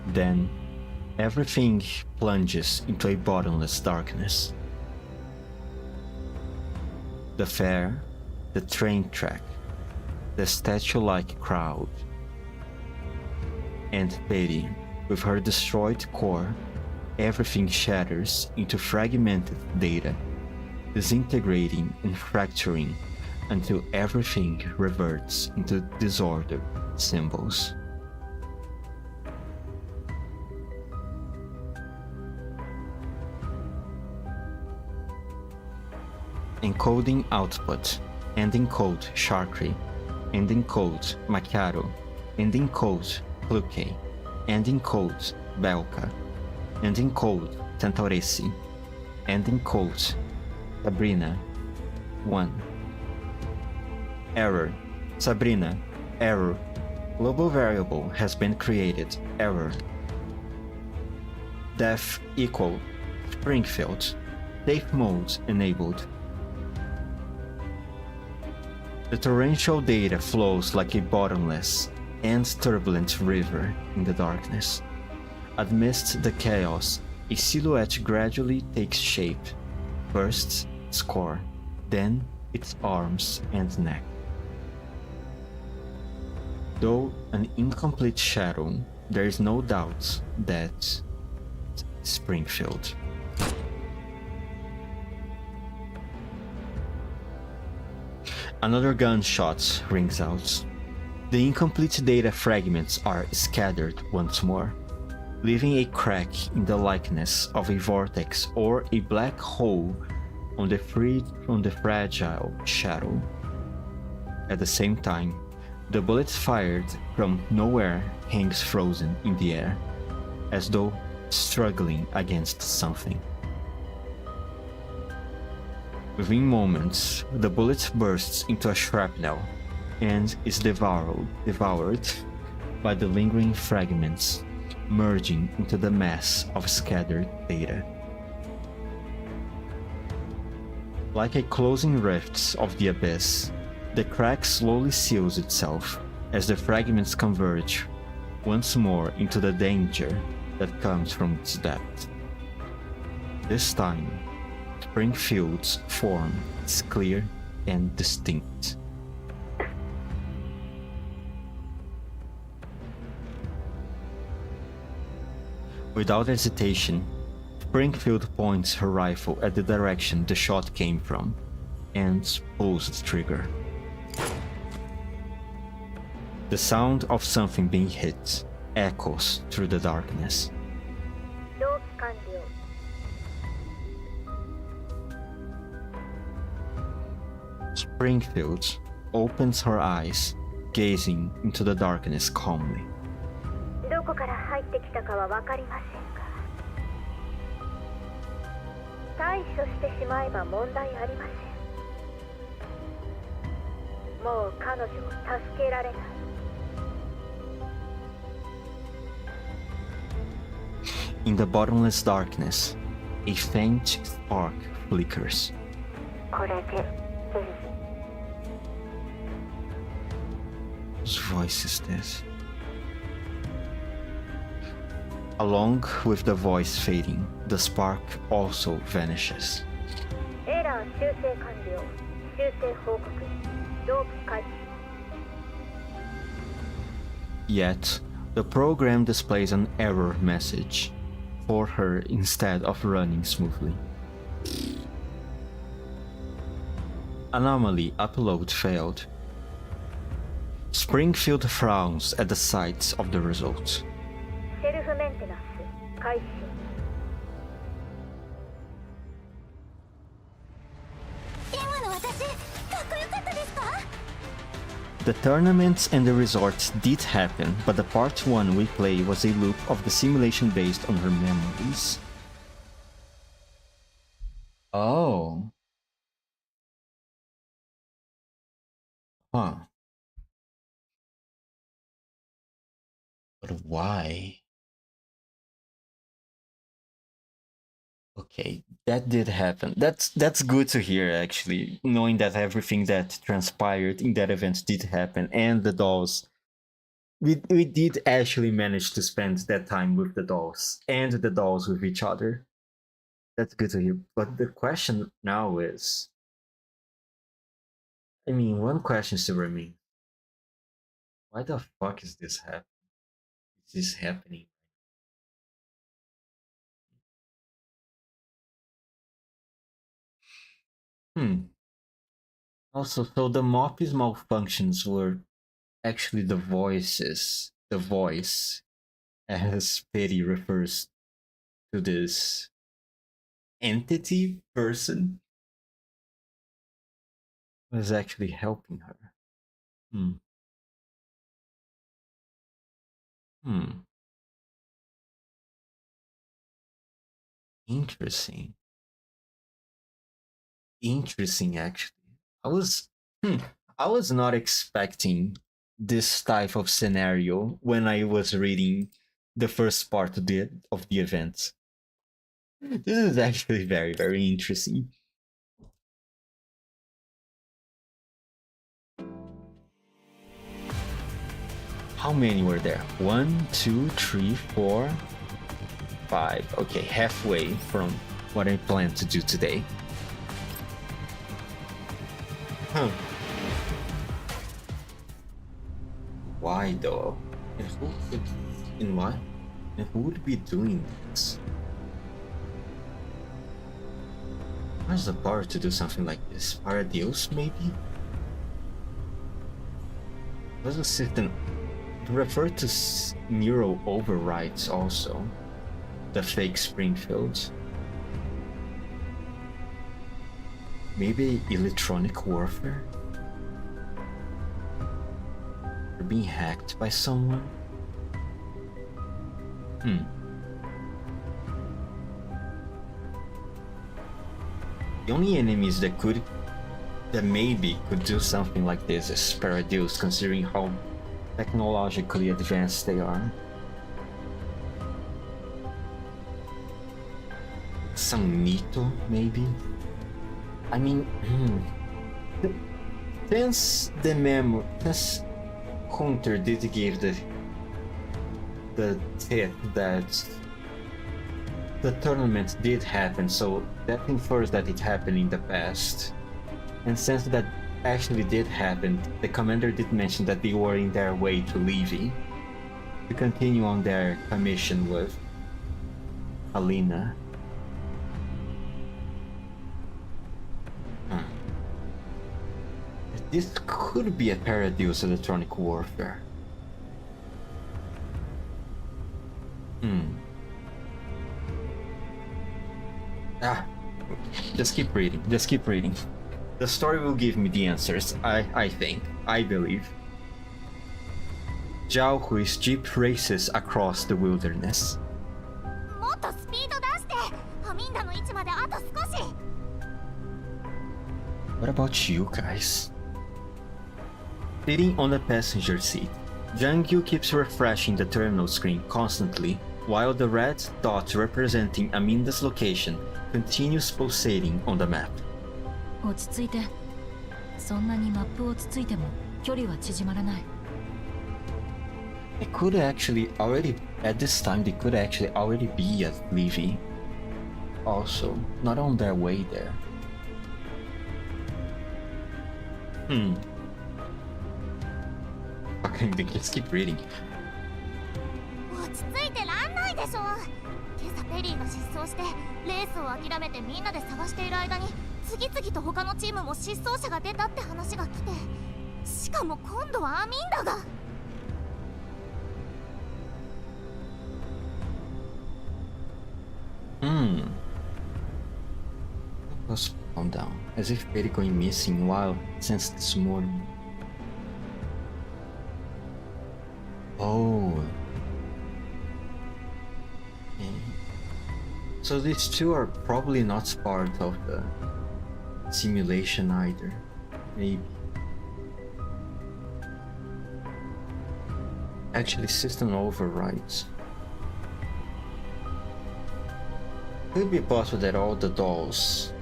[SPEAKER 1] Then, everything plunges into a bottomless darkness. The fair, the train track, the statue-like crowd, and Peri, with her destroyed core, everything shatters into fragmented data, disintegrating and fracturing until everything reverts into disordered symbols. Encoding output, ending code Sharkry, ending code Macchiato, ending code Pluke, ending code Belka, ending code Tantauresi, ending code Sabrina 1. Error. Sabrina. Error. Global variable has been created. Error. Def equal Springfield. Safe mode enabled. The torrential data flows like a bottomless and turbulent river in the darkness. Amidst the chaos, a silhouette gradually takes shape. First, score, then its arms and neck. Though an incomplete shadow, there is no doubt that Springfield. Another gunshot rings out. The incomplete data fragments are scattered once more, leaving a crack in the likeness of a vortex or a black hole on the fragile shadow. At the same time, the bullet fired from nowhere hangs frozen in the air, as though struggling against something. Within moments, the bullet bursts into a shrapnel and is devoured by the lingering fragments, merging into the mass of scattered data. Like a closing rift of the abyss, the crack slowly seals itself as the fragments converge once more into the danger that comes from its depth. This time, Springfield's form is clear and distinct. Without hesitation, Springfield points her rifle at the direction the shot came from and pulls the trigger. The sound of something being hit echoes through the darkness. Springfield opens her eyes, gazing into the darkness calmly.
[SPEAKER 6] どこから入ってきたかは分かりませんが、対処してしまえば問題ありません。もう彼女を助けられない。
[SPEAKER 1] In the bottomless darkness, a faint spark flickers.
[SPEAKER 6] これでいい。
[SPEAKER 1] Whose voice is this? Along with the voice fading, the spark also vanishes.
[SPEAKER 6] エラー修正完了。修正報告。同期開始。
[SPEAKER 1] Yet, the program displays an error message for her instead of running smoothly. Anomaly upload failed. Springfield frowns at the sight of the result.
[SPEAKER 6] セルフメンテナンス開始。
[SPEAKER 3] 今の私、かっこよかったですか？
[SPEAKER 1] The tournaments and the resorts did happen, but the part 1 we play was a loop of the simulation based on her memories. Oh. Huh. But why? Okay, that did happen. That's good to hear, actually, knowing that everything that transpired in that event did happen, and the dolls. We did actually manage to spend that time with the dolls, and the dolls with each other. That's good to hear. But the question now is, I mean, one question still remains. Why the fuck is this happening? Is this happening? Also, so the Moppy's malfunctions were actually the voices. The voice, as Peri refers to this entity person, was actually helping her. Interesting. Interesting, actually. I was not expecting this type of scenario when I was reading the first part of the event. This is actually very, very interesting. How many were there? 1, 2, 3, 4, 5. Okay, halfway from what I planned to do today. Huh. Why though? And who could... In what? And who would be doing this? Who has the power to do something like this? Paradeus, maybe? Was the system... It referred to neural overrides also. The fake Springfields. Maybe electronic warfare? They're being hacked by someone? The only enemies that maybe could do something like this is Paradeus, considering how technologically advanced they are. Some Nito, maybe? I mean, since Hunter did give the tip that the tournament did happen, so that infers that it happened in the past. And since that actually did happen, the commander did mention that they were in their way to Levy to continue on their commission with Alina. This could be a Paradeus electronic warfare. Just keep reading. Just keep reading. The story will give me the answers, I think. I believe. Zhao Hui's jeep races across the wilderness.
[SPEAKER 3] もっとスピード出してアミンダの位置まであと少し
[SPEAKER 1] What about you guys? Sitting on the passenger seat, Jangyu keeps refreshing the terminal screen constantly, while the red dot representing Aminda's location continues pulsating on the map.
[SPEAKER 5] 落ち着いて。そんなにマップをつついても距離は縮まらない。
[SPEAKER 1] It could actually already, at this time, they could actually already be at Levy. Also, not on their way there. Okay, just keep reading.
[SPEAKER 3] 落ち着いてらんないでしょ。今朝ペリーが失踪してレースを諦めてみんなで探している間に次々と他のチームも失踪者が出たって話が来て、しかも今度はアミンダが。
[SPEAKER 1] Let's calm down, as if Peri going missing while since this morning. Oh. Okay. So these two are probably not part of the simulation either. Maybe. Actually, system overrides. Could be possible that all the dolls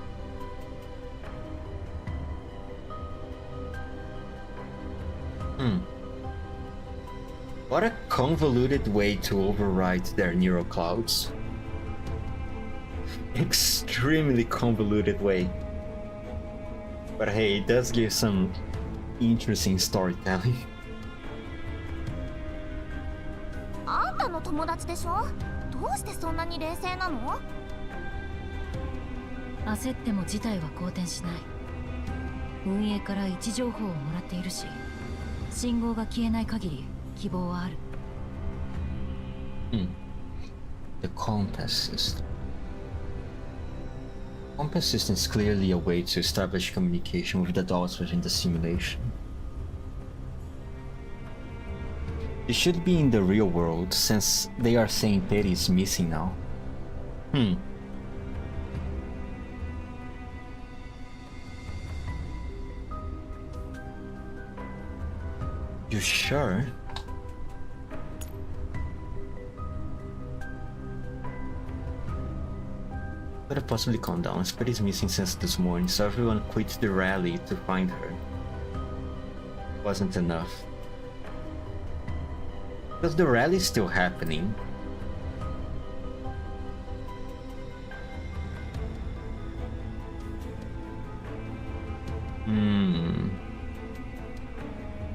[SPEAKER 1] What a convoluted way to override their neural clouds. Extremely convoluted way. But hey, it does give some interesting storytelling.
[SPEAKER 3] あんたの友達でしょ。どうしてそんなに冷静なの？
[SPEAKER 5] 焦っても事態は好転しない。運営から位置情報をもらっているし、信号が消えない限り希望はある。
[SPEAKER 1] The compass system. Compass system is clearly a way to establish communication with the dolls within the simulation. It should be in the real world since they are saying Peri is missing now. You sure? Could have possibly calmed down. Peri is missing since this morning, so everyone quit the rally to find her. Wasn't enough. Because the rally is still happening.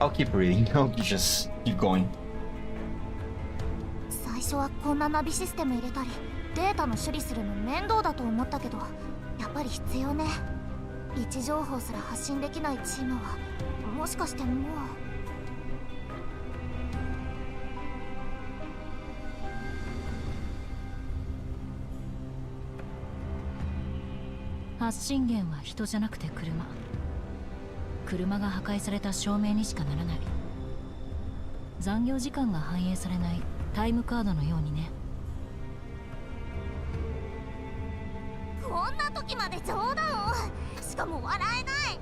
[SPEAKER 1] I'll keep reading. I'll just keep going.
[SPEAKER 3] 最初はこんなナビシステム入れたりデータの処理するの面倒だと思ったけど、やっぱり必要ね。位置情報すら発信できないチームはもしかしてもう。
[SPEAKER 5] 発信源は人じゃなくて車が破壊された証明にしかならない。残業時間が反映されないタイムカードのようにね。
[SPEAKER 3] こんな時まで冗談を、しかも笑えない。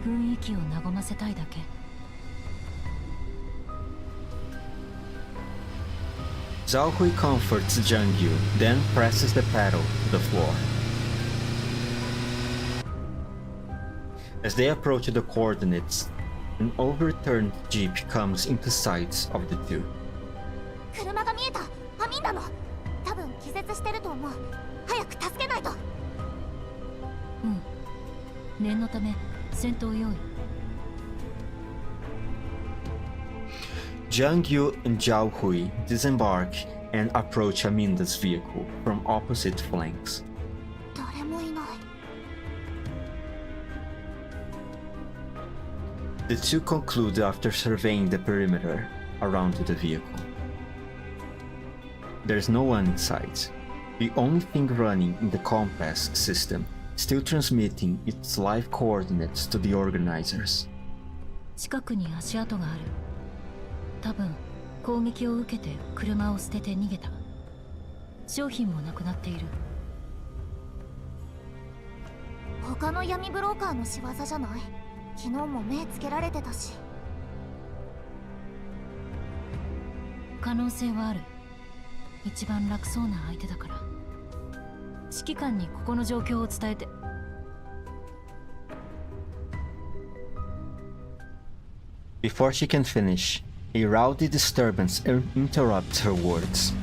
[SPEAKER 5] 雰囲気を和ませたいだけ。
[SPEAKER 1] Zhaohui comforts Jiangyu, then presses the pedal to the floor. As they approach the coordinates, an overturned jeep comes into sight of the two.
[SPEAKER 3] 車が見えた。アミンダの。多分気絶してると思う。早く助けないと。
[SPEAKER 5] 念のため戦闘用意。
[SPEAKER 1] Jiangyu and Zhaohui disembark and approach Aminda's vehicle from opposite flanks.
[SPEAKER 3] 誰もいない。
[SPEAKER 1] The two conclude after surveying the perimeter around the vehicle. There's no one inside. The only thing running in the compass system, still transmitting its live coordinates to the organizers.
[SPEAKER 5] 近くに足跡がある。多分攻撃を受けて車を捨てて逃げた。商品もなくなっている。
[SPEAKER 3] 他の闇ブローカーの仕業じゃない？昨日も目つけられてたし。
[SPEAKER 5] 可能性はある。一番楽そうな相手だから。指揮官にここの状況を伝えて。
[SPEAKER 1] Before she can finish, a rowdy disturbance interrupts her words.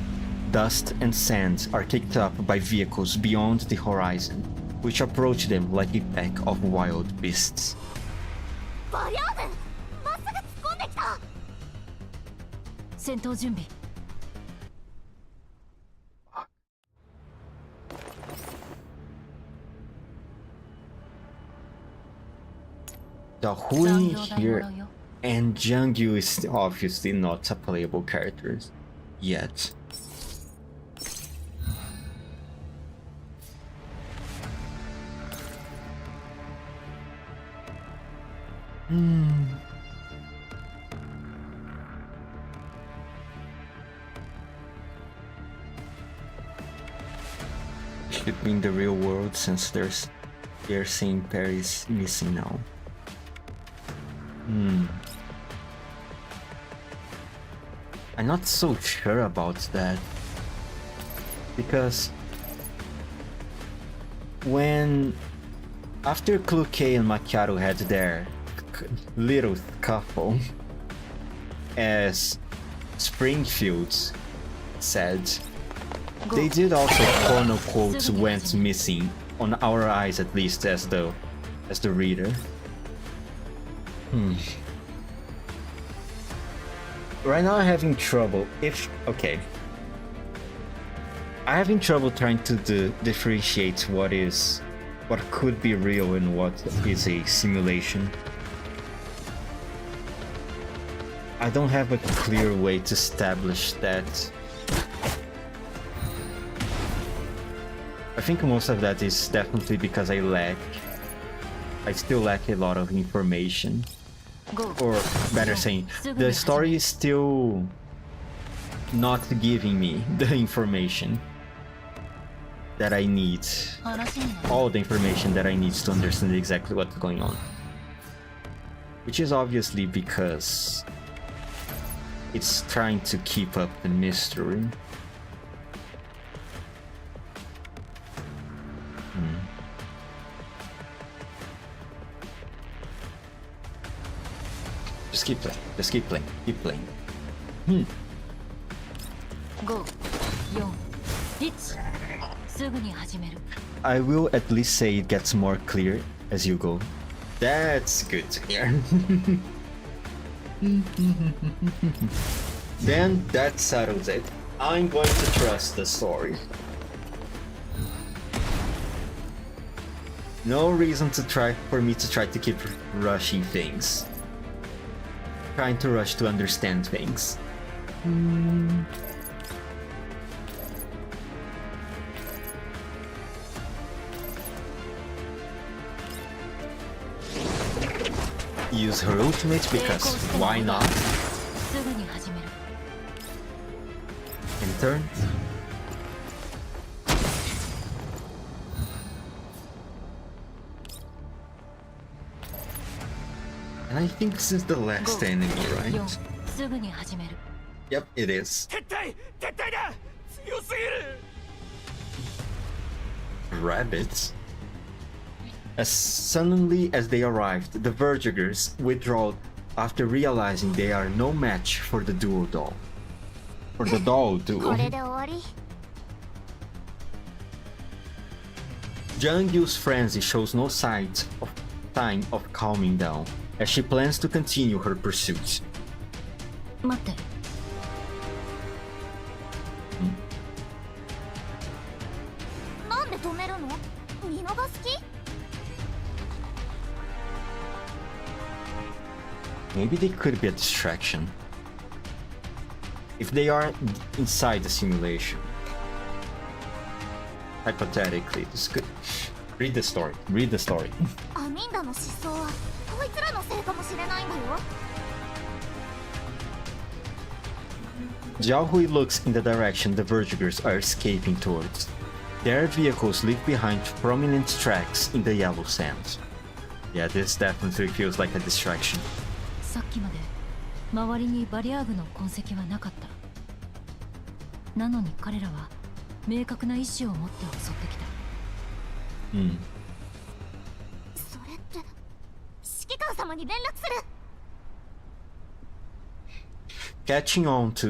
[SPEAKER 1] Dust and sand are kicked up by vehicles beyond the horizon, which approach them like a pack of wild beasts.
[SPEAKER 3] バリャーズ！まっすぐ突っ込んできた！
[SPEAKER 5] 戦闘準備。
[SPEAKER 1] Zhaohui here, and Jiangyu is obviously not a playable character yet. Should be in the real world since they're saying Peri's missing now. I'm not so sure about that, because after Kluke and Macchiato had their little scuffle, as Springfield said, they did also quote unquote went missing, on our eyes at least, as the reader. Right now I'm having trouble I'm having trouble trying to differentiate what could be real and what is a simulation. I don't have a clear way to establish that. I think most of that is definitely because I still lack a lot of information. Or better saying, the story is still not giving me the information that I need. All the information that I need to understand exactly what's going on. Which is obviously because it's trying to keep up the mystery. Just keep playing. Just keep playing. Keep playing.
[SPEAKER 5] 5、4、1。すぐに始める。
[SPEAKER 1] I will at least say it gets more clear as you go. That's good to hear. Then that settles it. I'm going to trust the story. No reason for me to try to keep rushing things. Trying to rush to understand things. Use her ultimate because why not?
[SPEAKER 5] すぐに始める。
[SPEAKER 1] In turn. And I think this is the last enemy, right?
[SPEAKER 5] 4すぐに始める。
[SPEAKER 1] Yep, it is.
[SPEAKER 4] 撤退だ。強すぎる。
[SPEAKER 1] Rabbits? As suddenly as they arrived, the Vertigers withdrew after realizing they are no match for the duo doll. For the doll
[SPEAKER 3] こ
[SPEAKER 1] duo.
[SPEAKER 3] れで終わり。
[SPEAKER 1] Jungyo's frenzy shows no sign of calming down, as she plans to continue her pursuit.
[SPEAKER 5] 待って。
[SPEAKER 3] なんで止めるの？見逃す気？
[SPEAKER 1] Maybe they could be a distraction. If they are inside the simulation. Hypothetically, this could... Read the story. Read the story.
[SPEAKER 3] アミンダの失踪はこいつらのせいかもしれないんだよ。
[SPEAKER 1] Jiaohui looks in the direction the Vertigers are escaping towards. Their vehicles leave behind prominent tracks in the yellow sand. Yeah, this definitely feels like a distraction.
[SPEAKER 5] さっきまで周りにバリアーグの痕跡はなかった。なのに彼らは明確な意志を持って襲ってきた。
[SPEAKER 3] それって指揮官様に連絡する。
[SPEAKER 1] Catching on to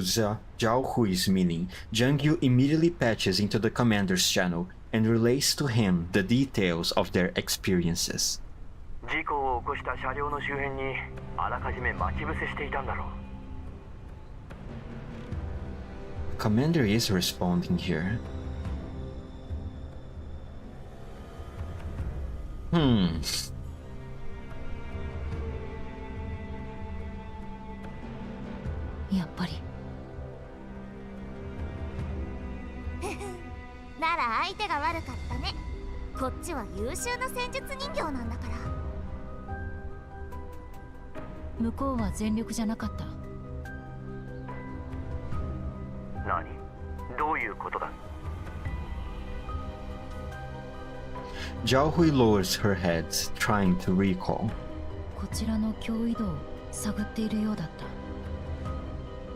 [SPEAKER 1] Jiaohui's meaning, Jungyu immediately patches into the commander's channel and relays to him the details of their experiences.
[SPEAKER 4] 事故を起こした車両の周辺にあらかじめ待ち伏せしていたんだろう。
[SPEAKER 1] Commander is responding here. Hmm.
[SPEAKER 5] やっぱり。
[SPEAKER 3] なら相手が悪かったね。こっちは優秀な戦術人形なんだから。
[SPEAKER 5] 向こうは全力じゃなかった。
[SPEAKER 4] 何？どういうことだ？
[SPEAKER 1] Jiaohui lowers her head, trying to recall.
[SPEAKER 5] こちらの脅威度を探っているようだっ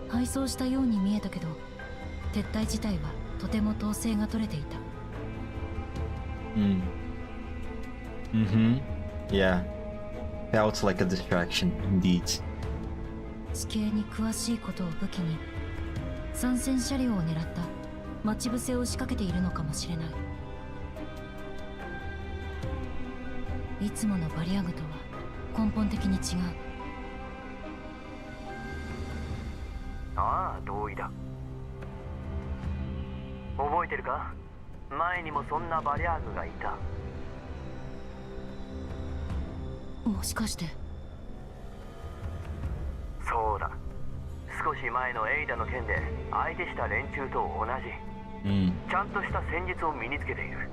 [SPEAKER 5] た。敗走したように見えたけど、撤退自体はとても統制が取れていた。
[SPEAKER 1] Yeah. Felt like a distraction, indeed.
[SPEAKER 5] 地形に詳しいことを武器に参戦車両を狙った待ち伏せを仕掛けているのかもしれない。いつものバリアグとは根本的に違う。
[SPEAKER 4] ああ、同意だ。覚えてるか？前にもそんなバリアーグがいた。
[SPEAKER 5] もしかして。
[SPEAKER 4] そうだ。少し前のエイダの件で相手した連中と同じ。ちゃんとした戦術を身につけている。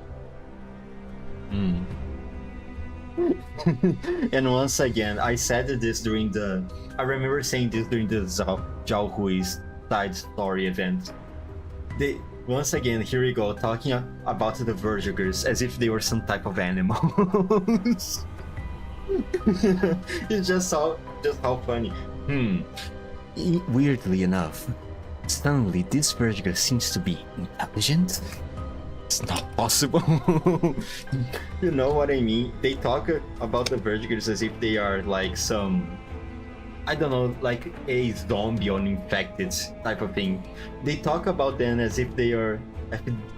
[SPEAKER 1] And once again, I said this during the... I remember saying this during the Jiaohui's side story event. Once again, here we go, talking about the Vertigers as if they were some type of animals. It's just how funny. Weirdly enough, suddenly this Vertiger seems to be intelligent. It's not possible. You know what I mean? They talk about the Vertigers as if they are like some, I don't know, like a zombie or infected type of thing. They talk about them as if they are,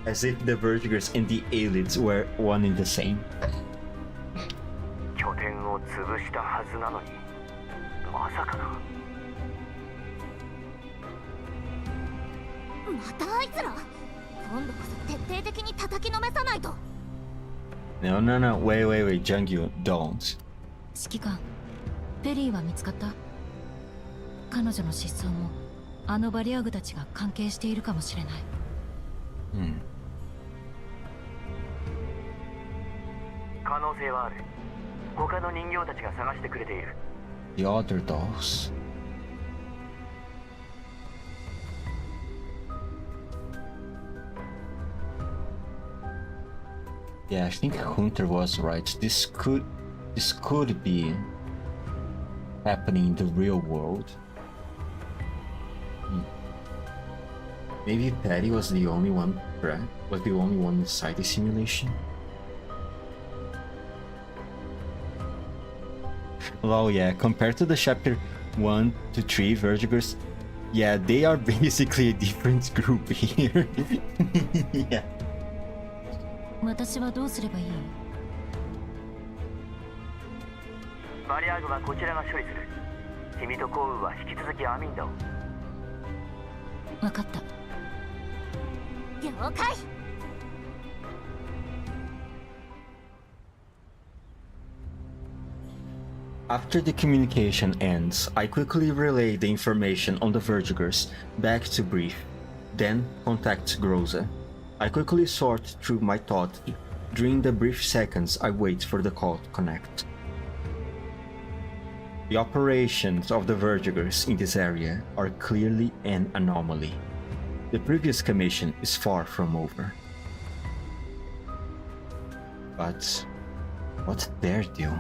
[SPEAKER 1] as if the Vertigers and the Elites were one and the same.
[SPEAKER 4] 拠点を
[SPEAKER 10] 潰したはずなのに、まさかな。
[SPEAKER 3] またあいつら。今度こそ徹底的に叩きのめさないと。
[SPEAKER 1] No, no, no. Wait, Jungyu, don't.
[SPEAKER 5] 指揮官、ペリーは見つかった？彼女の失踪もあのバリアグたちが関係しているかもしれない。
[SPEAKER 10] 可能性はある。他の人形たちが探してくれている。
[SPEAKER 1] The other dolls. Yeah, I think Hunter was right. This could be happening in the real world. Maybe Peri was the only one, right? Was the only one inside the simulation? Oh yeah, compared to the chapter 1 to 3 Vertigers, yeah, they are basically a different group here. Yeah.
[SPEAKER 5] 私はどうすればいい？
[SPEAKER 10] バリアグはこちらが処理する。君とコウは引き続きアミンダを。
[SPEAKER 5] わかった。
[SPEAKER 3] 了解。
[SPEAKER 1] After the communication ends, I quickly relay the information on the Vertigers back to Brief, then contact Groza. I quickly sort through my thoughts during the brief seconds I wait for the call to connect. The operations of the Vertigers in this area are clearly an anomaly. The previous commission is far from over. But what's their deal?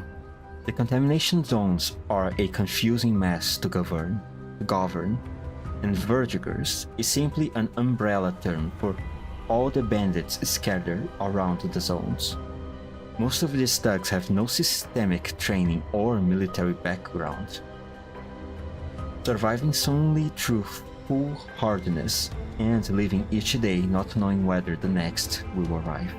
[SPEAKER 1] The contamination zones are a confusing mess to govern, and Vertigers is simply an umbrella term for all the bandits scattered around the zones. Most of these thugs have no systemic training or military background, surviving solely through foolhardiness and living each day not knowing whether the next will arrive.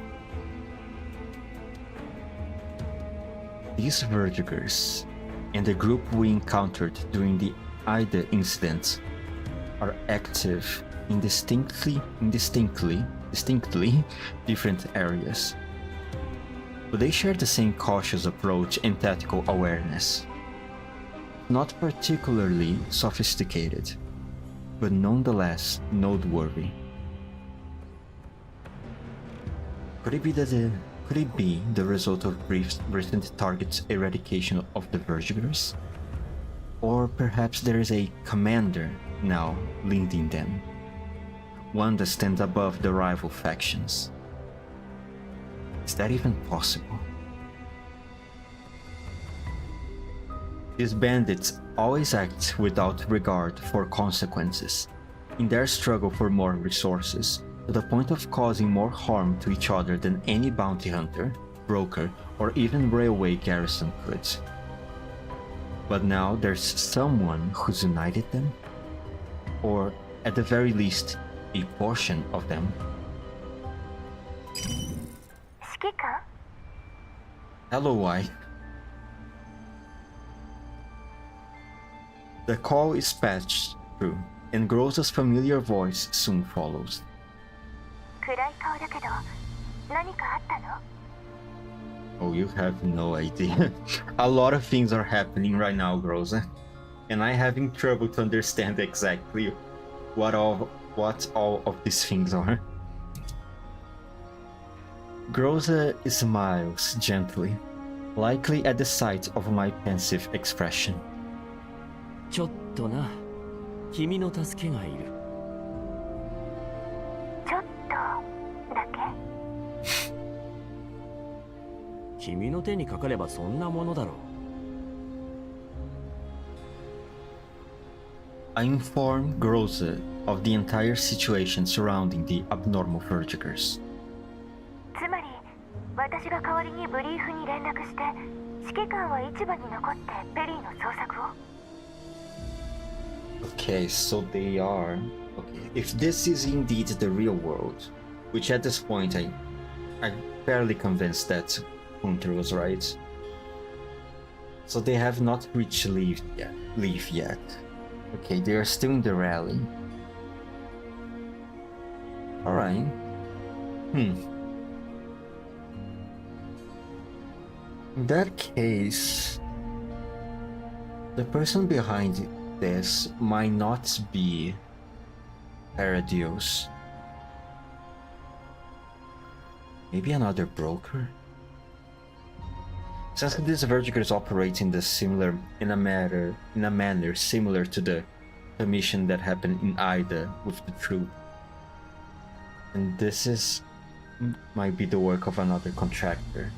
[SPEAKER 1] These Vertigers and the group we encountered during the Ida incident are active in distinctly different areas. But they share the same cautious approach and tactical awareness. Not particularly sophisticated, but nonetheless noteworthy. Could it be the result of Brief's recent target's eradication of the Vertigers? Or perhaps there is a commander now leading them, one that stands above the rival factions. Is that even possible? These bandits always act without regard for consequences, in their struggle for more resources, to the point of causing more harm to each other than any bounty hunter, broker, or even railway garrison could. But now there's someone who's united them? Or, at the very least, a portion of them.
[SPEAKER 6] 指揮官
[SPEAKER 1] Hello, wife. The call is patched through, and Groza's familiar voice soon follows.
[SPEAKER 6] 暗い顔だけど何かあったの？
[SPEAKER 1] Oh, you have no idea. A lot of things are happening right now, Groza. And I'm having trouble to understand exactly what all of these things are. Groza smiles gently, likely at the sight of my pensive expression.
[SPEAKER 4] ちょっとな、君の助けがいる。
[SPEAKER 6] ちょっとだけ？
[SPEAKER 4] 君の手にかかればそんなものだろう。
[SPEAKER 1] I inform Groza of the entire situation surrounding the abnormal Vertigers.
[SPEAKER 6] つまり私が代わりにブリーフに連絡して指揮官は市場に残ってペリーの捜索を。
[SPEAKER 1] Okay, so they are... Okay, if this is indeed the real world, which at this point I'm fairly convinced that Hunter was right. So they have not reached leave yet. Okay, they are still in the rally. Alright. In that case, the person behind this might not be Paradios. Maybe another broker? Since these verticals operate in a manner similar to the mission that happened in Ida with the troop. And this might be the work of another contractor.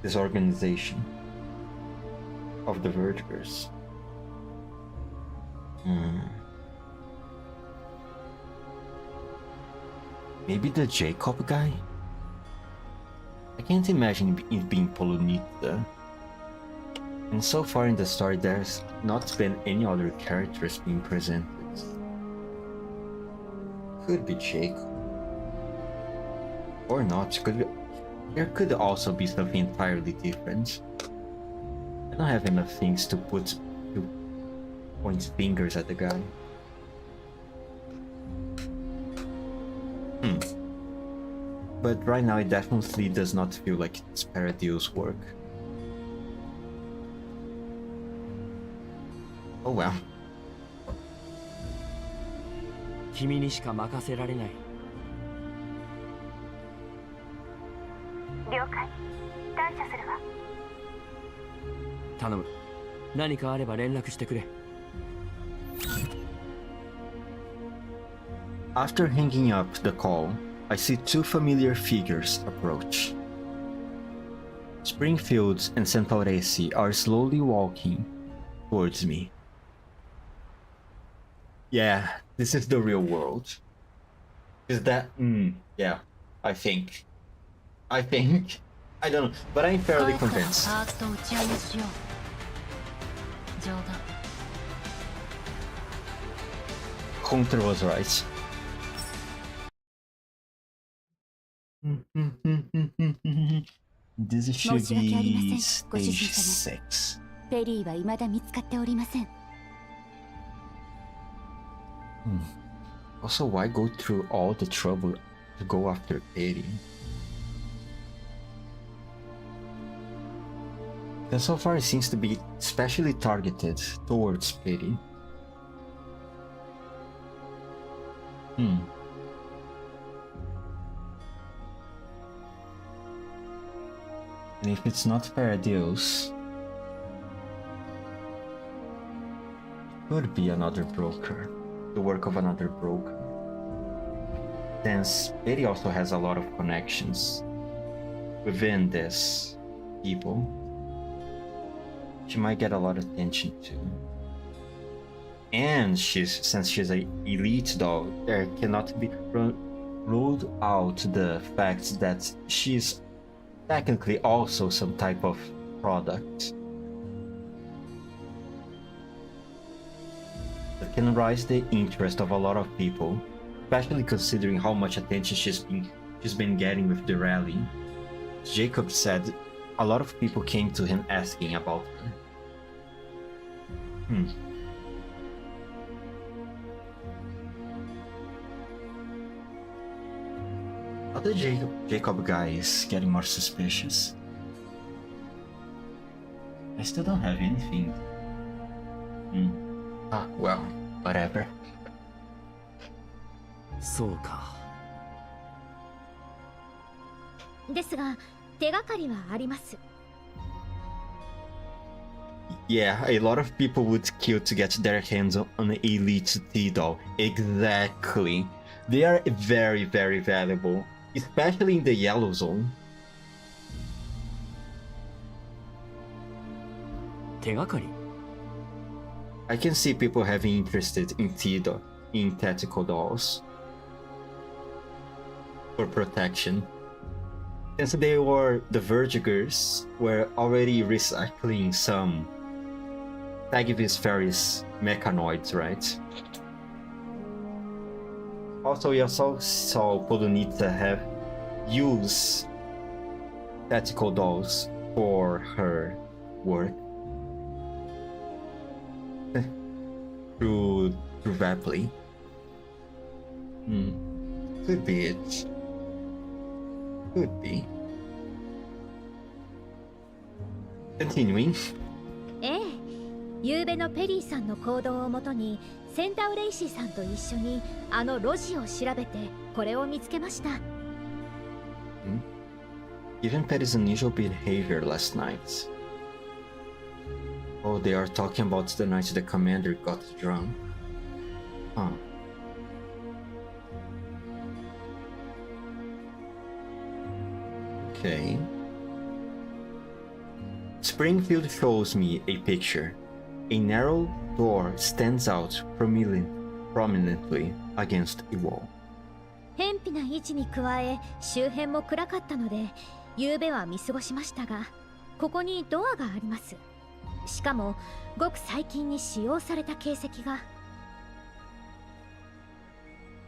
[SPEAKER 1] This organization of the verticals. Maybe the Jacob guy? I can't imagine it being Polonita. And so far in the story, there's not been any other characters being presented. Could be Jacob. Or not. There could also be something entirely different. I don't have enough things to point fingers at the guy. But right now it definitely does not feel like it's Paradil's work. Oh well.
[SPEAKER 4] 君にしか任せられない。
[SPEAKER 6] 了解。感謝するわ。
[SPEAKER 4] 頼む。何かあれば連絡してくれ。
[SPEAKER 1] After hanging up the call, I see two familiar figures approach. Springfield and Centauresi are slowly walking towards me. Yeah, this is the real world. Is that? Yeah, I think. I don't know, but I'm fairly convinced. Hunter was right. This should be stage 6.
[SPEAKER 8] ペリーは未だ見つかっておりません。
[SPEAKER 1] Also, why go through all the trouble to go after Peri? And so far it seems to be especially targeted towards Peri. And if it's not Paradios, it could be another broker, the work of another broker. Since Peri also has a lot of connections within this people, she might get a lot of attention too. And since she's an elite doll, there cannot be ruled out the fact that she's technically also some type of product that can raise the interest of a lot of people, especially considering how much attention she's been getting with the rally. Jacob said a lot of people came to him asking about her. The Jacob guy is getting more suspicious. I still don't have anything. Well, whatever.
[SPEAKER 4] そうか。
[SPEAKER 9] ですが、手がかりはあります。
[SPEAKER 1] Yeah, a lot of people would kill to get their hands on an elite T-doll. Exactly. They are very, very valuable. Especially in the yellow zone.
[SPEAKER 4] 手がかり
[SPEAKER 1] I can see people having interested in in tactical dolls for protection. Since the Vertigers were already recycling some Tagvis Ferris mechanoids, right? Also, we also saw Polonita have used tactical dolls for her work. through Vapley. Could be it. Could be. Continuing.
[SPEAKER 9] ええ、昨べのペリーさんの行動をもとにセンタウレイシーさんと一緒にあの路地を調べてこれを見つけました。
[SPEAKER 1] Given Peri's unusual behavior last night. Oh, they are talking about the night the commander got drunk. Huh. Okay. Springfield shows me a picture. A narrow door stands out prominently against a wall.
[SPEAKER 9] 偏僻な位置に加え周辺も暗かったので昨べは見過ごしましたが、ここにドアがあります。しかもごく最近に使用された形跡が。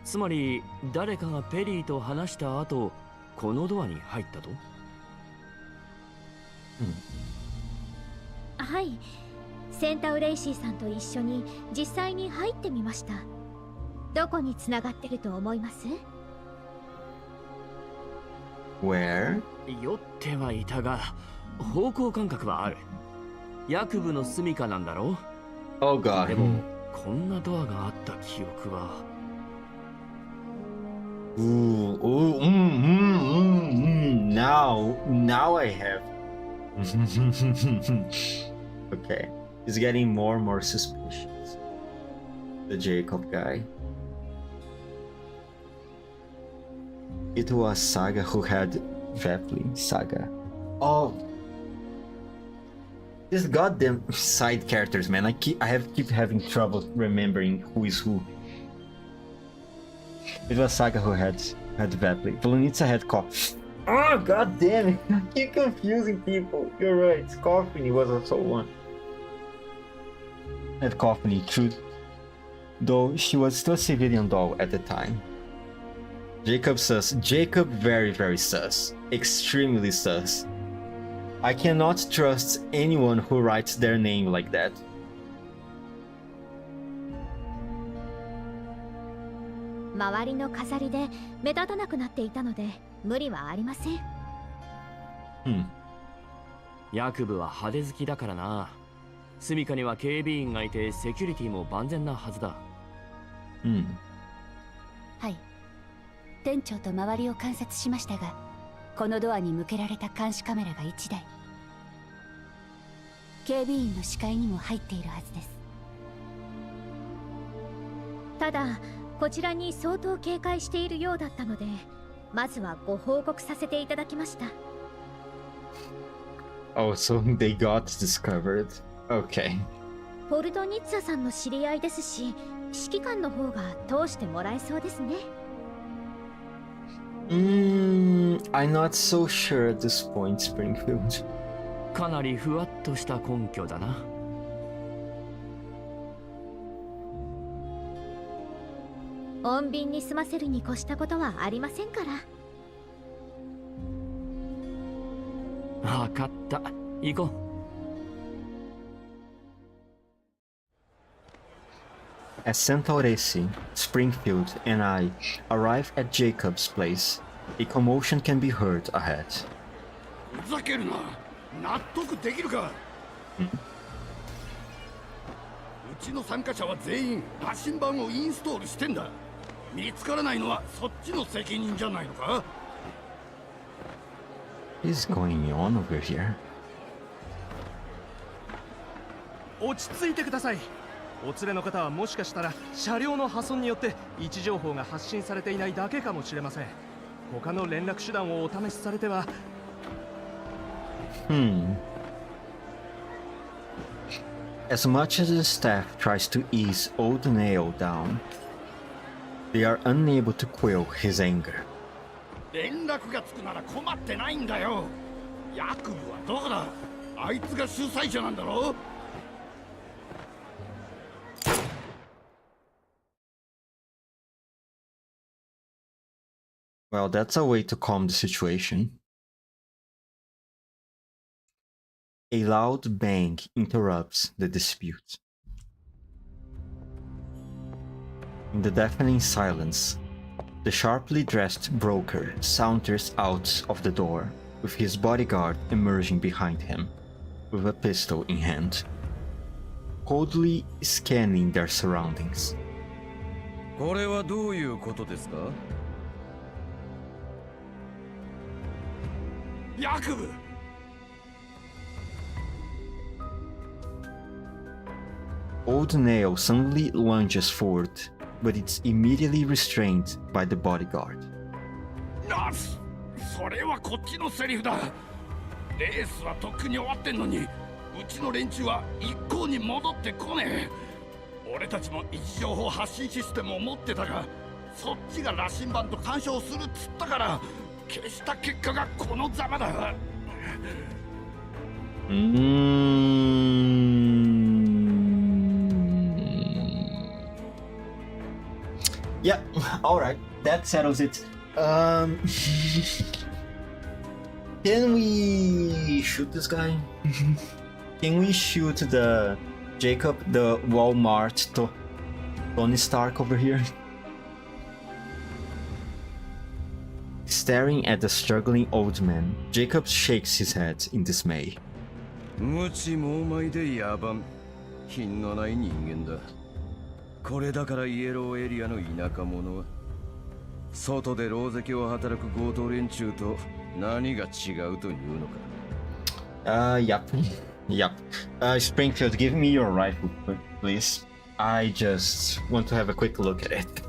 [SPEAKER 4] つまり誰かがペリーと話した後、このドアに入ったと？
[SPEAKER 9] はい、センタウレイシーさんと一緒に実際に入ってみました。どこに繋がってると思います？
[SPEAKER 1] Where?
[SPEAKER 4] 酔ってはいたが方向感覚はある。役部の住処なんだろう。
[SPEAKER 1] Oh god.
[SPEAKER 4] でもこんなドアがあった記憶は。
[SPEAKER 1] Now I have. Okay, he's getting more and more suspicious. The Jacob guy. It was Saga who had Vapley. Saga. Oh, these goddamn side characters, man. I keep having trouble remembering who is who. It was Saga who had Vapley. Polonitsa had Coffin. Oh god damn it! I keep confusing people. You're right. Coffin was also one. Had Coffin, true. Though she was still a civilian doll at the time. Jacob sus. Jacob very, very sus. Extremely sus. I cannot trust anyone who writes their name like that.
[SPEAKER 9] 周りの飾りで目立たなくなっていたので無理はありません。
[SPEAKER 4] 役部は派手好きだからな。住処には警備員がいてセキュリティも万全なはずだ。
[SPEAKER 8] はい、店長と周りを観察しましたが、このドアに向けられた監視カメラが1台、警備員の視界にも入っているはずです。
[SPEAKER 9] ただこちらに相当警戒しているようだったので、まずはご報告させていただきました。
[SPEAKER 1] Oh, so they got discovered. Okay.
[SPEAKER 9] ポルトニッツァさんの知り合いですし、指揮官の方が通してもらえそうですね。
[SPEAKER 1] I'm not so sure at this point, Springfield.
[SPEAKER 4] かなりふわっとした根拠だな。
[SPEAKER 9] 穏便に済ませるに越したことはありませんから。
[SPEAKER 4] わかった。行こう。
[SPEAKER 1] As Santoresi, Springfield, and I arrive at Jacob's place, a commotion can be heard ahead.
[SPEAKER 2] ふざけるな。納得できるか。うちの参加者は全員羅針盤をインストールしてんだ。見つからないのはそっちの責任じゃないのか。
[SPEAKER 1] What is going on over here?
[SPEAKER 7] 落ち着いてください。お連れの方はもしかしたら車両の破損によって位置情報が発信されていないだけかもしれません。他の連絡手段をお試しされては。
[SPEAKER 1] As much as the staff tries to ease Old Nail down, they are unable to quell his anger.
[SPEAKER 2] 連絡がつくなら困ってないんだよ。役部はどこだ。あいつが主催者なんだろ。
[SPEAKER 1] Well, that's a way to calm the situation. A loud bang interrupts the dispute. In the deafening silence, the sharply dressed broker saunters out of the door, with his bodyguard emerging behind him, with a pistol in hand, coldly scanning their surroundings.
[SPEAKER 2] これはどういうことですか？
[SPEAKER 7] 役部
[SPEAKER 1] Old Nail suddenly lunges forward, but it's immediately restrained by the bodyguard.
[SPEAKER 11] それはこっちのセリフだ。レースはとっくに終わってんのに、うちの連中は一向に戻ってこねえ。俺たちも位置情報発信システムを持ってたが、そっちが羅針盤と干渉するっつったから、消した結果がこのざまだ。
[SPEAKER 1] Yeah, alright, that settles it. Can we shoot this guy? Can we shoot the Jacob, the Walmart Tony Stark over here? Staring at the struggling old man, Jacob shakes his head in dismay.
[SPEAKER 2] 無知猛昧で野蛮、品のない人間だ。これだからイエローエリアの田舎者は、外で狼藉を働く強盗連中と何が違うというのか。
[SPEAKER 1] Yep. Springfield, give me your rifle, please. I just want to have a quick look at it.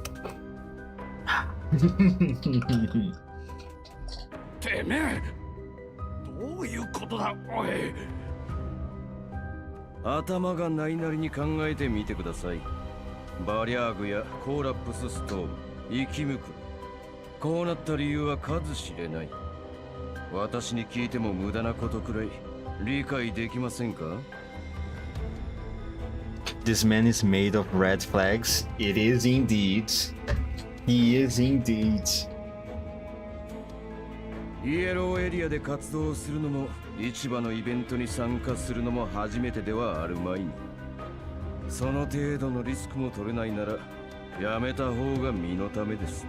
[SPEAKER 11] てめえ、どういうことだ、おい。
[SPEAKER 2] 頭がないなりに考えてみてください。バリャーグやコーラップスストーム、生き向く。こうなった理由は数知れない。私に聞いても無駄なことくらい理解できませんか？
[SPEAKER 1] This man is made of red flags. It is indeed. He is indeed.
[SPEAKER 2] イエローエリアで活動するのも市場のイベントに参加するのも初めてではあるまいに、その程度のリスクも取れないならやめた方が身のためです。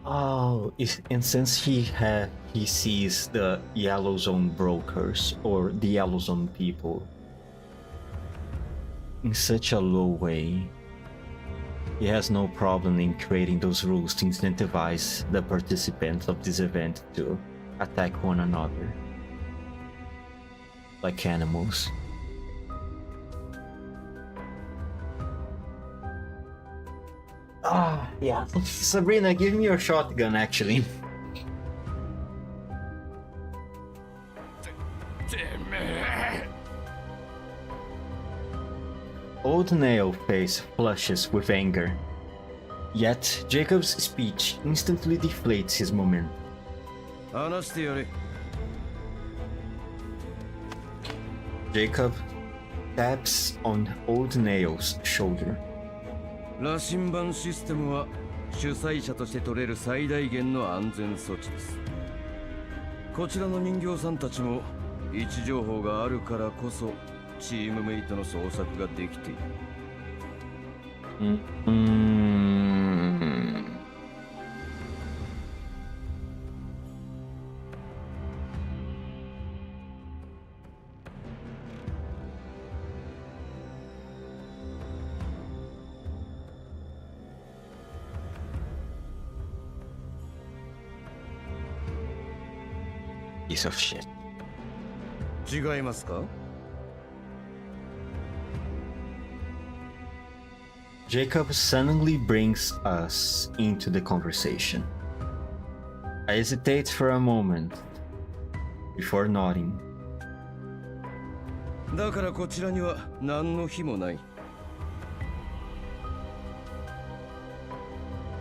[SPEAKER 1] Oh, and since he sees the Yellow Zone brokers or the Yellow Zone people in such a low way, he has no problem in creating those rules to incentivize the participants of this event to attack one another like animals. Yeah. Sabrina, give me your shotgun, actually.
[SPEAKER 11] てめえ。
[SPEAKER 1] Old Nail face flushes with anger. Yet, Jacob's speech instantly deflates his momentum.
[SPEAKER 2] 話してやれ。
[SPEAKER 1] Jacob taps on Old Nail's shoulder.
[SPEAKER 2] 羅針盤システムは主催者として取れる最大限の安全措置です。こちらの人形さんたちも位置情報があるからこそチームメイトの捜索ができている。
[SPEAKER 1] Piece of shit.
[SPEAKER 2] 違いますか？
[SPEAKER 1] Jacob suddenly brings us into the conversation. I hesitate for a moment before nodding.
[SPEAKER 2] だからこちらには何の非もない。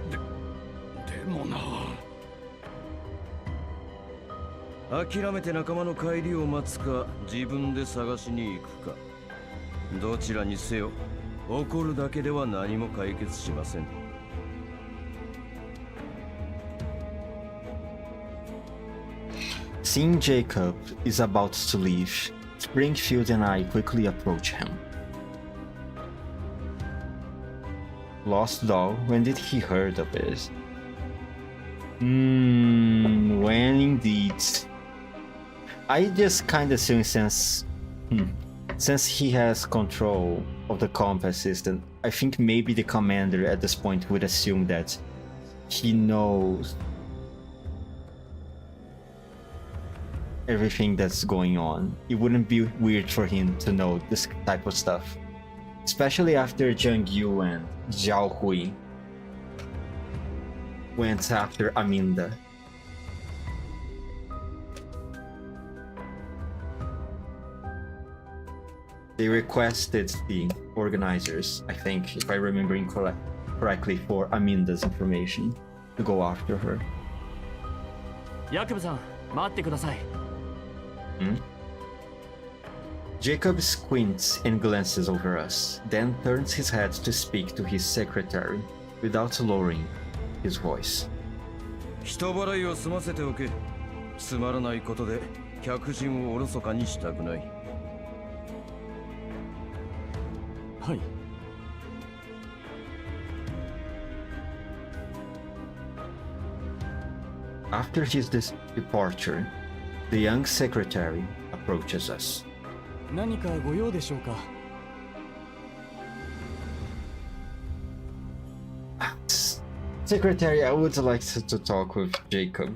[SPEAKER 11] でもな。
[SPEAKER 2] 諦めて仲間の帰りを待つか、自分で探しに行くか。どちらにせよ、怒るだけでは何も解決しません。
[SPEAKER 1] Seeing Jacob is about to leave, Springfield and I quickly approach him. Lost doll, when did he heard of this? When indeed. I just kinda assume since he has control of the combat system, I think maybe the commander at this point would assume that he knows everything that's going on. It wouldn't be weird for him to know this type of stuff. Especially after Zhang Yu and Zhao Hui went after Aminda. They requested the organizers, I think, if I remember correctly, for Aminda's information to go after her.
[SPEAKER 4] ヤクブさん、待ってください。
[SPEAKER 1] Jacob squints and glances over us, then turns his head to speak to his secretary without lowering his voice.
[SPEAKER 2] 人払いを済ませておけ。つまらないことで客人をおろそかにしたくない。
[SPEAKER 4] はい。
[SPEAKER 1] After his departure, the young secretary approaches us.
[SPEAKER 12] 何かご用でしょうか。
[SPEAKER 1] Secretary, I would like to talk with Jacob.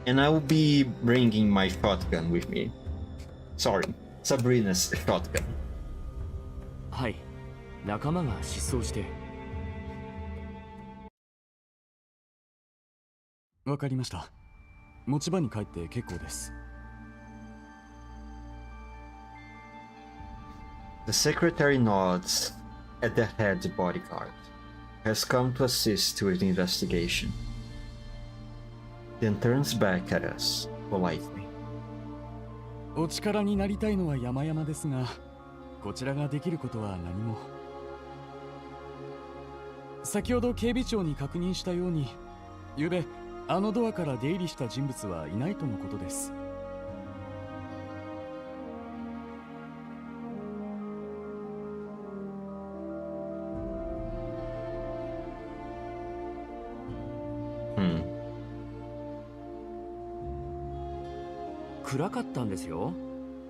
[SPEAKER 1] And I will be bringing my shotgun with me. Sorry, Sabrina's shotgun.
[SPEAKER 4] はい。仲間が失踪して。
[SPEAKER 12] わかりました。持ち場に帰って結構です。
[SPEAKER 1] The secretary nods at the head bodyguard, who has come to assist with the investigation, then turns back at us politely.
[SPEAKER 12] お力になりたいのは山々ですが、こちらができることは何も。先ほど警備長に確認したように、ゆうべあのドアから出入りした人物はいないとのことです。
[SPEAKER 4] 暗かったんですよ。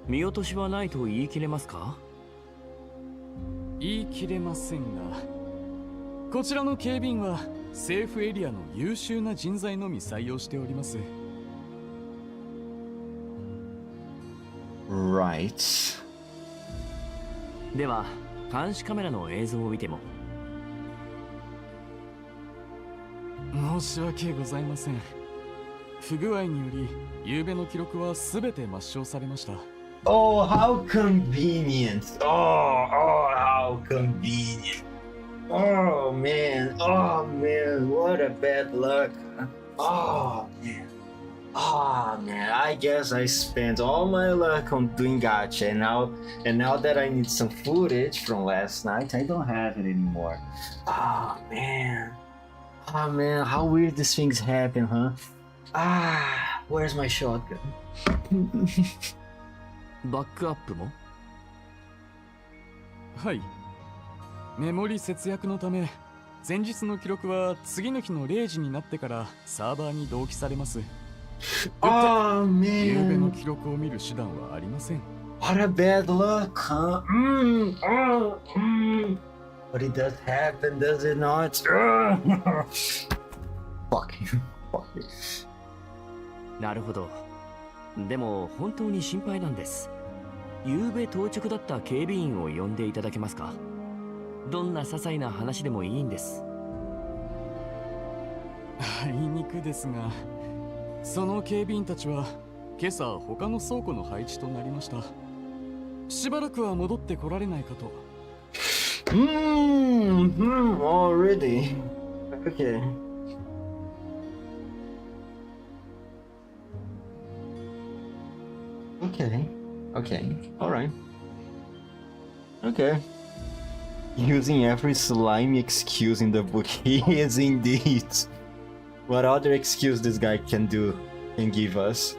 [SPEAKER 4] 見落としはないと言い切れますか？
[SPEAKER 12] 言い切れませんが、こちらの警備員は政府エリアの優秀な人材のみ採用しております。
[SPEAKER 1] Right.
[SPEAKER 4] では監視カメラの映像を見ても。
[SPEAKER 12] 申し訳ございません。不具合により夕べの記録はすべて抹消されました。
[SPEAKER 1] Oh, how convenient! How convenient! Oh man! What a bad luck! Oh man! I guess I spent all my luck on doing gacha, and now that I need some footage from last night, I don't have it anymore. Oh man! How weird these things happen, huh? Where's my shotgun?
[SPEAKER 4] バックアップも？
[SPEAKER 12] はい。メモリ節約のため、前日の記録は次の日の0時になってからサーバーに同期されます。
[SPEAKER 1] Oh man!
[SPEAKER 12] 夕べの記録を見る手段はありません。
[SPEAKER 1] What a bad luck, huh? But it does happen, does it not? Fuck you.
[SPEAKER 4] なるほど。でも本当に心配なんです。夕べ到着だった警備員を呼んでいただけますか？どんな些細な話でもいいんです。
[SPEAKER 12] あいにくですが、その警備員たちは今朝他の倉庫の配置となりました。しばらくは戻ってこられないかと。
[SPEAKER 1] Already. Okay. Okay. Alright. Okay. Using every slimy excuse in the book, he is indeed. What other excuse this guy can do can give us.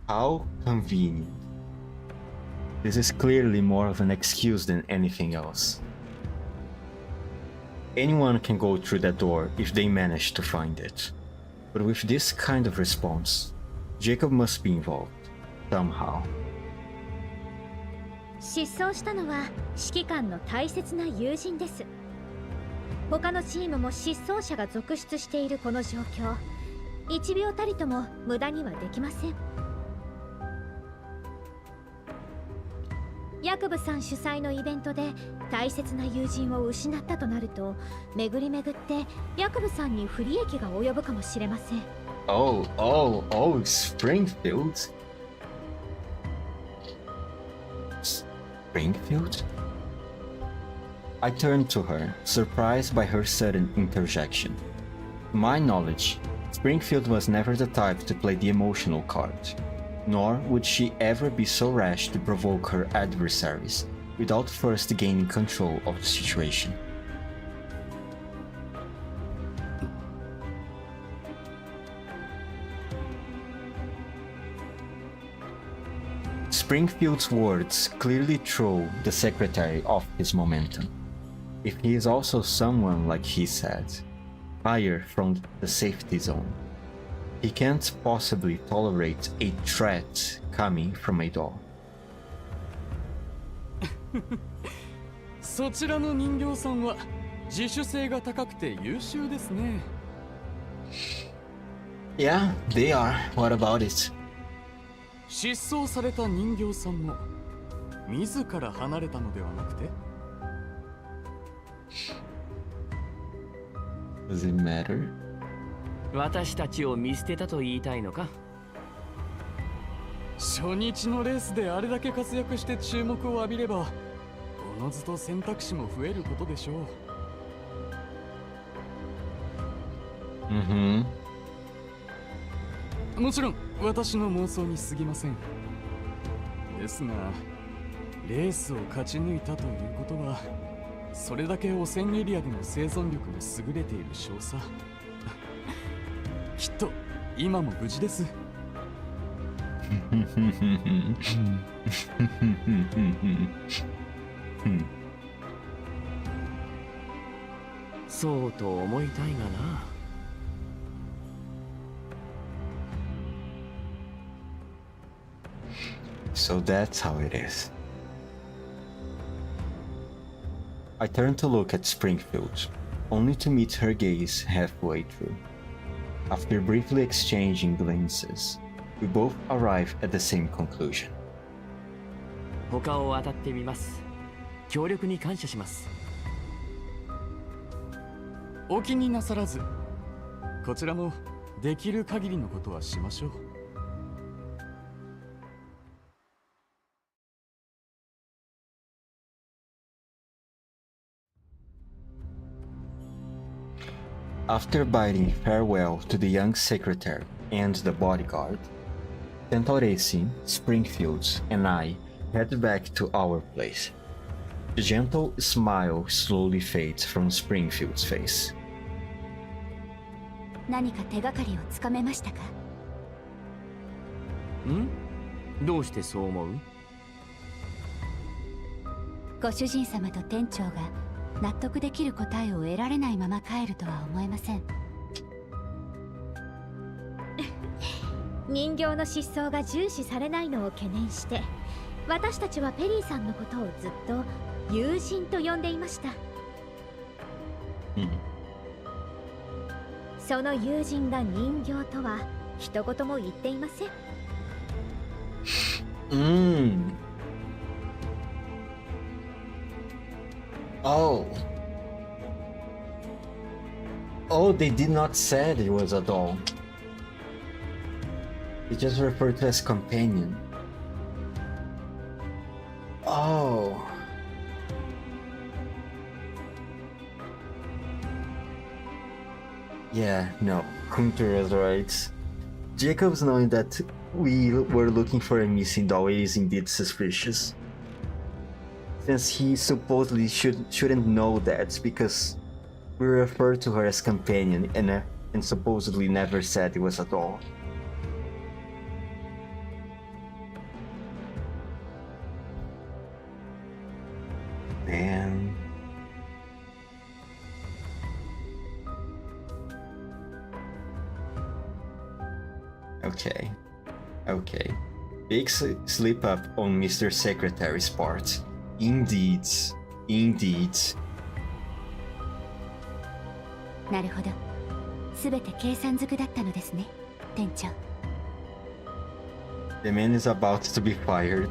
[SPEAKER 1] How convenient. This is clearly more of an excuse than anything else. Anyone can go through that door if they manage to find it. But with this kind of response, Jacob must be involved, somehow.
[SPEAKER 9] 失踪したのは指揮官の大切な友人です。他のチームも失踪者が続出しているこの状況、1秒たりとも無駄にはできません。ヤクブさん主催のイベントで大切な友人を失ったとなると、巡り巡ってヤクブさんに不利益が及ぶかもしれません。
[SPEAKER 1] Oh, Springfield? Springfield? I turned to her, surprised by her sudden interjection. To my knowledge, Springfield was never the type to play the emotional card, nor would she ever be so rash to provoke her adversaries without first gaining control of the situation. Springfield's words clearly throw the secretary off his momentum. If he is also someone, like he said, higher from the safety zone, he can't possibly tolerate a threat coming from a door.
[SPEAKER 12] そちらの人形さんは自主性が高くて優秀ですね。
[SPEAKER 1] Yeah, they are. What about it?
[SPEAKER 12] 失踪された人形さんも自ら離れたのではなくて
[SPEAKER 1] Does it matter?
[SPEAKER 4] 私たちを見捨てたと言いたいのか？
[SPEAKER 12] 初日のレースであれだけ活躍して注目を浴びれば、おのずと選択肢も増えることでしょう。もちろん私の妄想に過ぎません。ですが、レースを勝ち抜いたということは、それだけ汚染エリアでの生存力が優れている証左。きっと今も無事です。
[SPEAKER 4] そうと思いたいがな。
[SPEAKER 1] So that's how it is. I turned to look at Springfield, only to meet her gaze halfway through. After briefly exchanging glances, we both arrived at the same conclusion.
[SPEAKER 4] 他を当たってみます。協力に感謝します。
[SPEAKER 12] お気になさらず、こちらもできる限りのことはしましょう。
[SPEAKER 1] After bidding farewell to the young secretary and the bodyguard, Santoresi, Springfield, and I head back to our place. The gentle smile slowly fades from Springfield's face.
[SPEAKER 8] 何か手がかりをつかめましたか？
[SPEAKER 4] どうしてそう思う？
[SPEAKER 8] ご主人様と店長が納得できる答えを得られないまま帰るとは思えません。
[SPEAKER 9] 人形の失踪が重視されないのを懸念して、私たちはペリーさんのことをずっと友人と呼んでいました。その友人が人形とは一言も言っていません。
[SPEAKER 1] Oh, they did not say it was a doll. They just referred to as companion. Oh. Yeah, no, Hunter is right. Jacob's knowing that we were looking for a missing doll is indeed suspicious. Since he supposedly shouldn't know that because we refer to her as companion and and supposedly never said it was at all. Man. Okay. Big slip up on Mr. Secretary's part. Indeed.
[SPEAKER 8] なるほど。すべて計算づくだったのですね、店長。
[SPEAKER 1] The man is about to be fired.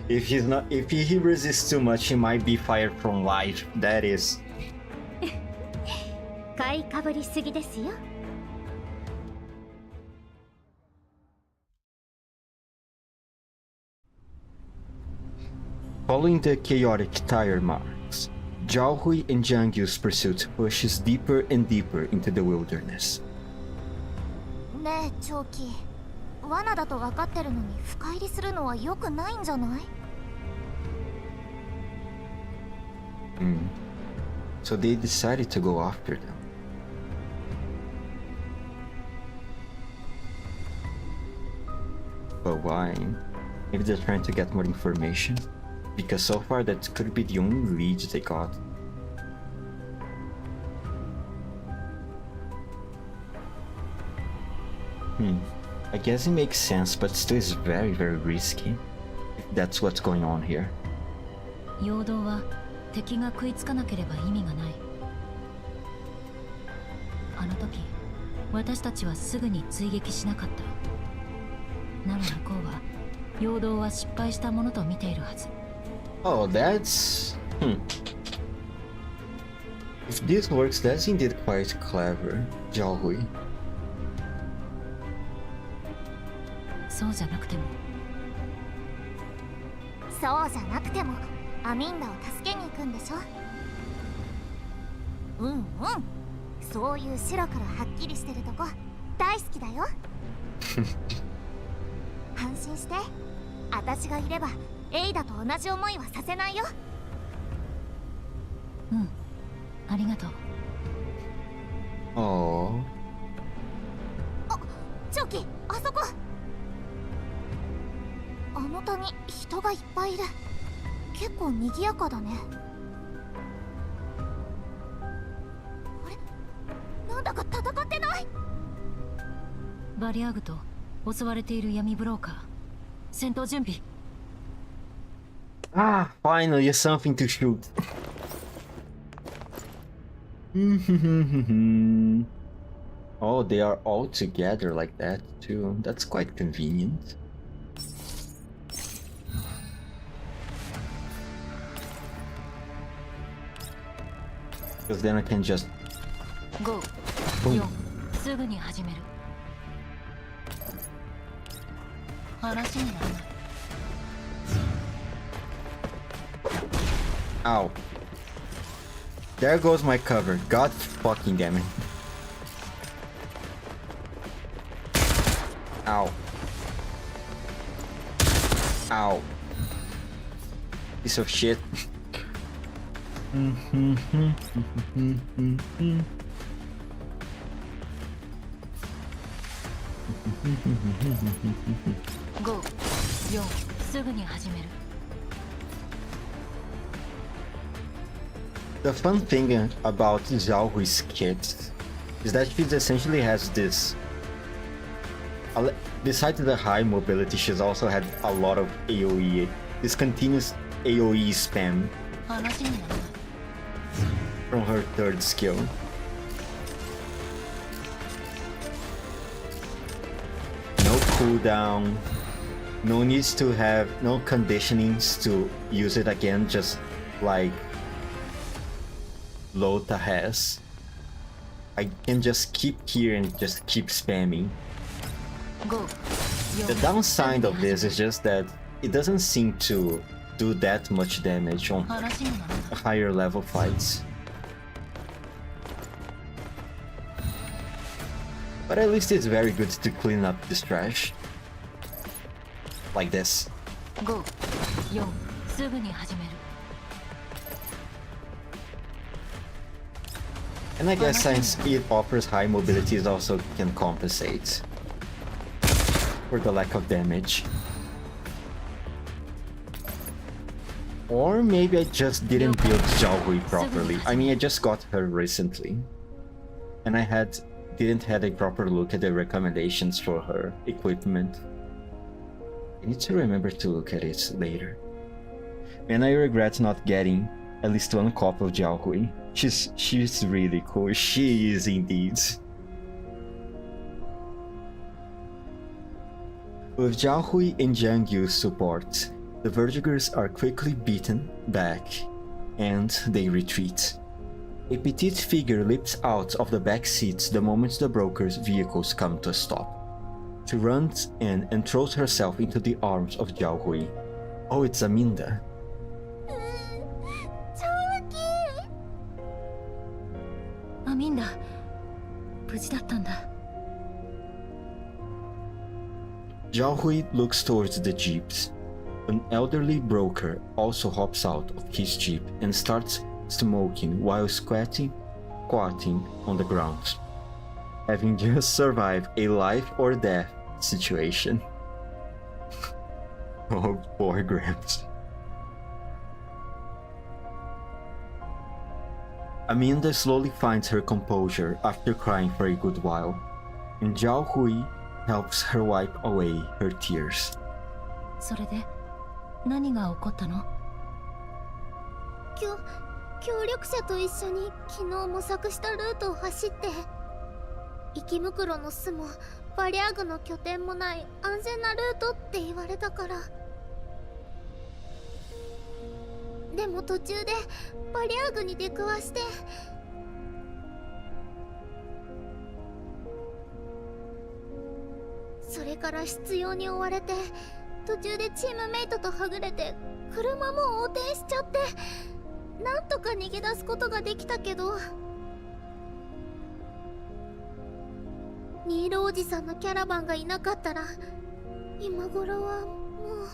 [SPEAKER 1] if he resists too much, he might be fired from life. That is.
[SPEAKER 9] 買いかぶりすぎですよ。
[SPEAKER 1] Following the chaotic tire marks, Zhaohui and Jiang Yu's pursuit pushes deeper and deeper into the wilderness.
[SPEAKER 3] ねえ長期、罠だと分かってるのに深入りするのは良くないんじゃない？
[SPEAKER 1] So they decided to go after them. But why? Maybe they're trying to get more information? Because so far that could be the only lead they got. I guess it makes sense, but still is very, very risky. If that's what's going on here.
[SPEAKER 5] 陽動は敵が食いつかなければ意味がない。あの時、私たちはすぐに追撃しなかった。なの向こうは陽動は失敗したものと見ているはず。
[SPEAKER 1] Oh, that's... If this works, that's indeed quite clever, Zhaohui.
[SPEAKER 5] そうじゃなくても。
[SPEAKER 3] そうじゃなくても、アミンダを助けに行くんでしょ？そういう白黒はっきりしてるとこ大好きだよ。安心して、私がいればエイダと同じ思いはさせないよ。
[SPEAKER 5] ありがとう。
[SPEAKER 3] チョキ、あそこ。あの谷、人がいっぱいいる。結構賑やかだね。あれ、なんだか戦ってない？
[SPEAKER 5] バリアグと襲われている闇ブローカー。戦闘準備。
[SPEAKER 1] Ah, finally something to shoot. Oh, they are all together like that too. That's quite convenient. Because then I can just...
[SPEAKER 5] 5、4、すぐに始める。話にならない。
[SPEAKER 1] Ow. There goes my cover. God fucking damn it. Ow. Ow. Piece of shit.
[SPEAKER 5] Go. 4、すぐに始める。
[SPEAKER 1] The fun thing about Zhaohui's kit is that she essentially has this... Besides the high mobility, she's also had a lot of AoE, this continuous AoE spam from her third skill. No cooldown, no needs to have, no conditionings to use it again, just like Lota has. I can just keep here and just keep spamming. The downside of this is just that it doesn't seem to do that much damage on higher level fights. But at least it's very good to clean up this trash. Like this.
[SPEAKER 5] 5、4、すぐに始める。
[SPEAKER 1] And I guess since it offers high mobility, it also can compensate for the lack of damage. Or maybe I just didn't build Xiaohui properly. I mean, I just got her recently, and I didn't have a proper look at the recommendations for her equipment. I need to remember to look at it later. And I regret not getting at least one copy of Xiaohui. She's really cool. She is indeed. With Xiaohui and Jiang Yu's support, the Vertigers are quickly beaten back and they retreat. A petite figure leaps out of the back seats the moment the broker's vehicles come to a stop. She runs in and throws herself into the arms of Xiaohui. Oh, it's Aminda.
[SPEAKER 5] アミンダ、無事だったんだ。
[SPEAKER 1] Xiaohui looks towards the jeeps. An elderly broker also hops out of his jeep and starts smoking while squatting on the ground, having just survived a life or death situation. Oh, poor Gramps. Aminda slowly finds her composure after crying for a good while, and Xiaohui helps her wipe away her tears.
[SPEAKER 5] それで何が起こったの？
[SPEAKER 9] 協力者と一緒に昨日模索したルートを走って、池袋の巣もバリアグの拠点もない安全なルートって言われたから。でも途中でバリアグに出くわして、それから執拗に追われて、途中でチームメイトとはぐれて車も横転しちゃって、なんとか逃げ出すことができたけど、ニールおじさんのキャラバンがいなかったら今頃はもう。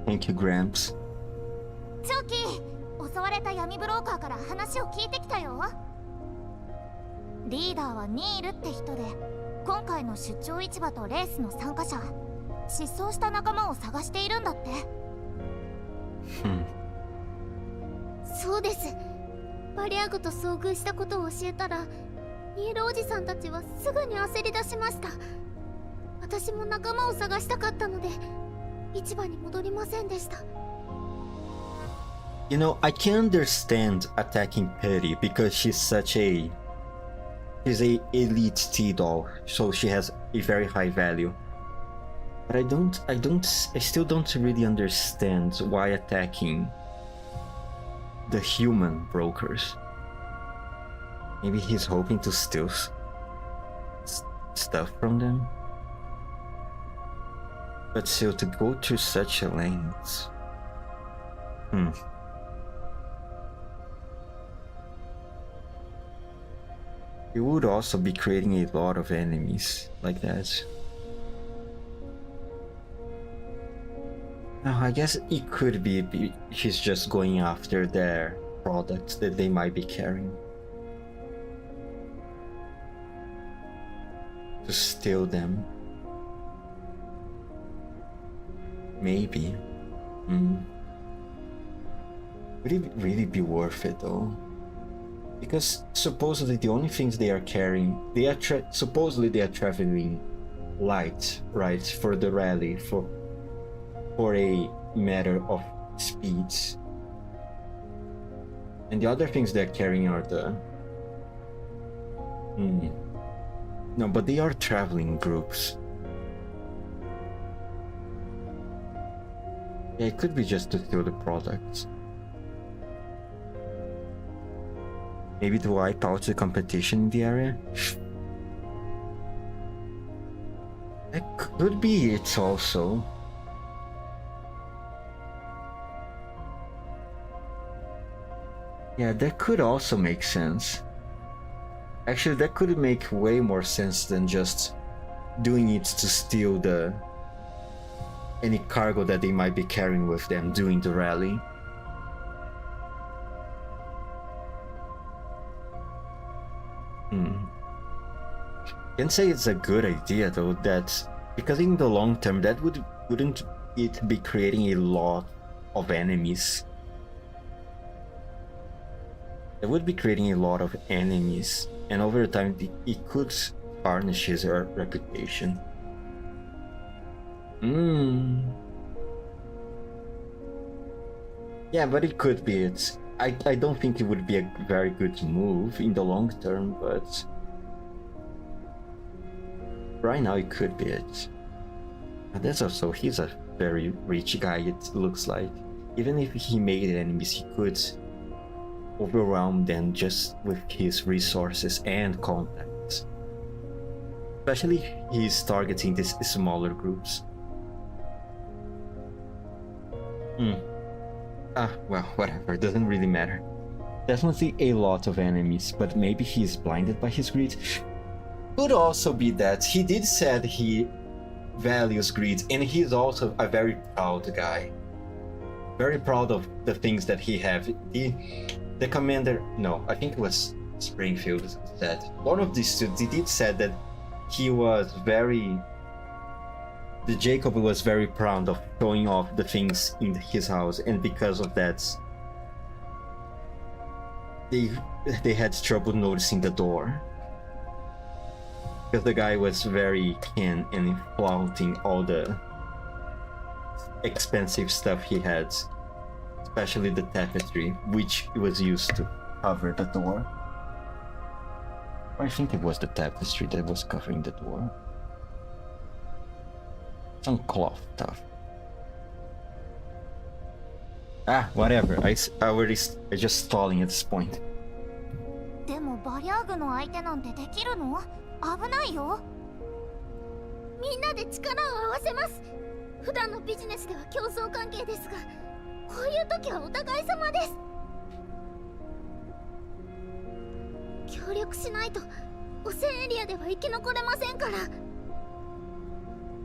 [SPEAKER 1] Thank you, Gramps.
[SPEAKER 3] チョキ、襲われた闇ブローカーから話を聞いてきたよ。リーダーはニールって人で、今回の出張市場とレースの参加者、失踪した仲間を探しているんだって。そうです。バリアグと遭遇したことを教えたら、ニールおじさんたちはすぐに焦り出しました。私も仲間を探したかったので、市場に戻りませんでした。
[SPEAKER 1] You know, I can understand attacking Peri because she's a elite T-doll, so she has a very high value. But I still don't really understand why attacking the human brokers. Maybe he's hoping to steal stuff from them? But still, to go to such a length... It would also be creating a lot of enemies like that. Now, I guess it could be he's just going after their products that they might be carrying. To steal them. Maybe. Would it really be worth it though? Because supposedly the only things they are carrying, supposedly they are traveling light, right, for the rally, for a matter of speeds. And the other things they're carrying are the... No, but they are traveling groups. Yeah, it could be just to steal the products. Maybe to wipe out the competition in the area? That could be it also. Yeah, that could also make sense. Actually, that could make way more sense than just doing it to steal any cargo that they might be carrying with them during the rally. Can't say it's a good idea though, because in the long term that wouldn't it be creating a lot of enemies? It would be creating a lot of enemies, and over time it could tarnish his reputation. Yeah, but it could be it. I don't think it would be a very good move in the long term, but right now it could be it. And that's also, he's a very rich guy, it looks like. Even if he made enemies, he could overwhelm them just with his resources and contacts. Especially if he's targeting these smaller groups. Well, whatever, doesn't really matter. Definitely a lot of enemies, but maybe he's blinded by his greed. Could also be that he did said he values greed, and he's also a very proud guy. Very proud of the things that he have. The commander, no, I think it was Springfield said. One of these two, he did said that he was very... The Jacob was very proud of showing off the things in his house, and because of that, they had trouble noticing the door. Because the guy was very keen in flaunting all the expensive stuff he had, especially the tapestry, which was used to cover the door. I think it was the tapestry that was covering the door. Some cloth stuff. Whatever. I just stalling at this point.
[SPEAKER 3] でもバリャーグの相手なんてできるの？危ないよ。みんなで力を合わせます。普段のビジネスでは競争関係ですが、こういう時はお互い様です。協力しないと汚染エリアでは生き残れませんから。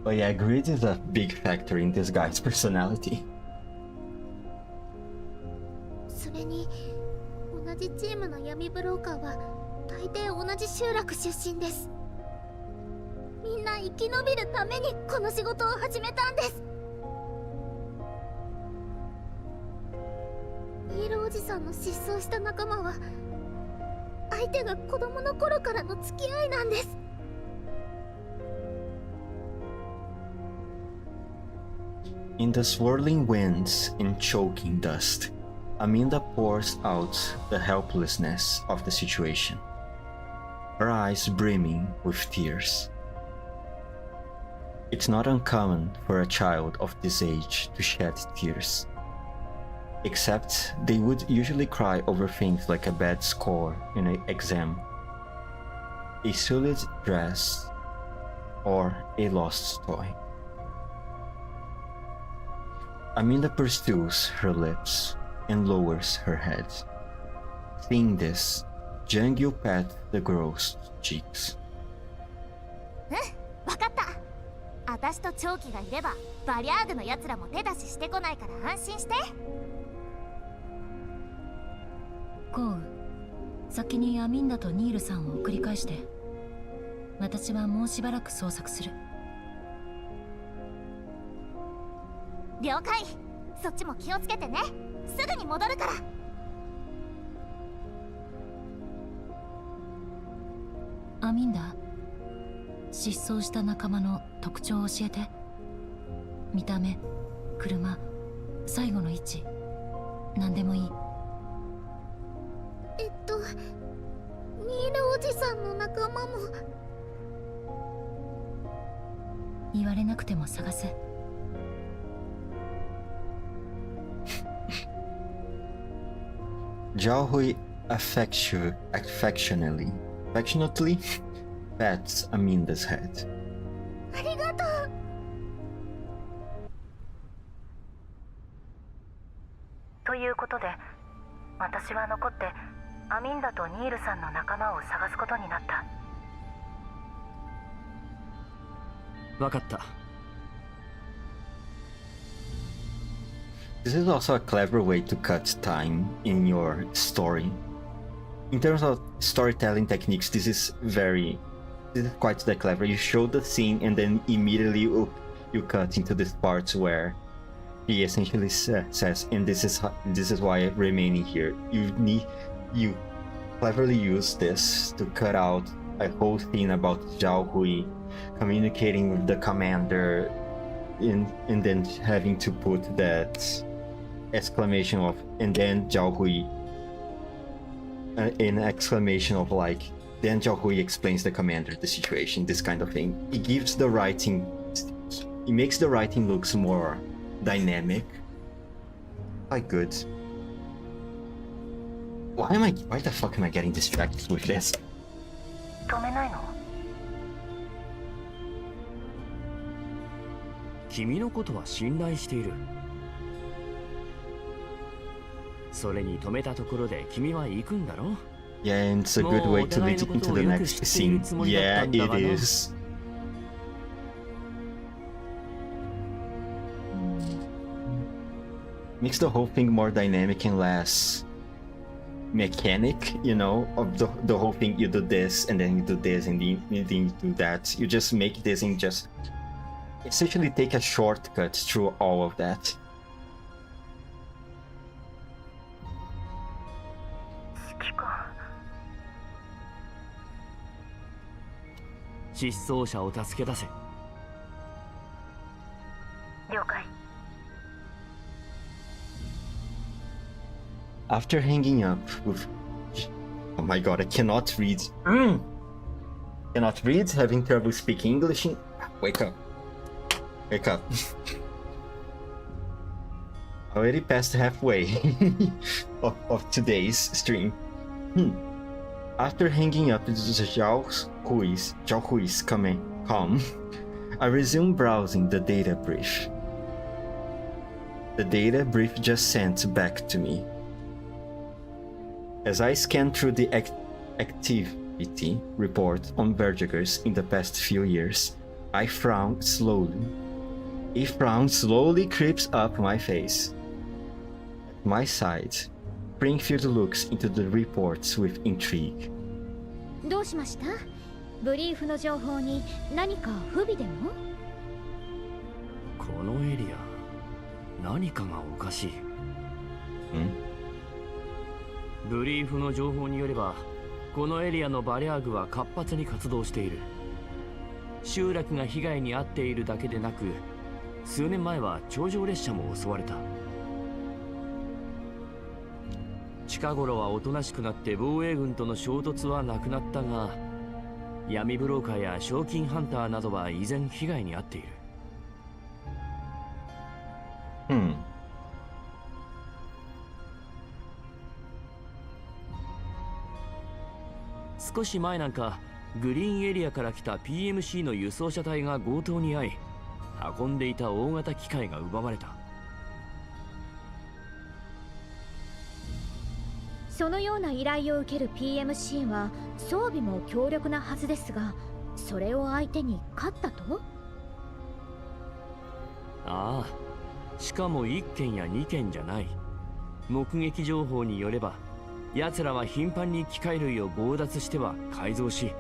[SPEAKER 1] But yeah, greed is a big factor in this guy's personality.
[SPEAKER 3] それに同じチームの闇ブローカーは大抵同じ集落出身です。みんな生き延びるためにこの仕事を始めたんです。ニールおじさんの失踪した仲間は相手が子供の頃からの付き合いなんです。
[SPEAKER 1] In the swirling winds and choking dust, Amanda pours out the helplessness of the situation, her eyes brimming with tears. It's not uncommon for a child of this age to shed tears, except they would usually cry over things like a bad score in an exam, a soiled dress, or a lost toy. Amanda pursues her lips and lowers her head. Seeing this, Jungyu pats the girl's cheeks.
[SPEAKER 3] わかった。私と長期がいればバリャーグの奴らも手出ししてこないから安心して。
[SPEAKER 5] コウ、先にアミンダとニールさんを送り返して。私はもうしばらく捜索する。
[SPEAKER 3] 了解。そっちも気をつけてね。すぐに戻るから。
[SPEAKER 5] アミンダ、失踪した仲間の特徴を教えて。見た目、車、最後の位置、何でもいい。
[SPEAKER 3] ニールおじさんの仲間も。
[SPEAKER 5] 言われなくても探す。
[SPEAKER 1] Xiaohui affectionately pats Aminda's head.
[SPEAKER 3] ありがとう。
[SPEAKER 6] ということで、私は残ってアミンダとニールさんの仲間を探すことになった。
[SPEAKER 4] わかった。
[SPEAKER 1] This is also a clever way to cut time in your story. In terms of storytelling techniques, this is very is quite that clever. You show the scene and then immediately you cut into this part where he essentially says, and this is why I'm remaining here. You cleverly use this to cut out a whole thing about Zhao Hui communicating with the commander, and then having to put that exclamation of, and then Zhao Hui, an exclamation of like, then Zhao Hui explains the commander the situation, this kind of thing. It gives the writing, it makes the writing looks more dynamic. Quite good. Why the fuck am I getting distracted with this?
[SPEAKER 10] 止めないの？
[SPEAKER 4] 君のことは信頼している。それに止めたところで君は行くんだろ？
[SPEAKER 1] Yeah, and it's a good way to lead into the next scene. Yeah, it is. Makes the whole thing more dynamic and less mechanic, you know, of the whole thing. You do this and then you do this and then you do that. You just make this and just essentially take a shortcut through all of that.
[SPEAKER 4] 失踪者を助け出せ。
[SPEAKER 10] 了解。
[SPEAKER 1] After hanging up with... Oh my god, I cannot read. Cannot read, having trouble speaking English. Wake up. Wake up. Already past halfway of today's stream. After hanging up with Zhao Hui's com, I resumed browsing the data brief. The data brief just sent back to me. As I scanned through the activity report on Vertigers in the past few years, I frowned slowly. A frown slowly creeps up my face. At my side, Springfield looks into the reports with intrigue.
[SPEAKER 9] どうしました？ブリーフの情報に何か不備でも？
[SPEAKER 4] このエリア、何かがおかしい。ブリーフの情報によれば、このエリアのバリャーグは活発に活動している。集落が被害に遭っているだけでなく、数年前は頂上列車も襲われた。近頃はおとなしくなって防衛軍との衝突はなくなったが、闇ブローカーや賞金ハンターなどは依然被害に遭っている。少し前なんかグリーンエリアから来た PMC の輸送車隊が強盗に遭い、運んでいた大型機械が奪われた。
[SPEAKER 9] そのような依頼を受ける PMC は装備も強力なはずですが、それを相手に勝ったと？
[SPEAKER 4] ああ、しかも1件や2件じゃない。目撃情報によれば、奴らは頻繁に機械類を強奪しては改造し、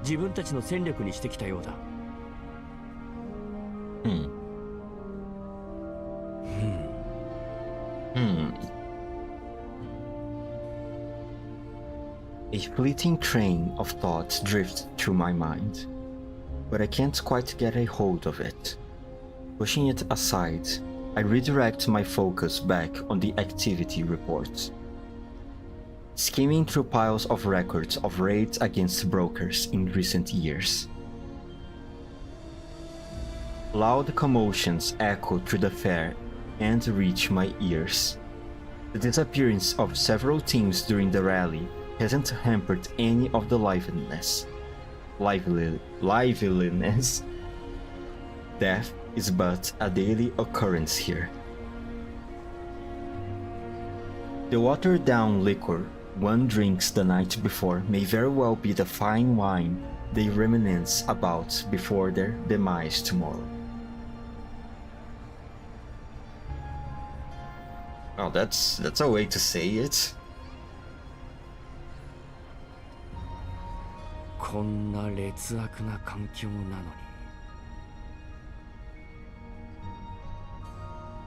[SPEAKER 4] 自分たちの戦力にしてきたようだ。
[SPEAKER 1] A fleeting train of thoughts drifts through my mind, but I can't quite get a hold of it. Pushing it aside, I redirect my focus back on the activity reports. Skimming through piles of records of raids against brokers in recent years. Loud commotions echo through the fair and reach my ears. The disappearance of several teams during the rally hasn't hampered any of the liveliness. Death is but a daily occurrence here. The watered-down liquor one drinks the night before may very well be the fine wine they reminisce about before their demise tomorrow. Oh, that's a way to say it.
[SPEAKER 4] こんな劣悪な環境なのに。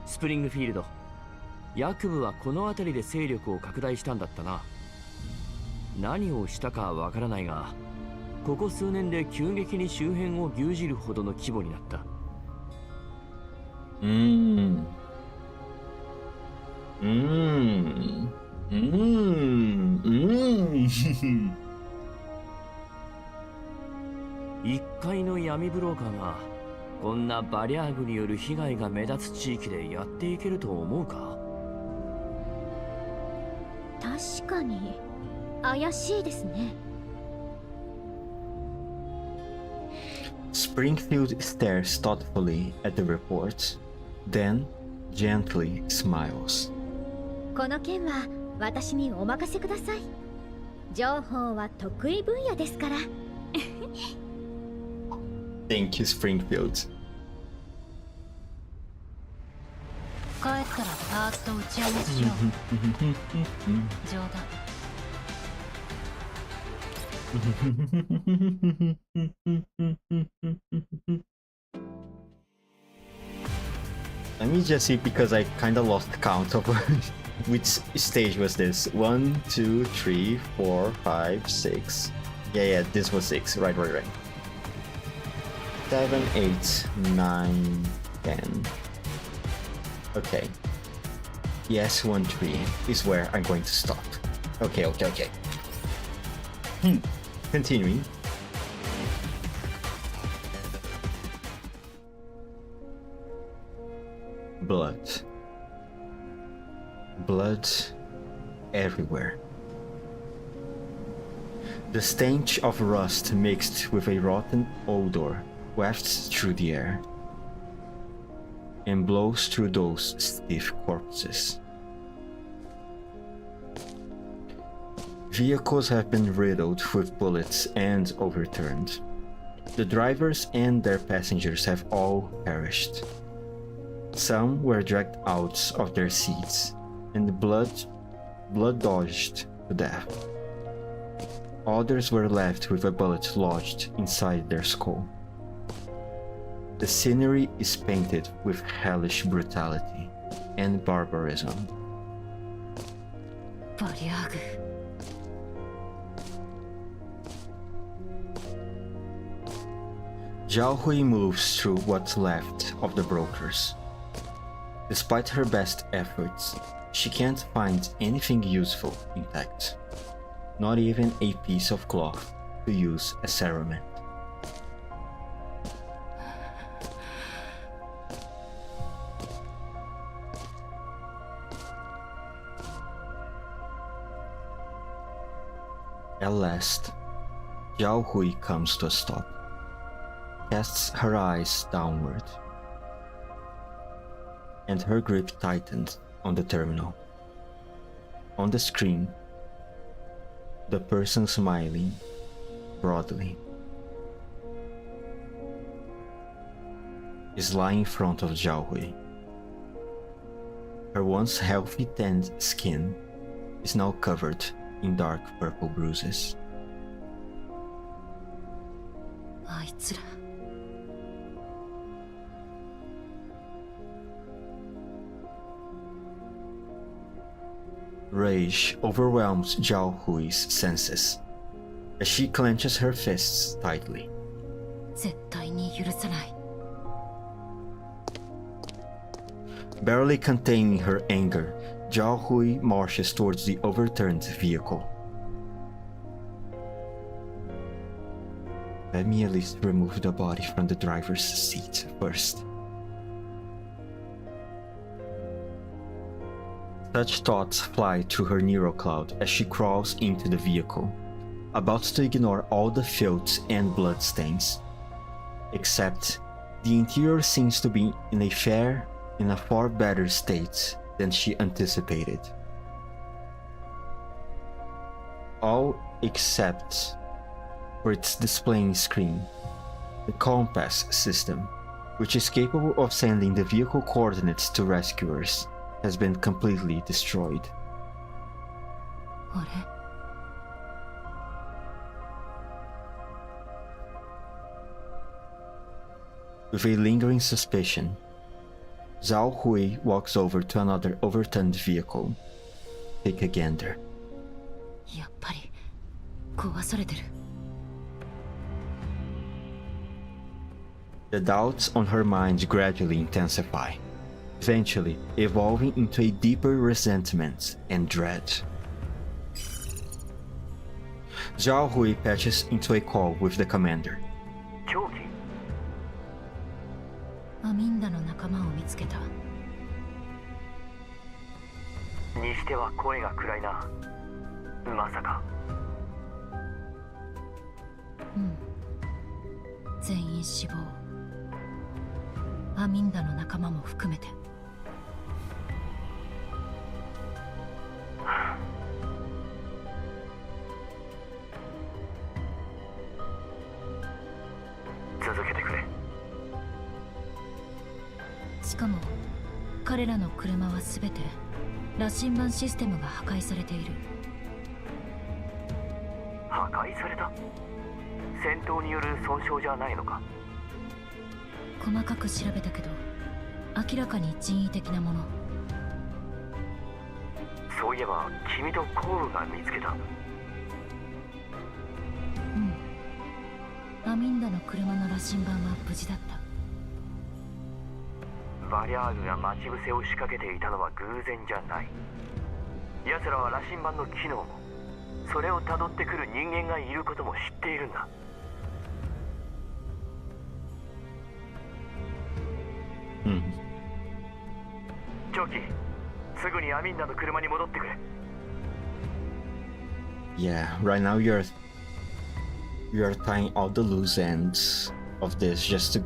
[SPEAKER 4] スプリングフィールド、ヤクブはこの辺りで勢力を拡大したんだったな。何をしたかわからないが、ここ数年で急激に周辺を牛耳るほどの規模になった。一介の闇ブローカーがこんなバリャーグによる被害が目立つ地域でやっていけると思うか？
[SPEAKER 9] 確かに怪しいですね。
[SPEAKER 1] Springfield stares thoughtfully at the report, then gently smiles.
[SPEAKER 9] この件は私にお任せください。情報は得意分野ですから。
[SPEAKER 1] Thank you, Springfield.
[SPEAKER 8] 帰ったらパーッと打ち合わせしよう。冗談。
[SPEAKER 1] Let me just see, because I kind of lost count of which stage was this. 1, 2, 3, 4, 5, 6. Yeah, this was 6. Right. 7, 8, 9, 10. Okay. Yes, 1, 3 is where I'm going to stop. Okay. Continuing. Blood everywhere. The stench of rust mixed with a rotten odor wafts through the air and blows through those stiff corpses. Vehicles have been riddled with bullets and overturned. The drivers and their passengers have all perished. Some were dragged out of their seats and blood-dodged to death. Others were left with a bullet lodged inside their skull. The scenery is painted with hellish brutality and barbarism.
[SPEAKER 8] バリアーグ。
[SPEAKER 1] Zhao Hui moves through what's left of the brokers. Despite her best efforts, she can't find anything useful intact, not even a piece of cloth to use as cerement. At last, Zhao Hui comes to a stop, casts her eyes downward, and her grip tightened on the terminal. On the screen, the person smiling broadly is lying in front of Zhao Hui. Her once healthy tanned skin is now covered in dark purple bruises.
[SPEAKER 8] あいつら。
[SPEAKER 1] Rage overwhelms Zhao Hui's senses as she clenches her fists tightly.
[SPEAKER 8] 絶対に許さない。
[SPEAKER 1] Barely containing her anger, Zhao Hui marches towards the overturned vehicle. Let me at least remove the body from the driver's seat first. Such thoughts fly through her neurocloud as she crawls into the vehicle, about to ignore all the filth and bloodstains. Except, the interior seems to be in a far better state than she anticipated. All except for its displaying screen, the compass system, which is capable of sending the vehicle coordinates to rescuers, has been completely destroyed.
[SPEAKER 8] あれ
[SPEAKER 1] With a lingering suspicion, Zhao Hui walks over to another overturned vehicle. Take a gander.
[SPEAKER 5] やっぱり壊されてる。
[SPEAKER 1] The doubts on her mind gradually intensify, eventually evolving into a deeper resentment and dread. Zhao Hui patches into a call with the commander.
[SPEAKER 10] 狂気？
[SPEAKER 5] アミンダの仲間を見つけた。
[SPEAKER 10] にしては声が暗いな。まさか。
[SPEAKER 5] うん。全員死亡。アミンダの仲間も含めて。
[SPEAKER 10] 続けてくれ。
[SPEAKER 5] しかも彼らの車は全て羅針盤システムが破壊されている。
[SPEAKER 10] 破壊された？戦闘による損傷じゃないのか？
[SPEAKER 5] 細かく調べたけど明らかに人為的なもの。
[SPEAKER 10] そういえば君とコールが見つけた。
[SPEAKER 5] うん。アミンダの車の羅針盤は無事だった。
[SPEAKER 10] バリャーグが待ち伏せを仕掛けていたのは偶然じゃない。奴らは羅針盤の機能もそれを辿ってくる人間がいることも知っているんだ。チョキ、すぐにアミンダの車に戻ってくれ。
[SPEAKER 1] Yeah, right now you're tying all the loose ends of this just to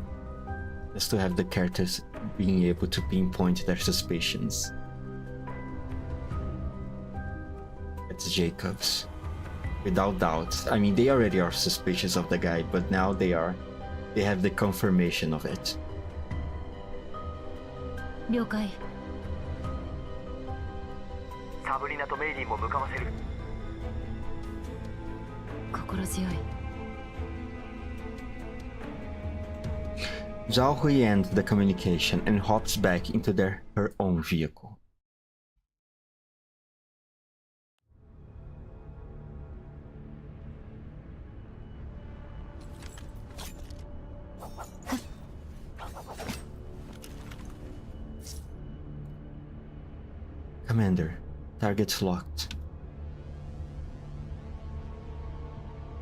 [SPEAKER 1] have the characters being able to pinpoint their suspicions. It's Jacobs. Without doubt. I mean, they already are suspicious of the guy, but now they have the confirmation of it.
[SPEAKER 5] 了解。
[SPEAKER 10] サブリナとメイリーも向かわせる。
[SPEAKER 5] 心強い。
[SPEAKER 1] Zhao Hui ends the communication and hops back into her own vehicle. Commander, target's locked.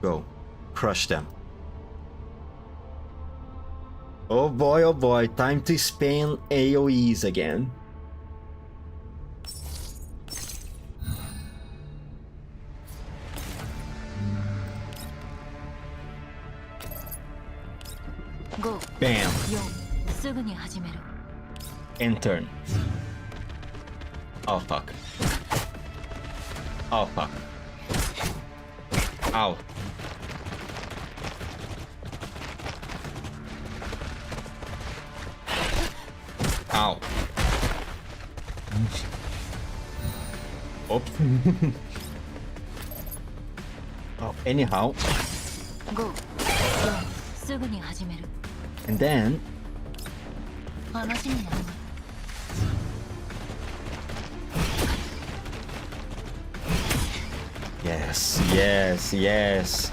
[SPEAKER 1] Go. Crush them. Oh boy, time to spam AoEs again.
[SPEAKER 5] Go.
[SPEAKER 1] Bam.
[SPEAKER 5] すぐに始める。
[SPEAKER 1] And turn. Oh fuck. Oh fuck. Ow. Ow. Oops. Oh, anyhow.
[SPEAKER 5] Go. すぐに始める。
[SPEAKER 1] And then.
[SPEAKER 5] 話にならない。
[SPEAKER 1] Yes.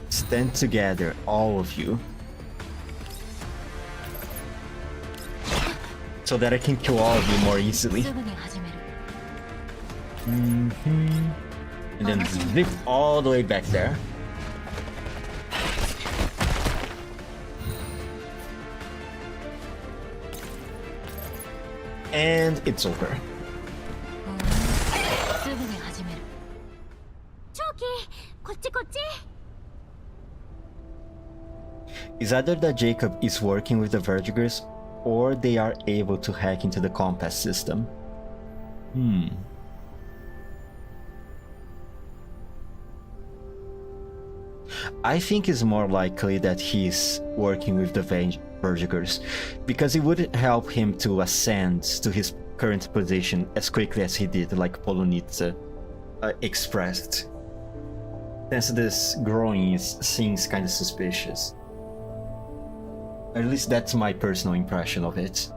[SPEAKER 1] Stand together, all of you. So that I can kill all of you more easily. And then zip all the way back there. And it's over. It's either that Jacob is working with the Vertigers, or they are able to hack into the compass system. I think it's more likely that he's working with the Vertigers, because it would help him to ascend to his current position as quickly as he did, like Polonitsa expressed. Since this growing seems kind of suspicious. At least that's my personal impression of it.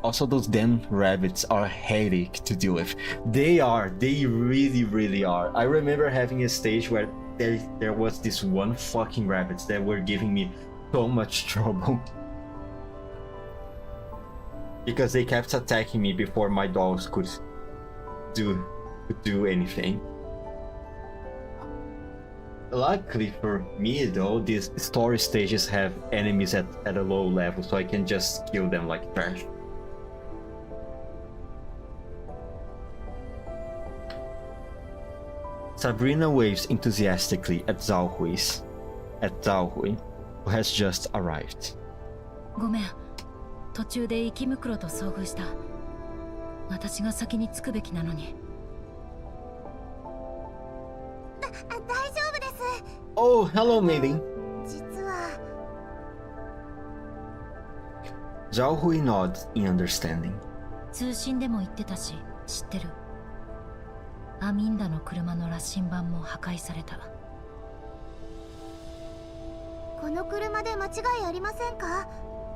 [SPEAKER 1] Also, those damn rabbits are a headache to deal with. They really are. I remember having a stage where there was this one fucking rabbits that were giving me so much trouble. Because they kept attacking me before my dogs could do anything. Luckily for me though, these story stages have enemies at a low level, so I can just kill them like trash. Sabrina waves enthusiastically at Zhaohui, who has just arrived.
[SPEAKER 5] ごめん、途中で生き袋と遭遇した。私が先に着くべきなのに。
[SPEAKER 3] 大丈夫です。
[SPEAKER 1] Oh, hello, Maiden.
[SPEAKER 3] 実は。
[SPEAKER 1] Zhaohui nods in understanding.
[SPEAKER 5] 通信でも言ってたし、知ってる。アミンダの車の羅針盤も破壊された。
[SPEAKER 3] この車で間違いありませんか？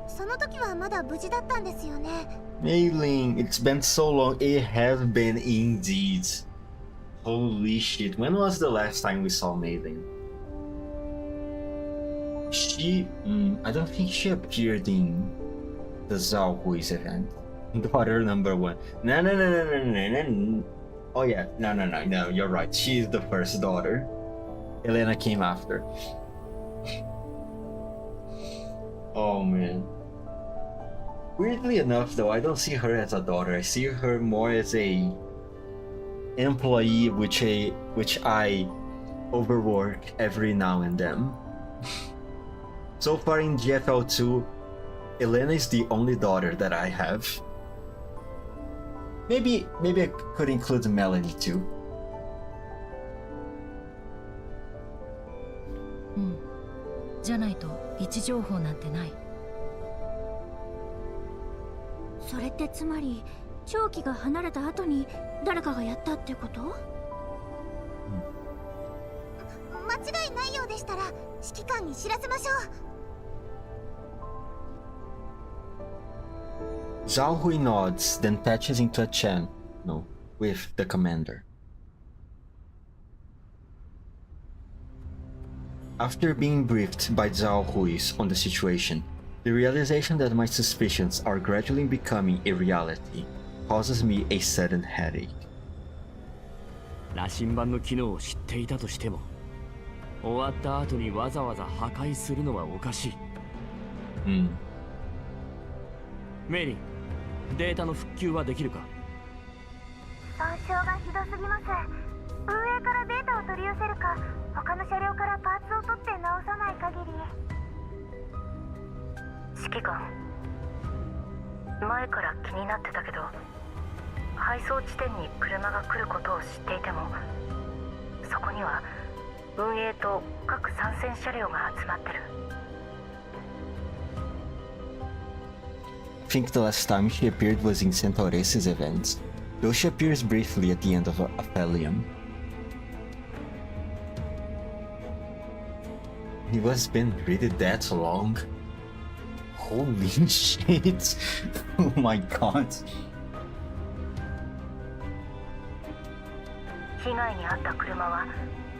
[SPEAKER 3] その時はまだ無事だったんですよね。
[SPEAKER 1] Maylin, it's been so long. It has been indeed. Holy shit. When was the last time we saw Maylin? I don't think she appeared in the Zhaohui's event. Daughter number 1. No. Oh yeah, no, you're right. She's the first daughter. Elena came after. Oh man. Weirdly enough though, I don't see her as a daughter. I see her more as a employee which I overwork every now and then. So far in GFL2, Elena is the only daughter that I have. Maybe I could include Melanie too.
[SPEAKER 5] うん。じゃないと位置情報なんてない。
[SPEAKER 3] それってつまり長期が離れた後に誰かがやったってこと？間違いないようでしたら指揮官に知らせましょう。
[SPEAKER 1] Zhaohui nods, then patches into a channel with the commander. After being briefed by Zhaohui on the situation, the realization that my suspicions are gradually becoming a reality causes me a sudden headache.
[SPEAKER 4] 羅針盤の機能を知っていたとしても、終わった後にわざわざ破壊するのはおかしい。メイリン、データの復旧はできるか？
[SPEAKER 3] 損傷がひどすぎます。運営からデータを取り寄せるか、他の車両からパーツを取って直さない限り。
[SPEAKER 6] 指揮官、前から気になってたけど、配送地点に車が来ることを知っていても、そこには運営と各参戦車両が集まってる。
[SPEAKER 1] I think the last time she appeared was in Centaures's event, though she appears briefly at the end of Exilium. He was been really that long? Holy shit! Oh my god.
[SPEAKER 6] 被害に遭った車は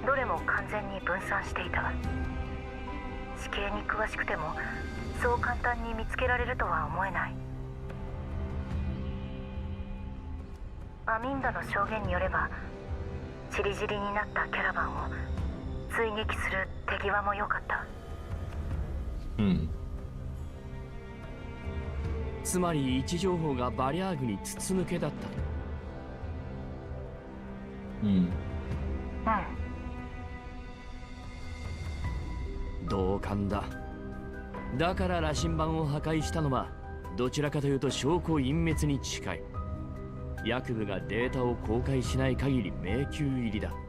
[SPEAKER 6] どれも完全に分散していた。地形に詳しくてもそう簡単に見つけられるとは思えない。アミンダの証言によれば、チリジリになったキャラバンを追撃する手際も良かった。
[SPEAKER 4] つまり位置情報がバリアーグに筒抜けだったと。同感だ。だから羅針盤を破壊したのはどちらかというと証拠隠滅に近い。役部がデータを公開しない限り迷宮入りだ。
[SPEAKER 3] でも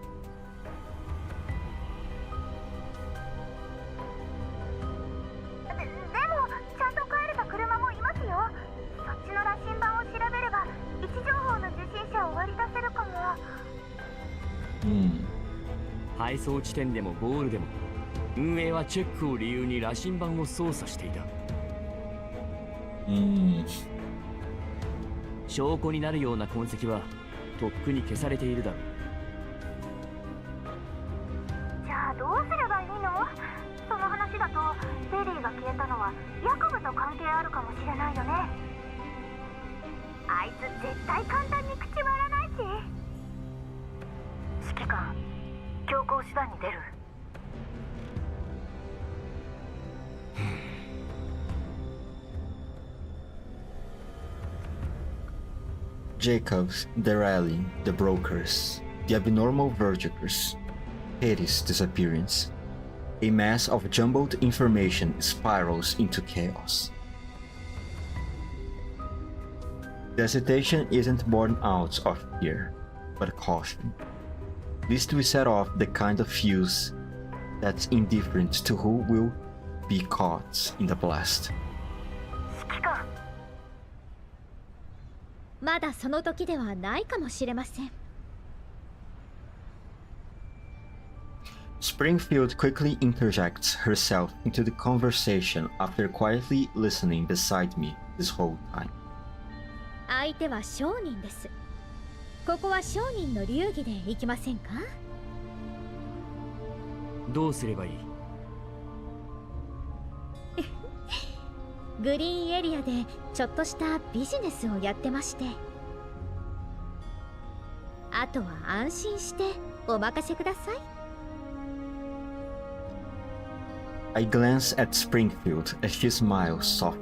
[SPEAKER 3] ちゃんと帰れた車もいますよ。そっちの羅針盤を調べれば位置情報の受信者を割り出せるかも。
[SPEAKER 4] 配送地点でもゴールでも運営はチェックを理由に羅針盤を操作していた。証拠になるような痕跡はとっくに消されているだろう。
[SPEAKER 6] じゃあどうすればいいの？その話だとペリーが消えたのはヤコブと関係あるかもしれないよね。あいつ絶対簡単に口割らないし。指揮官、強行手段に出る。
[SPEAKER 1] Jacobs derailing the brokers, the abnormal verdigers, Peri's disappearance. A mass of jumbled information spirals into chaos. The hesitation isn't born out of fear, but caution. Lest we set off the kind of fuse that's indifferent to who will be caught in the blast.
[SPEAKER 6] 指揮官、
[SPEAKER 9] まだその時ではないかもしれません。
[SPEAKER 1] Springfield quickly interjects herself into the conversation after quietly listening beside me this whole time.
[SPEAKER 9] 相手は商人です。ここは商人の流儀で行きませんか？
[SPEAKER 4] どうすればいい？
[SPEAKER 9] グリーンエリアでちょっとしたビジネスをやってまして、あとは安心してお任せください。
[SPEAKER 1] I glance at Springfield as she smiles softly.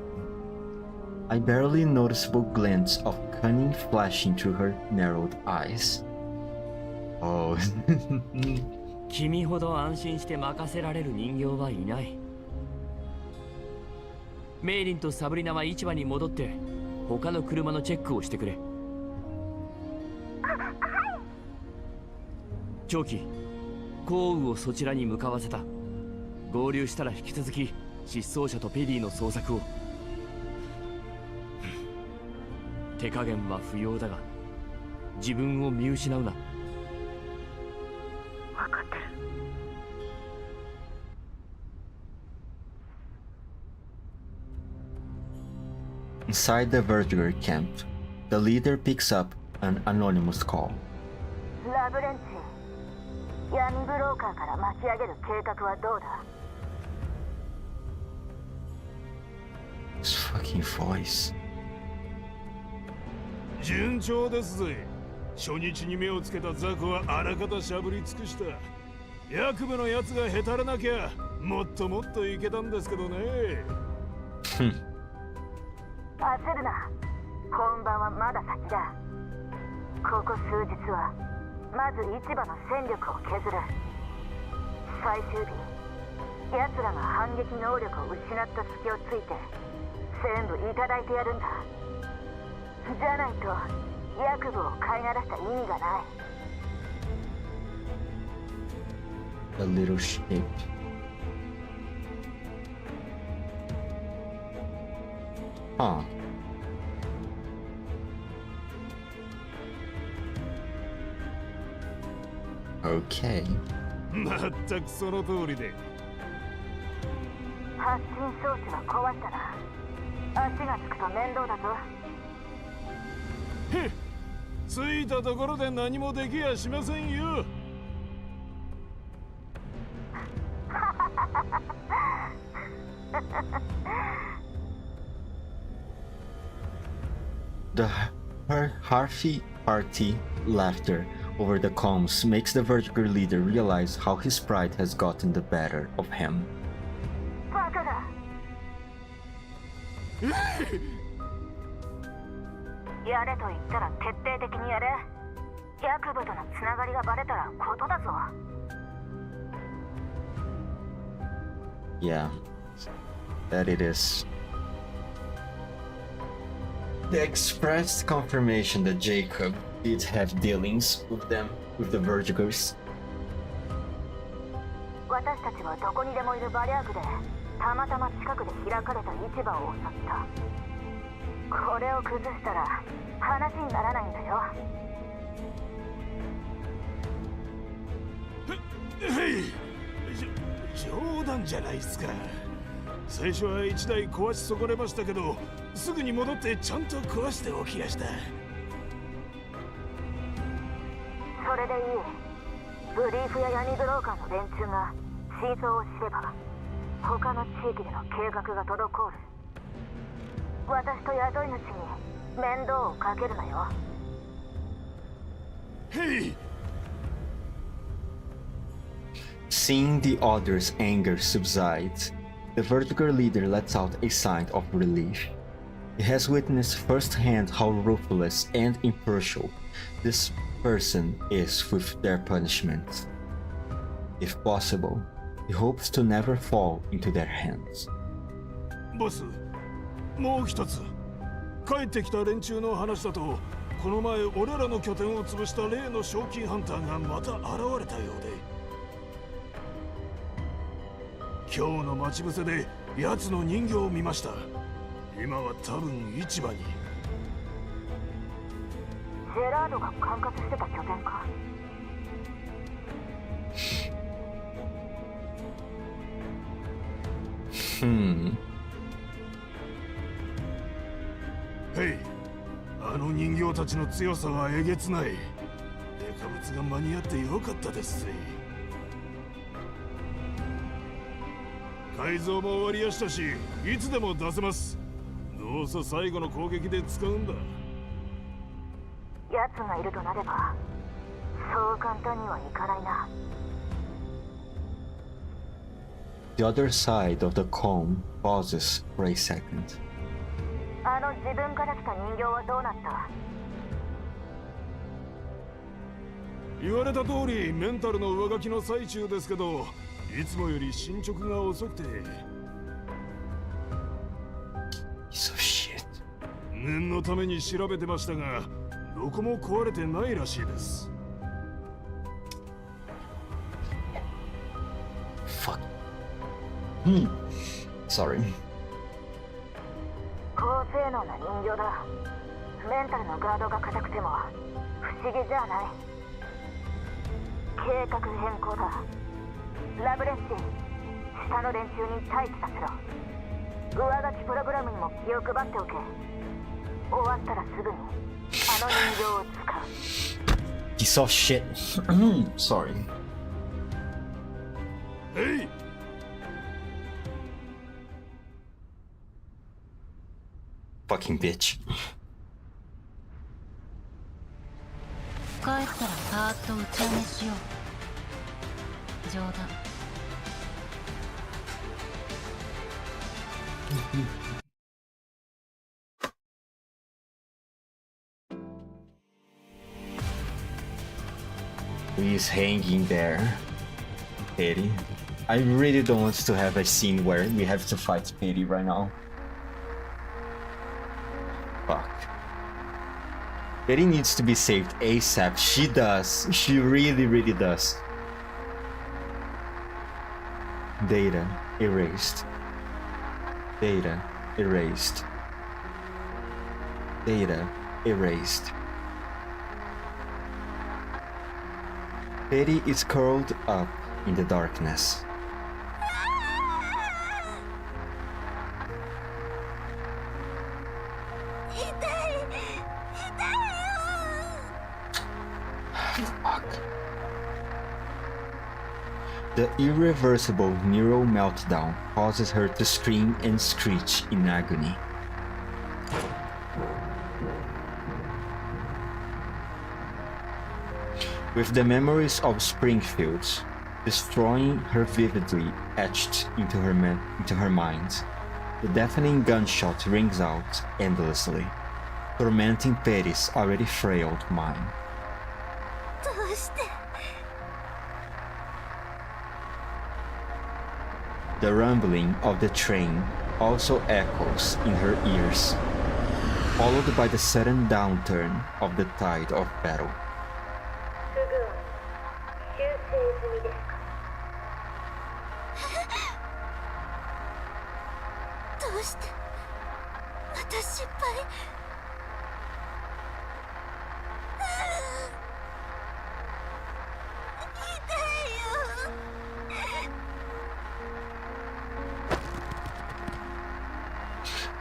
[SPEAKER 1] A barely noticeable glance of cunning flashing through her narrowed eyes. Oh.
[SPEAKER 4] 君ほど安心して任せられる人形はいない。メイリンとサブリナは市場に戻って他の車のチェックをしてくれ。長期、降雨をそちらに向かわせた。合流したら引き続き失踪者とペリーの捜索を。手加減は不要だが自分を見失うな。
[SPEAKER 6] 分かってる。
[SPEAKER 1] Inside the Vertiger camp, the leader picks up an anonymous call.
[SPEAKER 6] ラブレンチ、闇ブローカーから巻き上げる計画はどうだ？
[SPEAKER 1] His fucking voice.
[SPEAKER 13] 順調ですぜ。初日に目をつけた雑魚はあらかたしゃぶり尽くした。役部のやつがへたれなきゃもっともっといけたんですけどね。
[SPEAKER 6] 焦るな。本番はまだ先だ。ここ数日はまず市場の戦力を削る。最終日、奴らが反撃能力を失った隙をついて全部いただいてやるんだ。じゃないと役部を飼いならした意味がない。
[SPEAKER 1] A little shape. Huh. Okay.
[SPEAKER 13] まったくその通りで。
[SPEAKER 6] 発信装置は壊したな。足がつくと面倒だぞ。
[SPEAKER 13] へっ、ついたところで何もできやしませんよ。
[SPEAKER 1] The hearty laughter over the comms makes the Vertiger leader realize how his pride has gotten the better of him.
[SPEAKER 6] バカだ。やれと言ったら徹底的にやれ。役部とのつながりがバレたらことだぞ。
[SPEAKER 1] Yeah, that it is. The expressed confirmation that Jacob did have dealings with them, with the Vertigers.
[SPEAKER 6] 私たちはどこにでもいるバリアグでたまたま近くで開かれた市場を襲った。これを崩したら話にならないんだよ。
[SPEAKER 13] はい。冗談じゃないっすか。最初は1台壊し損ねましたけど、すぐに戻ってちゃんと壊しておきやした。
[SPEAKER 6] それでいい。ブリーフや闇ブローカーの連中が真相を知れば他の地域での計画が滞る。私と雇い主に面倒をかけるなよ。
[SPEAKER 13] へい。
[SPEAKER 1] Seeing the others' anger subside, the Vertigo leader lets out a sigh of relief. He has witnessed firsthand how ruthless and impartial this person is with their punishment. If possible, he hopes to never fall into their hands.
[SPEAKER 13] ボス、もう一つ。帰ってきた連中の話だと、この前俺らの拠点を潰した例の賞金ハンターがまた現れたようで。今日の待ち伏せで奴の人形を見ました。今は多分市場に。
[SPEAKER 6] ジェラードが管轄してた拠点か。
[SPEAKER 13] へい、あの人形たちの強さはえげつない。デカブツが間に合ってよかったですぜ。改造も終わりやしたし、いつでも出せます。どうせ最後の攻撃で使うんだ。
[SPEAKER 6] 奴がいるとなればそう簡単にはいかないな。
[SPEAKER 1] The other side of the comb pauses for a second.
[SPEAKER 6] あの自分から来た人形はどうなった？
[SPEAKER 13] 言われた通りメンタルの上書きの最中ですけど、いつもより進捗が遅くて。
[SPEAKER 1] So shit.
[SPEAKER 13] 念のために調べてましたが、どこも壊れてないらしいです。
[SPEAKER 1] Fuck. Sorry.
[SPEAKER 6] 高性能な人形だ。メンタルのガードが硬くても不思議じゃない。計画変更だ。ラブレッシン、下の連中に待機させろ。上書きプログラムにも気を配っておけ。終わったらすぐにあの人形を使う。
[SPEAKER 1] He saw shit. Sorry.
[SPEAKER 13] Hey!
[SPEAKER 1] Fucking bitch.
[SPEAKER 8] 帰ったらパーッと打ち上げしよう。冗談。
[SPEAKER 1] He's hanging there. Peri. I really don't want to have a scene where we have to fight Peri right now. Fuck. Peri needs to be saved ASAP. She does. She really does. Data erased. Data erased. Data erased. Peri is curled up in the darkness. Fuck. The irreversible neural meltdown causes her to scream and screech in agony. With the memories of Springfield destroying her vividly etched into her mind, the deafening gunshot rings out endlessly, tormenting Peri's already frailed mind. The rumbling of the train also echoes in her ears, followed by the sudden downturn of the tide of battle.
[SPEAKER 3] どうしてまた失敗。痛いよ。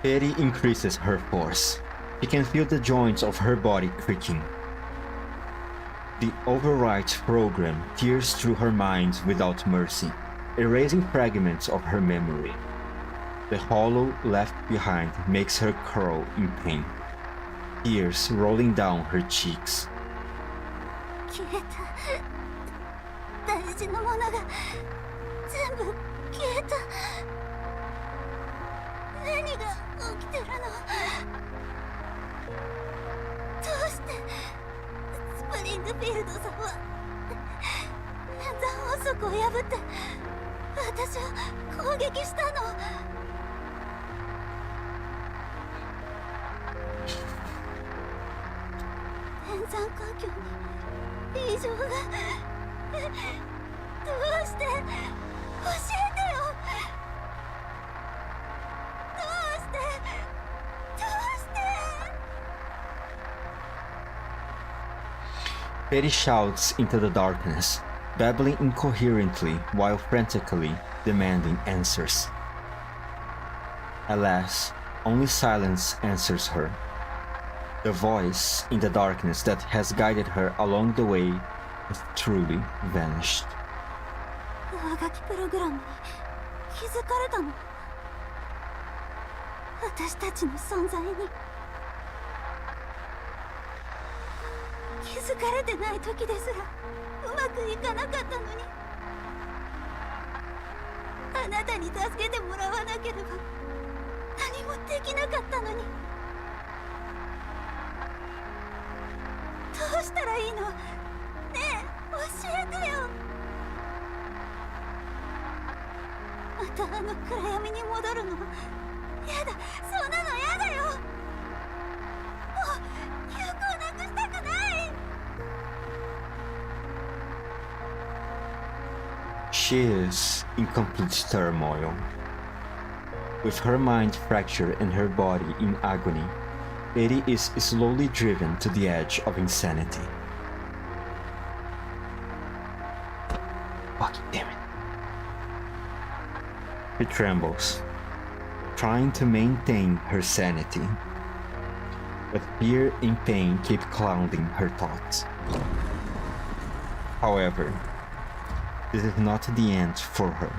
[SPEAKER 1] Peri increases her force. She can feel the joints of her body creaking. The overwrite program tears through her mind without mercy, erasing fragments of her memory. The hollow left behind makes her curl in pain, tears rolling down her cheeks.
[SPEAKER 3] 消えた。大事なものが全部消えた。何が起きてるの？どうしてスプリングフィールドさんは残音則を破って私を攻撃したの？天山環境に異常がどうして教えてよ。
[SPEAKER 1] Peri shouts into the darkness, babbling incoherently while frantically demanding answers. Alas, only silence answers her. The voice in the darkness that has guided her along the way has truly vanished.
[SPEAKER 3] 上書きプログラムに気づかれたの？私たちの存在に気づかれてない時ですらうまくいかなかったのに、あなたに助けてもらわなければ何もできなかったのに。どうしたらいいの？ねえ、教えてよ。またあの暗闇に戻るの？やだ、そんなのやだよ。もう記憶をなくしたくない。
[SPEAKER 1] She is in complete turmoil. With her mind fractured and her body in agony, Peri is slowly driven to the edge of insanity. Fuck damn it. She trembles, trying to maintain her sanity, but fear and pain keep clouding her thoughts. However, this is not the end for her.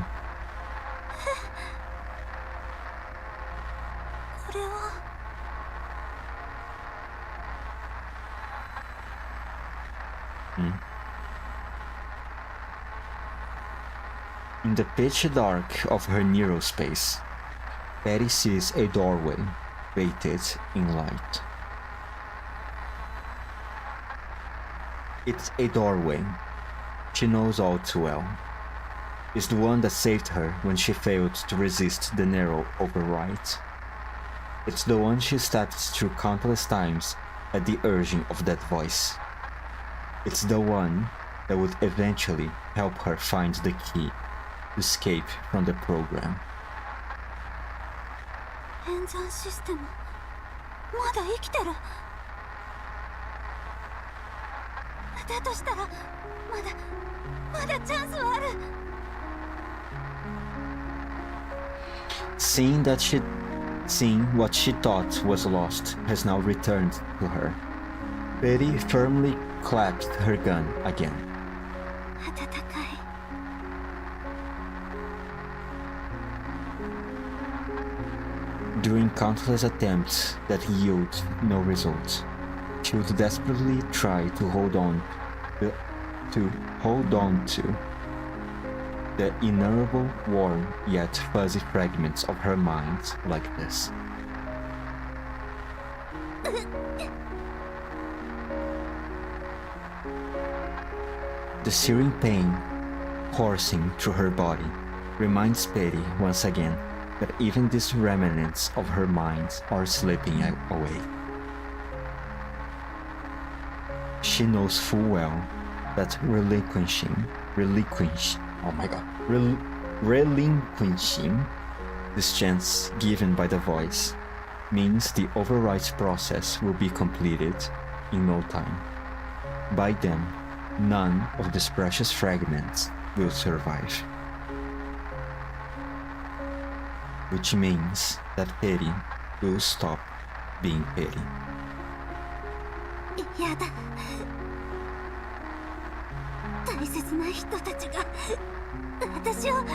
[SPEAKER 3] これは
[SPEAKER 1] In the pitch dark of her neurospace, Peri sees a doorway bathed in light. It's a doorway she knows all too well. It's the one that saved her when she failed to resist the narrow override. It's the one she stepped through countless times at the urging of that voice. It's the one that would eventually help her find the key to escape from the program.
[SPEAKER 3] 演算システムまだ生きてる。だとしたらまだチャンスはある。
[SPEAKER 1] Seeing what she thought was lost has now returned to her. Peri firmly clasped her gun again.
[SPEAKER 3] 温かい。
[SPEAKER 1] During countless attempts that yield no result, she would desperately try to hold on to the innumerable warm yet fuzzy fragments of her mind like this. The searing pain coursing through her body reminds Peri once again that even these remnants of her mind are slipping away. She knows full well that relinquishing this chance given by the voice means the overwrite process will be completed in no time. By then, none of these precious fragments will survive. Which means that Peri will stop being Peri.
[SPEAKER 3] やだ。大切な人たちが私を待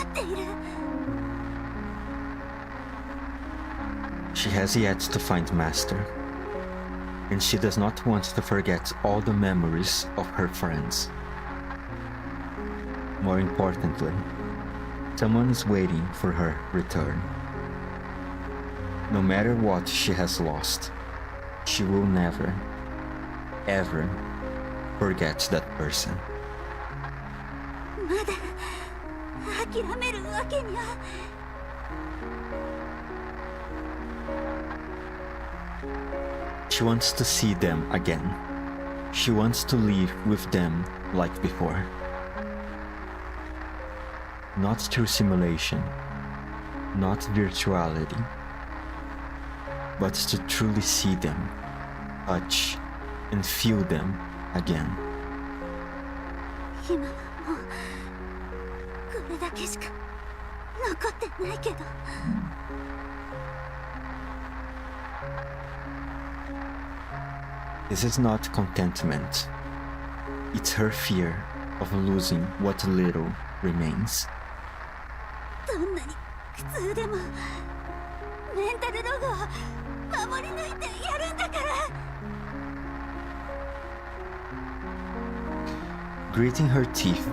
[SPEAKER 3] っている。
[SPEAKER 1] She has yet to find Master, and she does not want to forget all the memories of her friends. More importantly, someone is waiting for her return. No matter what she has lost, she will never, ever forget that person.
[SPEAKER 3] まだ諦めるわけには。
[SPEAKER 1] She wants to see them again. She wants to live with them like before. Not through simulation, not virtuality, but to truly see them, touch, and feel them again.
[SPEAKER 3] 今はもうこれだけしか残ってないけど。
[SPEAKER 1] This is not contentment. It's her fear of losing what little remains.
[SPEAKER 3] どんなに苦痛でもメンタルログを守り抜いてやるんだから。
[SPEAKER 1] Gritting her teeth,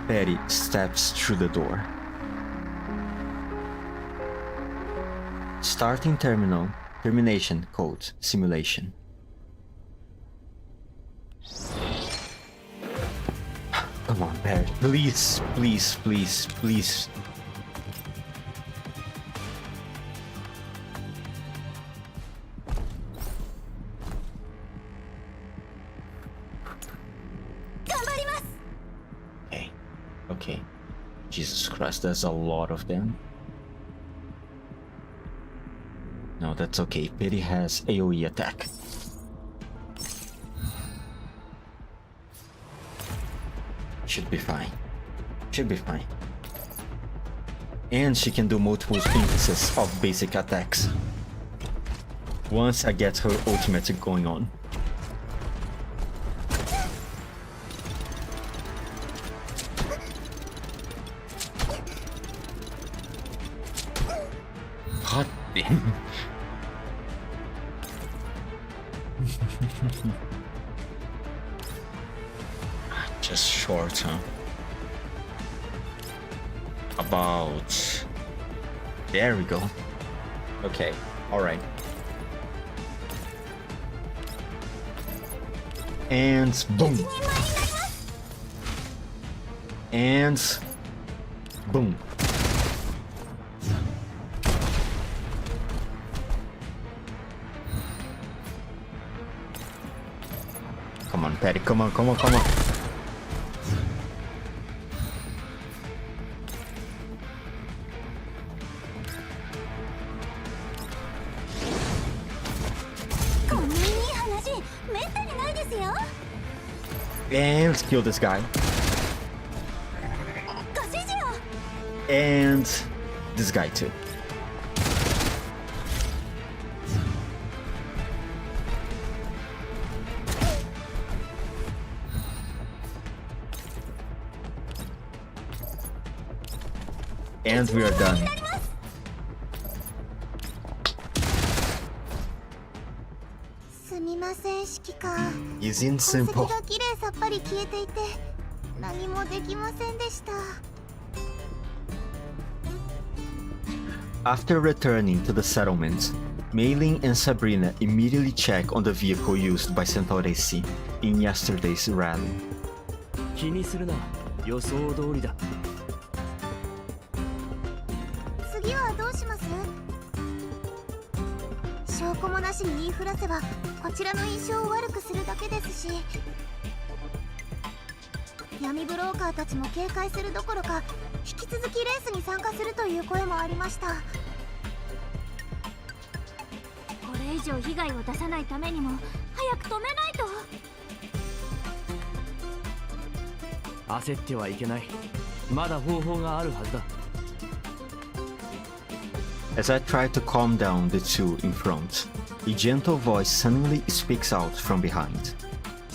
[SPEAKER 1] Peri steps through the door. Starting termination code simulation. Come on, Peri. Please, please, please, please. Okay. Okay. Jesus Christ, there's a lot of them. No, that's okay. Peri has AoE attack. Should be fine. Should be fine. And she can do multiple instances of basic attacks once I get her ultimate going on. God damn. Just short, huh? About... There we go. Okay, alright. And boom. And boom. Come on, Peri, come on, come on, come on. And kill this guy. And this guy too. And we are done. Easy and simple. After returning to the settlement, Mei-Ling and Sabrina immediately check on the vehicle used by Centauri C in yesterday's rally.
[SPEAKER 4] 気にするな、予想通りだ。
[SPEAKER 9] 次はどうします？証拠もなしに言いふらせばこちらの印象を悪くするだけですし、闇ブローカーたちも警戒するどころか引き続きレースに参加するという声もありました。これ以上被害を出さないためにも早く止めないと。
[SPEAKER 4] 焦ってはいけない。まだ方法があるはずだ。
[SPEAKER 1] As I try to calm down the two in front, a gentle voice suddenly speaks out from behind.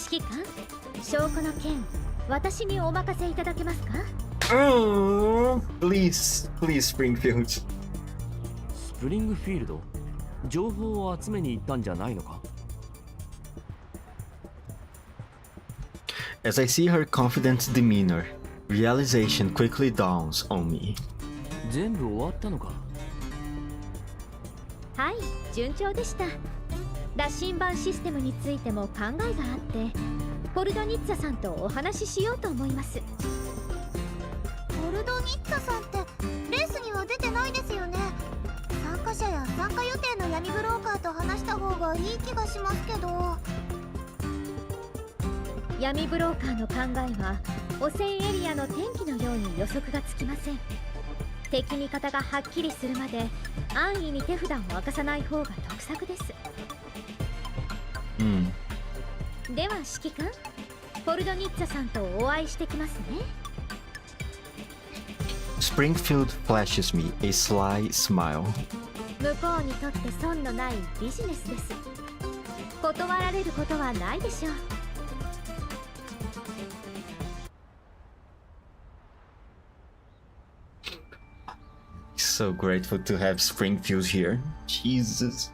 [SPEAKER 9] 指揮官、証拠の件、私にお任せいただけますか？
[SPEAKER 1] Please, Springfield.
[SPEAKER 4] スプリングフィールド、情報を集めに行ったんじゃないのか？
[SPEAKER 1] As I see her confident demeanor, realization quickly dawns on me.
[SPEAKER 4] 全部終わったのか？
[SPEAKER 9] はい、順調でした。羅針盤システムについても考えがあって、ポルドニッツァさんとお話ししようと思います。
[SPEAKER 3] ポルドニッツァさんってレースには出てないですよね。参加者や参加予定の闇ブローカーと話した方がいい気がしますけど。
[SPEAKER 9] 闇ブローカーの考えは汚染エリアの天気のように予測がつきません。敵味方がはっきりするまで安易に手札を明かさない方が得策です。では指揮官、ポルドニッツァさんとお会いしてきますね。
[SPEAKER 1] Springfield flashes me a sly smile.
[SPEAKER 9] 向こうにとって損のないビジネスです。断られることはないでしょう。
[SPEAKER 1] So grateful to have Springfield here. Jesus.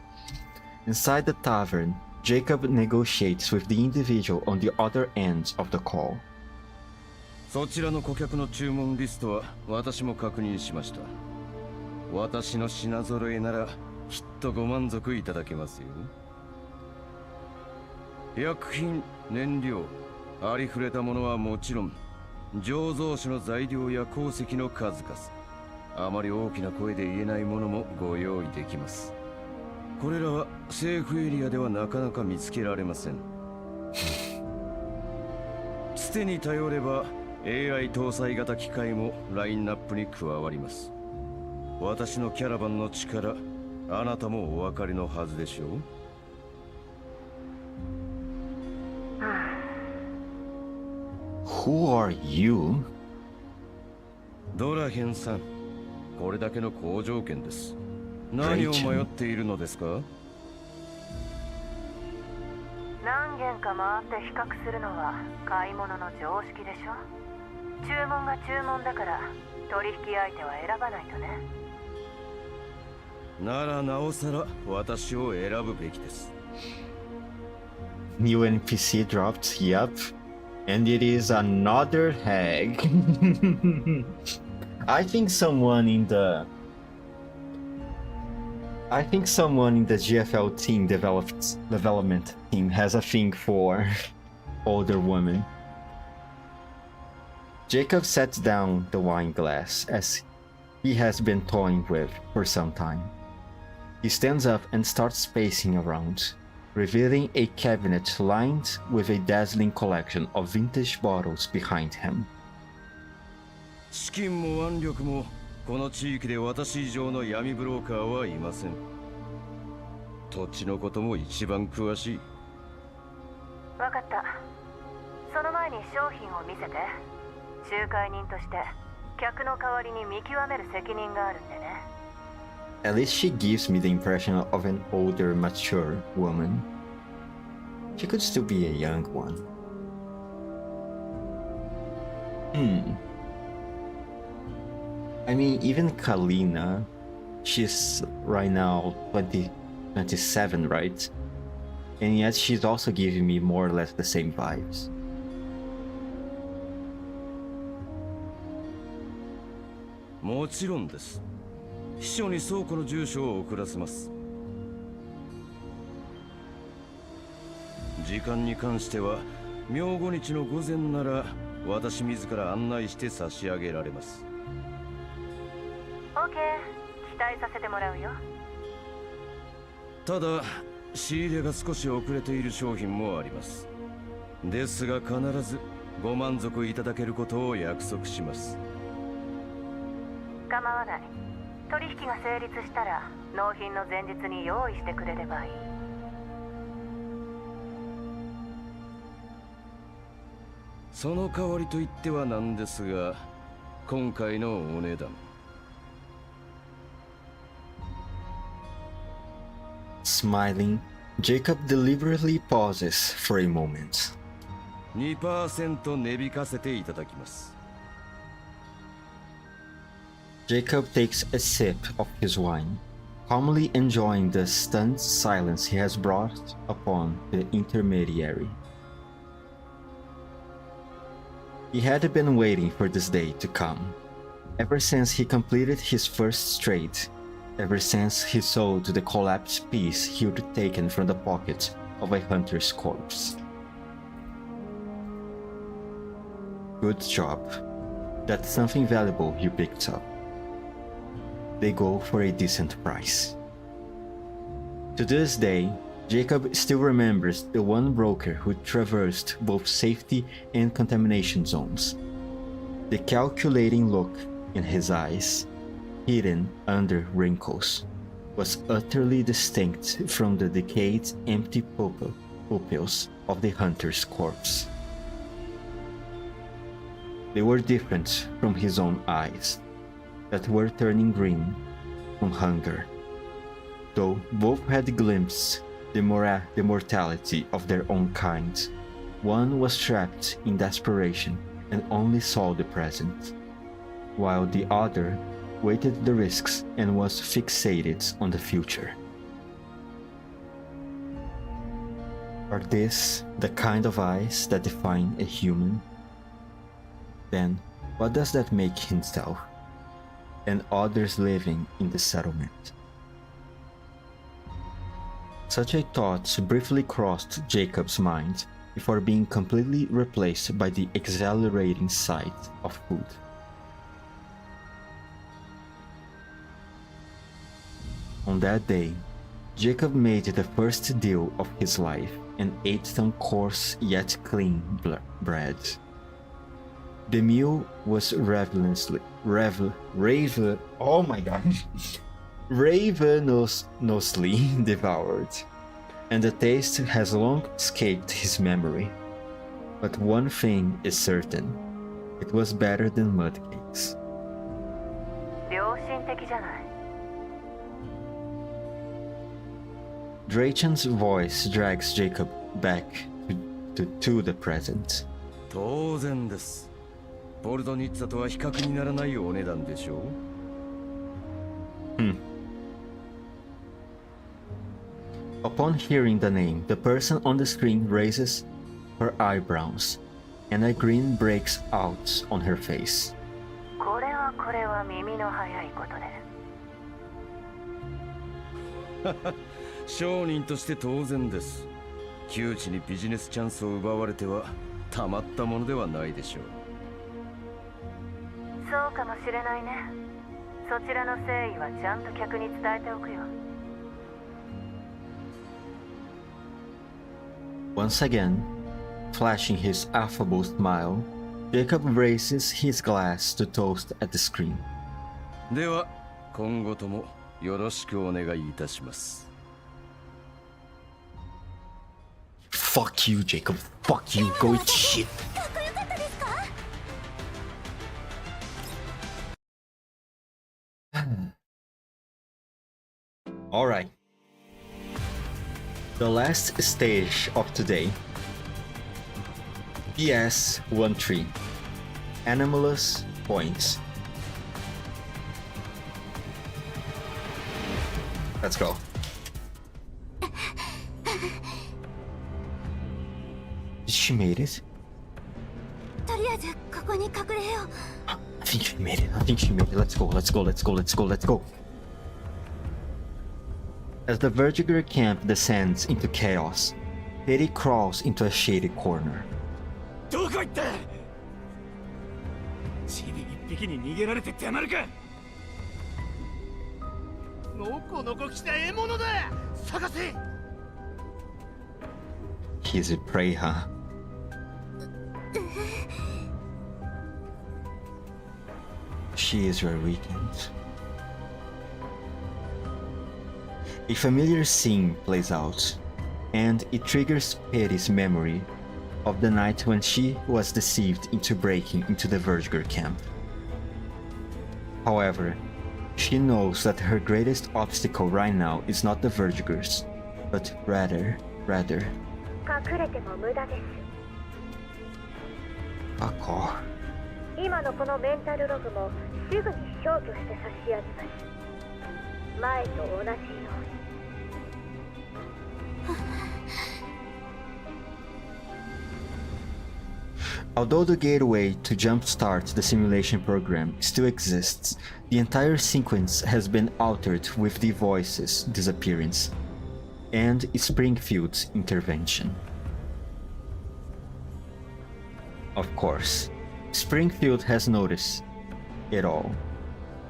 [SPEAKER 1] Inside the tavern, Jacob negotiates with the individual on the other end of the call.
[SPEAKER 2] そちらの顧客の注文リストは私も確認しました。私の品揃えならきっとご満足いただけますよ。薬品、燃料、ありふれたものはもちろん、醸造酒の材料や鉱石の数々、あまり大きな声で言えないものもご用意できます。これらは政府エリアではなかなか見つけられません。つてに頼れば AI 搭載型機械もラインナップに加わります。私のキャラバンの力、あなたもお分かりのはずでしょう。
[SPEAKER 1] Who are you?
[SPEAKER 2] ドラヘンさん、これだけの好条件です。何を迷っているのですか？
[SPEAKER 6] 何軒か回って比較するのは買い物の常識でしょ。注文が注文だから取引相手は選ばないとね。
[SPEAKER 2] ならなおさら私を選ぶべきです。
[SPEAKER 1] New NPC dropped, yep. And it is another hag. I think someone in the GFL team development team has a thing for older women. Jacob sets down the wine glass as he has been toying with for some time. He stands up and starts pacing around, revealing a cabinet lined with a dazzling collection of vintage bottles behind him.
[SPEAKER 2] 資金も腕力もこの地域で私以上の闇ブローカーはいません。土地のことも一番詳しい。
[SPEAKER 6] わかった。その前に商品を見せて。仲介人として客の代わりに見極める責任があるんでね。
[SPEAKER 1] At least she gives me the impression of an older, mature woman. She could still be a young one. I mean, even Kalina, she's right now 27, right? And yet she's also giving me more or less the same vibes.
[SPEAKER 2] もちろんです。秘書に倉庫の住所を送らせます。時間に関しては明後日の午前なら私自ら案内して差し上げられます。
[SPEAKER 6] オーケー、期待させてもらうよ。
[SPEAKER 2] ただ仕入れが少し遅れている商品もあります。ですが必ずご満足いただけることを約束します。
[SPEAKER 6] 構わない。取引が成立したら納品の前日に用意してくれればいい。
[SPEAKER 2] その代わりと言ってはなんですが、今回のお値段
[SPEAKER 1] Smiling, Jacob deliberately pauses for a moment.
[SPEAKER 2] 2% 値引かせていただきます。
[SPEAKER 1] Jacob takes a sip of his wine, calmly enjoying the stunned silence he has brought upon the intermediary. He had been waiting for this day to come, ever since he completed his first straight, ever since he sold the collapsed piece he'd taken from the pocket of a hunter's corpse. Good job. That's something valuable you picked up. They go for a decent price. To this day, Jacob still remembers the one broker who traversed both safety and contamination zones. The calculating look in his eyes, hidden under wrinkles, was utterly distinct from the decayed, empty pupils of the hunter's corpse. They were different from his own eyes, that were turning green from hunger, though both had glimpsed the mortality of their own kind. One was trapped in desperation and only saw the present, while the other weighted the risks and was fixated on the future. Are these the kind of eyes that define a human? Then, what does that make himself and others living in the settlement? Such a thought briefly crossed Jacob's mind before being completely replaced by the exhilarating sight of food. On that day, Jacob made the first deal of his life and ate some coarse yet clean bread. The meal was ravenously devoured, and the taste has long escaped his memory. But one thing is certain, it was better than mud cakes.
[SPEAKER 6] 良心的じゃない。
[SPEAKER 1] Drachen's voice drags Jacob back to the present.
[SPEAKER 2] 当然です。ボルドニッツァとは比較にならないお値段でしょう。
[SPEAKER 1] Upon hearing the name, the person on the screen raises her eyebrows, and a grin breaks out on her face.
[SPEAKER 6] これは耳の早いことで。
[SPEAKER 2] 商人として当然です。窮地にビジネスチャンスを奪われてはたまったものではないでしょう。
[SPEAKER 6] そうかもしれないね。そちらの誠意はちゃんと客に伝えておくよ。
[SPEAKER 1] Once again, flashing his affable smile, Jacob raises his glass to toast at the screen.
[SPEAKER 2] では、今後ともよろしくお願いいたします。
[SPEAKER 1] Fuck you, Jacob. Fuck you. Go eat shit. Alright. The last stage of today. BS13. Anomalous points. Let's go. She made it?
[SPEAKER 3] Toりあえずここに隠れよう。
[SPEAKER 1] I think she made it. I think she made it. Let's go. Let's go. Let's go. Let's go. Let's go. As the Vertiger camp descends into chaos, Peri crawls into a shady corner.
[SPEAKER 11] どこ行った？チビ一匹に逃げられてたまるか。のこのこ来た獲物だ。探せ。
[SPEAKER 1] He's a prey, huh? She is your weekend. A familiar scene plays out, and it triggers Peri's memory of the night when she was deceived into breaking into the Vertiger camp. However, she knows that her greatest obstacle right now is not the Vertigers, but rather.
[SPEAKER 6] 隠れても無駄です。
[SPEAKER 1] Fuck off.
[SPEAKER 6] 今のこのメンタルログもすぐに消去して差し上げます。前と同じように。
[SPEAKER 1] Although the gateway to jumpstart the simulation program still exists, the entire sequence has been altered with the Voice's disappearance and Springfield's intervention. Of course, Springfield has noticed it all.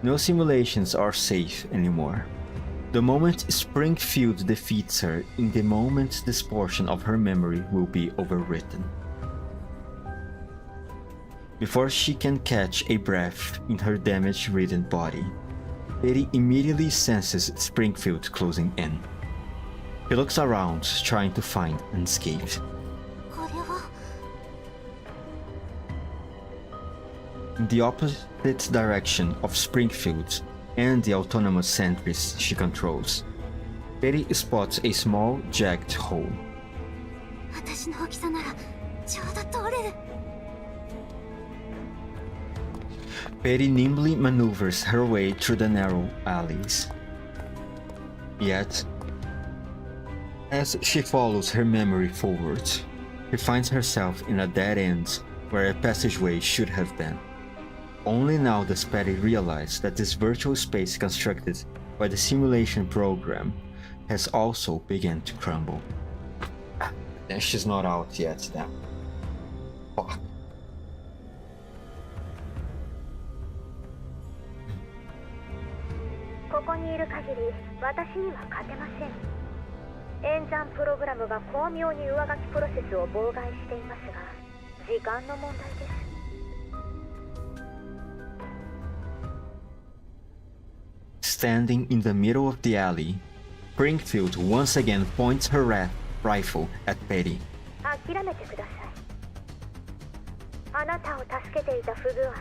[SPEAKER 1] No simulations are safe anymore. The moment Springfield defeats her, in the moment this portion of her memory will be overwritten. Before she can catch a breath in her damage-ridden body, Peri immediately senses Springfield closing in. He looks around, trying to find an escape.
[SPEAKER 3] これは
[SPEAKER 1] In the opposite direction of Springfield and the autonomous sentries she controls, Peri spots a small, jagged hole.
[SPEAKER 3] 私の大きさならちょうど通れる。
[SPEAKER 1] Peri nimbly maneuvers her way through the narrow alleys. Yet, as she follows her memory forward, she finds herself in a dead end where a passageway should have been. Only now does Peri realize that this virtual space constructed by the simulation program has also begun to crumble. And she's not out yet then. Fuck.
[SPEAKER 6] ここにいる限り私には勝てません。演算プログラムが巧妙に上書きプロセスを妨害していますが、時間の問題です。
[SPEAKER 1] Standing in the middle of the alley, Springfield once again points her rifle at Peri.
[SPEAKER 6] 諦めてください。あなたを助けていた不具合は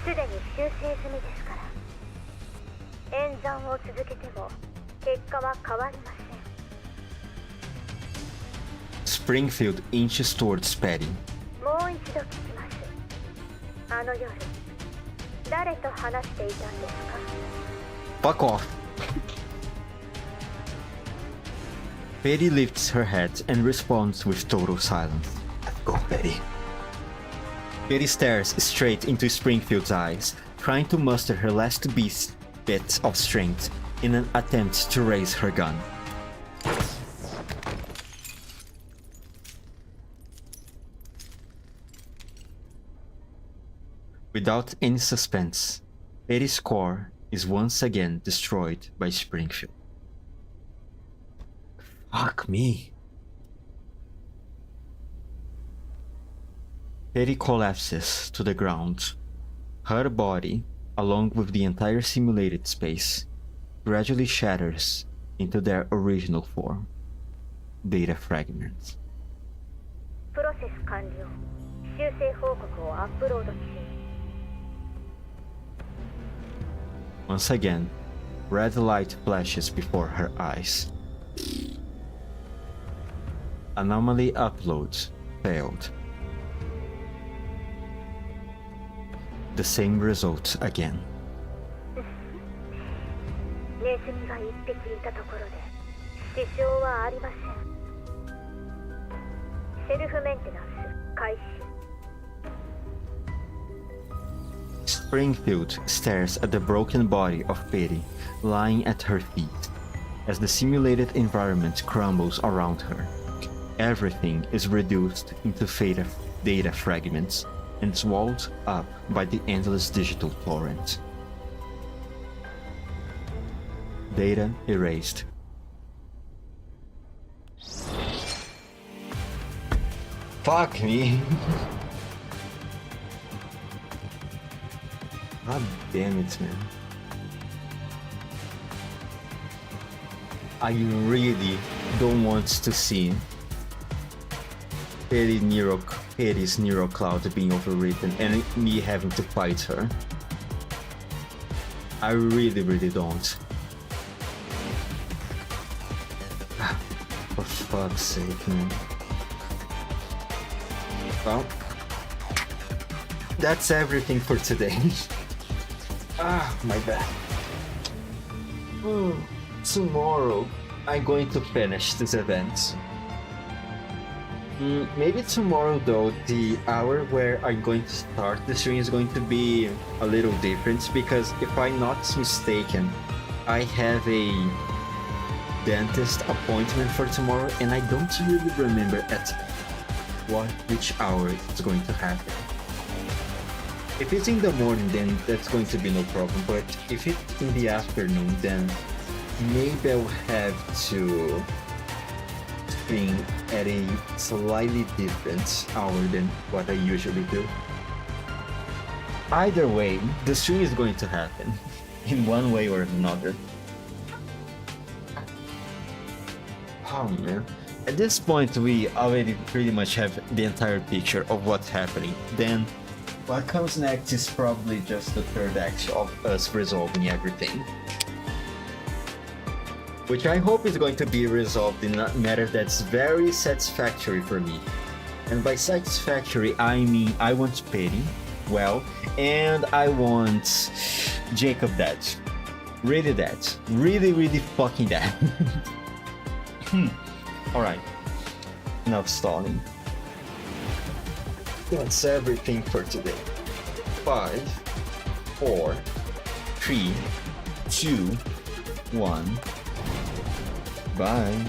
[SPEAKER 6] すでに修正済みですから。演算を続けても結果は変わりません。
[SPEAKER 1] Springfield inches towards Peri.
[SPEAKER 6] もう一度聞きます。あの夜、誰と話していたんですか？
[SPEAKER 1] Fuck off. Peri lifts her head and responds with total silence. Let's go, Peri. Peri stares straight into Springfield's eyes, trying to muster her last bit of strength in an attempt to raise her gun. Without any suspense, Peri's core is once again destroyed by Springfield. Fuck me. Peri collapses to the ground. Her body, along with the entire simulated space, gradually shatters into their original form. Data fragments.
[SPEAKER 6] プロセス完了。修正報告をアップロード中。
[SPEAKER 1] Once again, red light flashes before her eyes. Anomaly upload failed. The same result again.
[SPEAKER 6] ネズミが一匹いたところで支障はありません。セルフメンテナンス開始。
[SPEAKER 1] Springfield stares at the broken body of Peri lying at her feet as the simulated environment crumbles around her. Everything is reduced into data fragments and swallowed up by the endless digital torrent. Data erased. Fuck me. God damn it, man. I really don't want to see Peri's Neuro Cloud being overwritten and me having to fight her. I really don't. For fuck's sake, man. Well, that's everything for today. My bad. Tomorrow, I'm going to finish this event. Maybe tomorrow though, the hour where I'm going to start the stream is going to be a little different, because if I'm not mistaken, I have a dentist appointment for tomorrow and I don't really remember at which hour it's going to happen. If it's in the morning, then that's going to be no problem, but if it's in the afternoon, then maybe I'll have to stream at a slightly different hour than what I usually do. Either way, the stream is going to happen in one way or another. Oh man, at this point we already pretty much have the entire picture of what's happening. Then what comes next is probably just the third act of us resolving everything, which I hope is going to be resolved in a manner that's very satisfactory for me. And by satisfactory, I mean I want Peri well, and I want Jacob dead. Really dead. Really fucking dead. Alright, enough stalling. That's everything for today. 5, 4, 3, 2, 1. Bye.